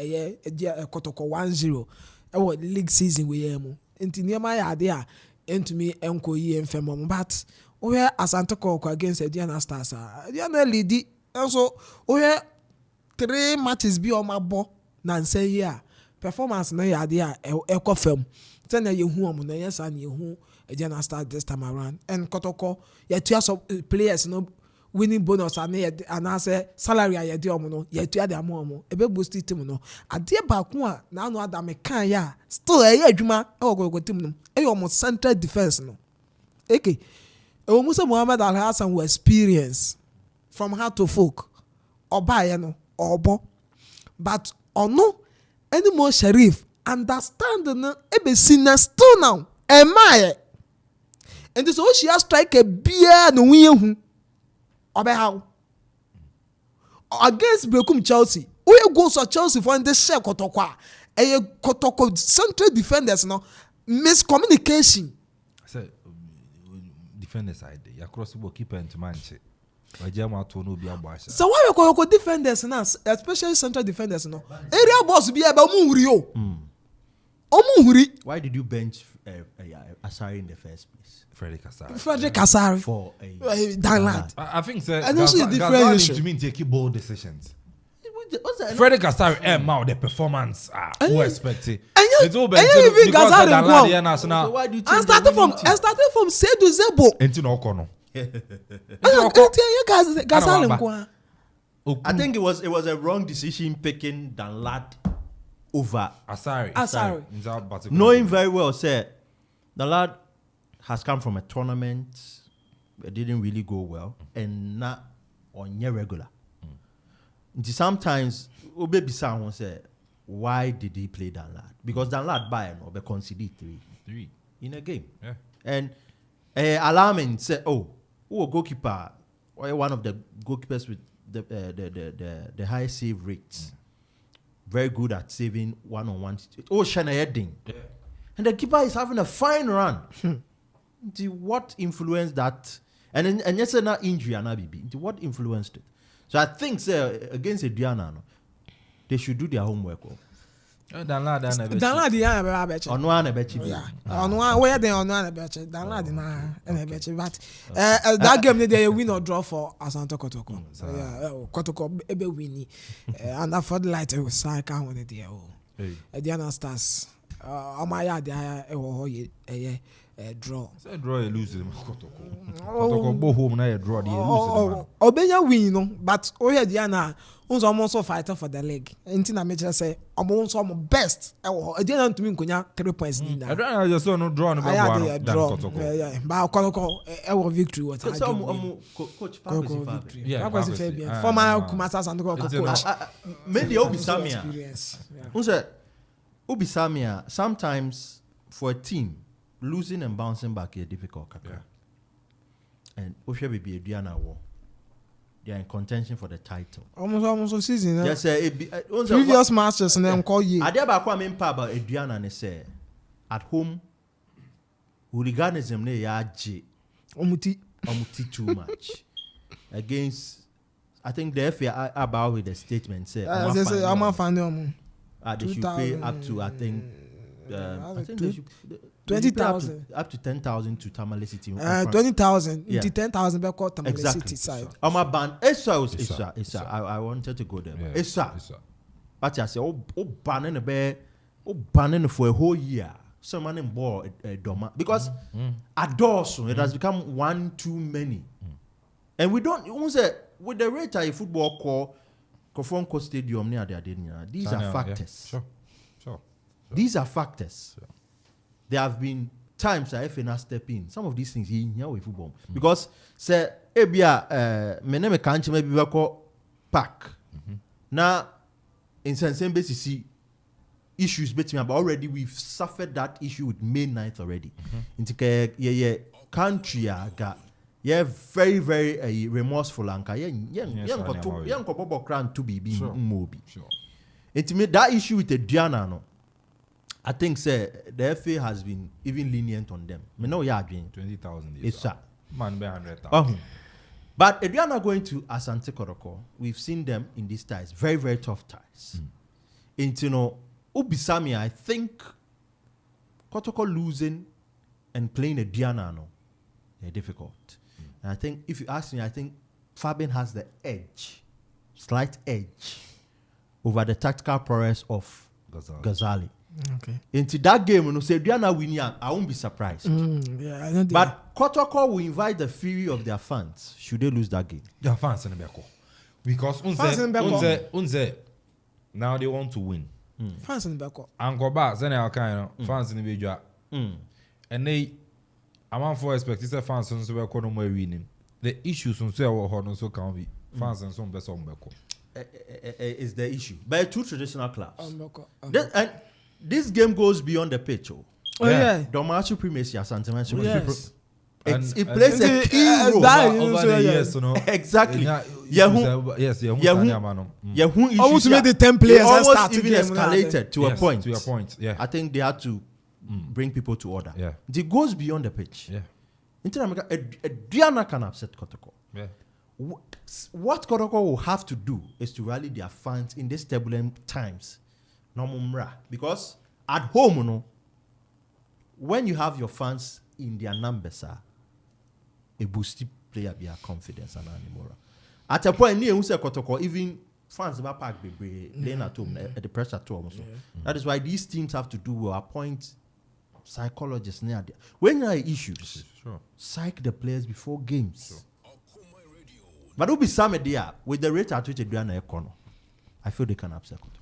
Kotoko 1-0 our league season we am enti niema ya ade a entumi enko yi enfemo but we Asante Kotoko against Diana Stars Diana lead so we 3 matches bi o mabo na nse yi a performance na ya ade a ekofam tena yehu omo na yesa na yehu Diana Stars this time around and Kotoko ya tua some players no winning bonus and say salary ya de omo no ya tua de amomo ebe boost team no ade ba ko a na no adam kan ya still adwuma e go team no e omo central defense no okay e Musa Muhammad Al Hassan who experience from how to folk oba ya no obo but ono any more Sharif understand no ebe sina still now emaye and so she has strike a beer no wi how against Brekum Chelsea who goes for Chelsea for the share Kotoko Kotoko central defenders no miscommunication say defender side ya cross ball keeper into manche wajama to no bia boasha so why Kotoko defenders now especially central defenders no area boss be eba mu huri o omu huri. Why did you bench Asari in the first place? Frederick Asari for Danlad. I think so. And also different issue. To me take bold decisions. Frederick Asari mount the performance who expected. It's all better because Danlad why do you and started from Seydou Zebo. Enti no kono. I think it was a wrong decision picking Danlad over Asari. Knowing very well, sir, the lad has come from a tournament, it didn't really go well, and not on your regular. Sometimes, Obebisa won't say, why did he play Danlad? Because Danlad by and Obe conceded 3 in a game. Yeah. And alarming said, who a goalkeeper, or one of the goalkeepers with the high save rates. Very good at saving one-on-one. Oh, Shana heading. Yeah. And the keeper is having a fine run. What influenced that? And yes, not injury and ABB. What influenced it? So I think, sir, against Adriana, they should do their homework. Download the other batch. On one batch. On one where they on one batch. Download the batch. But that game they win or draw for Asante Kotoko. So yeah, Kotoko ebe winning. And that for the light was psych out with the Diana Stars. Amaya they draw. Say draw you lose them. Kotoko go home now you draw the lose. Obenya win no, but Diana unso almost fighter for the leg. Anything I major say almost best. Diana to me nkonya 3 points ni na. I don't just no draw no be Kotoko. Yeah, but Kotoko victory was coach victory. Yeah, former Kumasa Sandogo coach. Maybe Obisamia. Unse Obisamia sometimes for a team losing and bouncing back is difficult. And Osha be a Diana war. They are in contention for the title. Almost season. Yes, previous masters and then call you. I dare ba kwa paba Adriana and say at home hooliganism ne ya J. Omuti too much. Against I think the FA about with the statement say I'm a fan they should pay up to I think they should 20,000 up to 10,000 to Tamale City. 20,000 into 10,000 back to Tamale City side. On my band, Esa. I wanted to go there. Esa. But I say, banning a bear, banning for a whole year. Someone in ball a doma because at Dawson it has become one too many, and we don't. With the rate of football call, Akropong Stadium near there, these are factors. Sure. These are factors. There have been times I FNA step in. Some of these things in here with football. Because say ebia meneme kanche maybe we call pack. Now in same basis see issues between but already we've suffered that issue with May 9th already. Into country got very very remorseful anka ko crown to be mobi. Intimate that issue with the Diana no. I think say the FA has been even lenient on them. Me know you doing 20,000. It's man be 100,000. But if you are not going to Asante Kotoko, we've seen them in these ties, very very tough ties. Into Ubisami, I think Kotoko losing and playing a Diana no, they're difficult. And I think if you ask me, I think Fabian has the edge, slight edge, over the tactical prowess of Ghazali. Okay. Into that game, when you say Diana win, I won't be surprised. But Kotoko will invite the fury of their fans should they lose that game. Their fans in the Beko. Because unze now they want to win. Fans in the Beko. Anko ba zene alkan fans in the Bejua. And they Amanfo expect is fans on so no more winning. The issues on so can be fans and some best on Beko. Is the issue. But two traditional clubs. And this game goes beyond the pitch. Domacho primacy as sentiment. Yes. It plays a key role over the years, you know. Exactly. Yes, almost made the 10 players almost even escalated to a point. To a point. Yeah. I think they had to bring people to order. Yeah. It goes beyond the pitch. Yeah. Inter America, a Diana can upset Kotoko. Yeah. What Kotoko will have to do is to rally their fans in these turbulent times. Because at home, you know, when you have your fans in their numbers, a boosty player be a confidence and anymore. At a point, near Kotoko, even fans about park be playing at home at the pressure at home. That is why these teams have to do appoint psychologists near there. When there are issues, psych the players before games. But it will be some idea with the rate at which they do an economy. I feel they can upset Kotoko.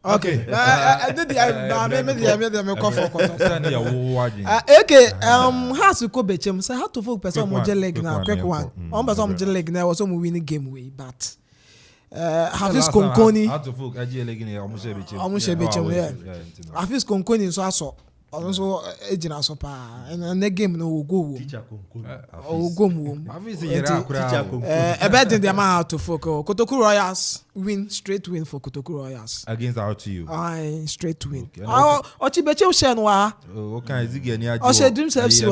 Okay. Has to go bechem say how to folk person mo leg na quick one. On person mo leg na was some winning game way but Hafiz Konkoni how to folk leg na almost bechem Hafiz Konkoni so aso also ejina so pa and the game no will go teacher Konkoni go mu about the amount to folk Kotoko Royals straight win for Kotoko Royals against out to you straight win Ochibeche share no okay zigi ani ajo o she dreams FC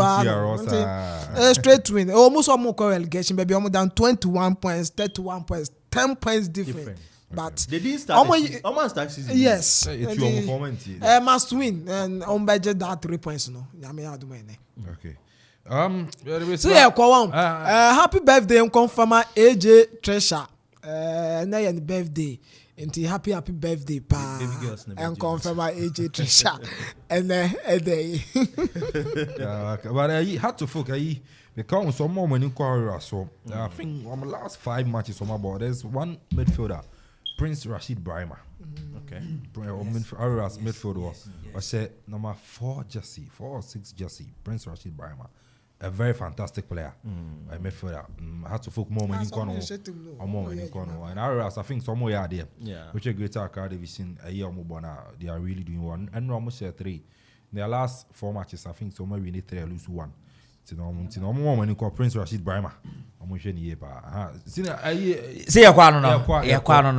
straight win almost almost relegation baby almost down 21 points 31 points 10 points different But they didn't start. Almost start season. Yes. It's your performance. Must win and on budget that 3 points. No, I mean, I do my Okay. So yeah, happy birthday, confirmer AJ Treasure. Na birthday. Inti happy birthday pa and confirmer AJ Treasure. And day. But I had to focus. Because some more when you call so I think on the last 5 matches on my board, there's one midfielder, Prince Rashid Barima. Okay. Midfielder. I said number 4 Jesse, 4 or 6 Jesse, Prince Rashid Barima. A very fantastic player. I midfielder. I had to focus more when you call and I think some more there. Yeah. Which a greater card we've seen a year more now. They are really doing one and almost 3. Their last 4 matches, I think some we need 3 lose 1. No more when you call Prince Rashid Barima. I'm wishing you pa. See ya kwano no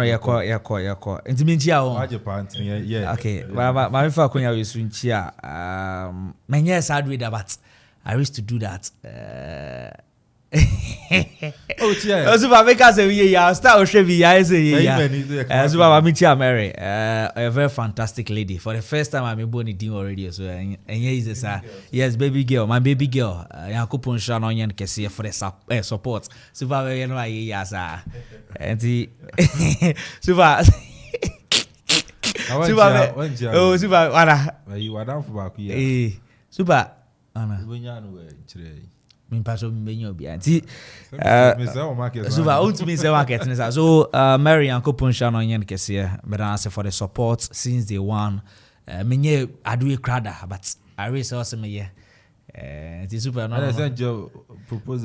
yakwa. Intiminchia o. Yeah. Okay. Ma fa kunya wesunchia. Menye sad with that. I used to do that. Oh, yeah. Super make us a start Oshevi ya. Super Michia Mary, a very fantastic lady. For the first time I'm born in already. So and is yes, baby girl, my baby girl. Akropong-Akuapem onion kesi for the support. Super you know yes and the super. Oh, super Anna. You are down for back here. Super Anna. So Mary and Akropong-Akuapem onion kesi but I say for the support since day one. Menye adu krada but I raise also me it is super no.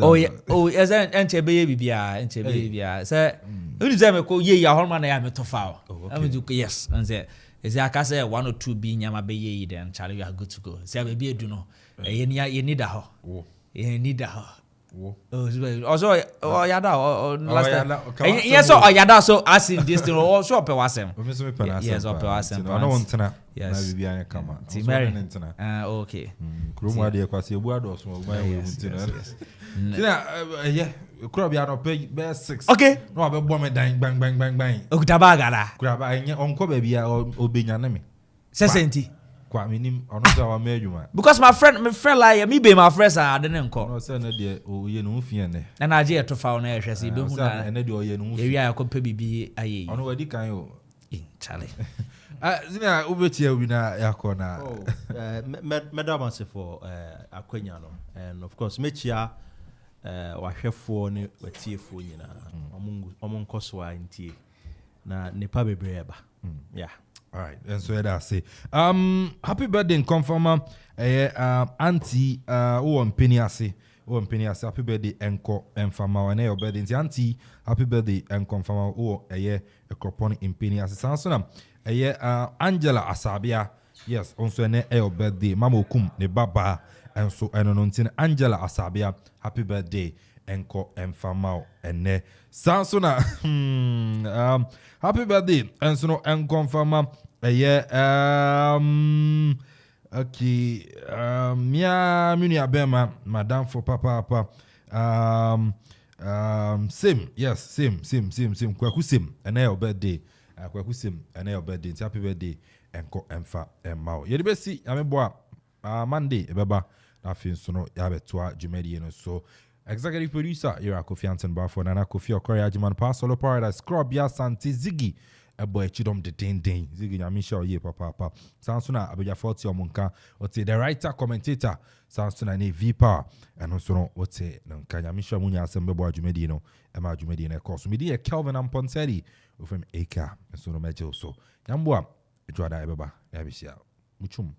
Oh yeah, as an bibia say you say me ko ye ya horma na ya me tofa o do yes and say is I can say 1 or 2 be nyama be ye then Charlie you are good to go say be edu no you need that ho you need that ho also yada last time yes so yada so as in this thing also pe wasem yes op wasem no wontena yes na bibia kama Mary okay kromo ade kwase ebu ado so ba wontena yeah crowd ya no pay be 6 okay no abe bo me dan bang okutaba gala crowd ba enye onko ba bia obenya na me sesenti kwa minim ono so wa medwuma because my friend like me be my friends are dey nko no say na de o ye no fie ne na na je to fa na ehwe se be hu na na de o ye no fie ewia yakopɛ bibi aye ono wadi kan o Charlie zina ubetia wina yakona madam say for akwanya no and of course mechia wahwefo ne watiefo nyina omonkoso a ntie na nepa bebre eba yeah. All right, and so that I say, happy birthday, confirmer, auntie, happy birthday, enko, enfama, and your birthday, auntie, happy birthday, and confirmer, Akropong-Akuapem, Sansona, Angela Asabia, yes, also your birthday, Mamo Kum, ne Baba, and so, and Angela Asabia, happy birthday. Enko enfama ene Sansona happy birthday and so no enconfirma okay mia abema madam for papa same yes same kwaku same ene your birthday kwaku same ene your birthday happy birthday enko emfa emma ye de besi ameboa Monday ebeba na fin so no ya betua jumedi no so executive producer, you're Akuffo Anton Nana Kofi Okori Ajiman Pasolo Paradise, Scrub Ya Santi Ziggy, a boy Chidom de Ding, Ziggy Yamisha ye papa. Sansuna Abuja 40 Omunka, what's the writer commentator, Sansuna ne V Power, and also what's it, Kanyamisha Munya Sembebo Jumedino, Emma Jumedino, course, media Kelvin Amponsah Addi, with him Aka, and so no major so. Yambua, Joada Ebeba, Abishia, Muchum.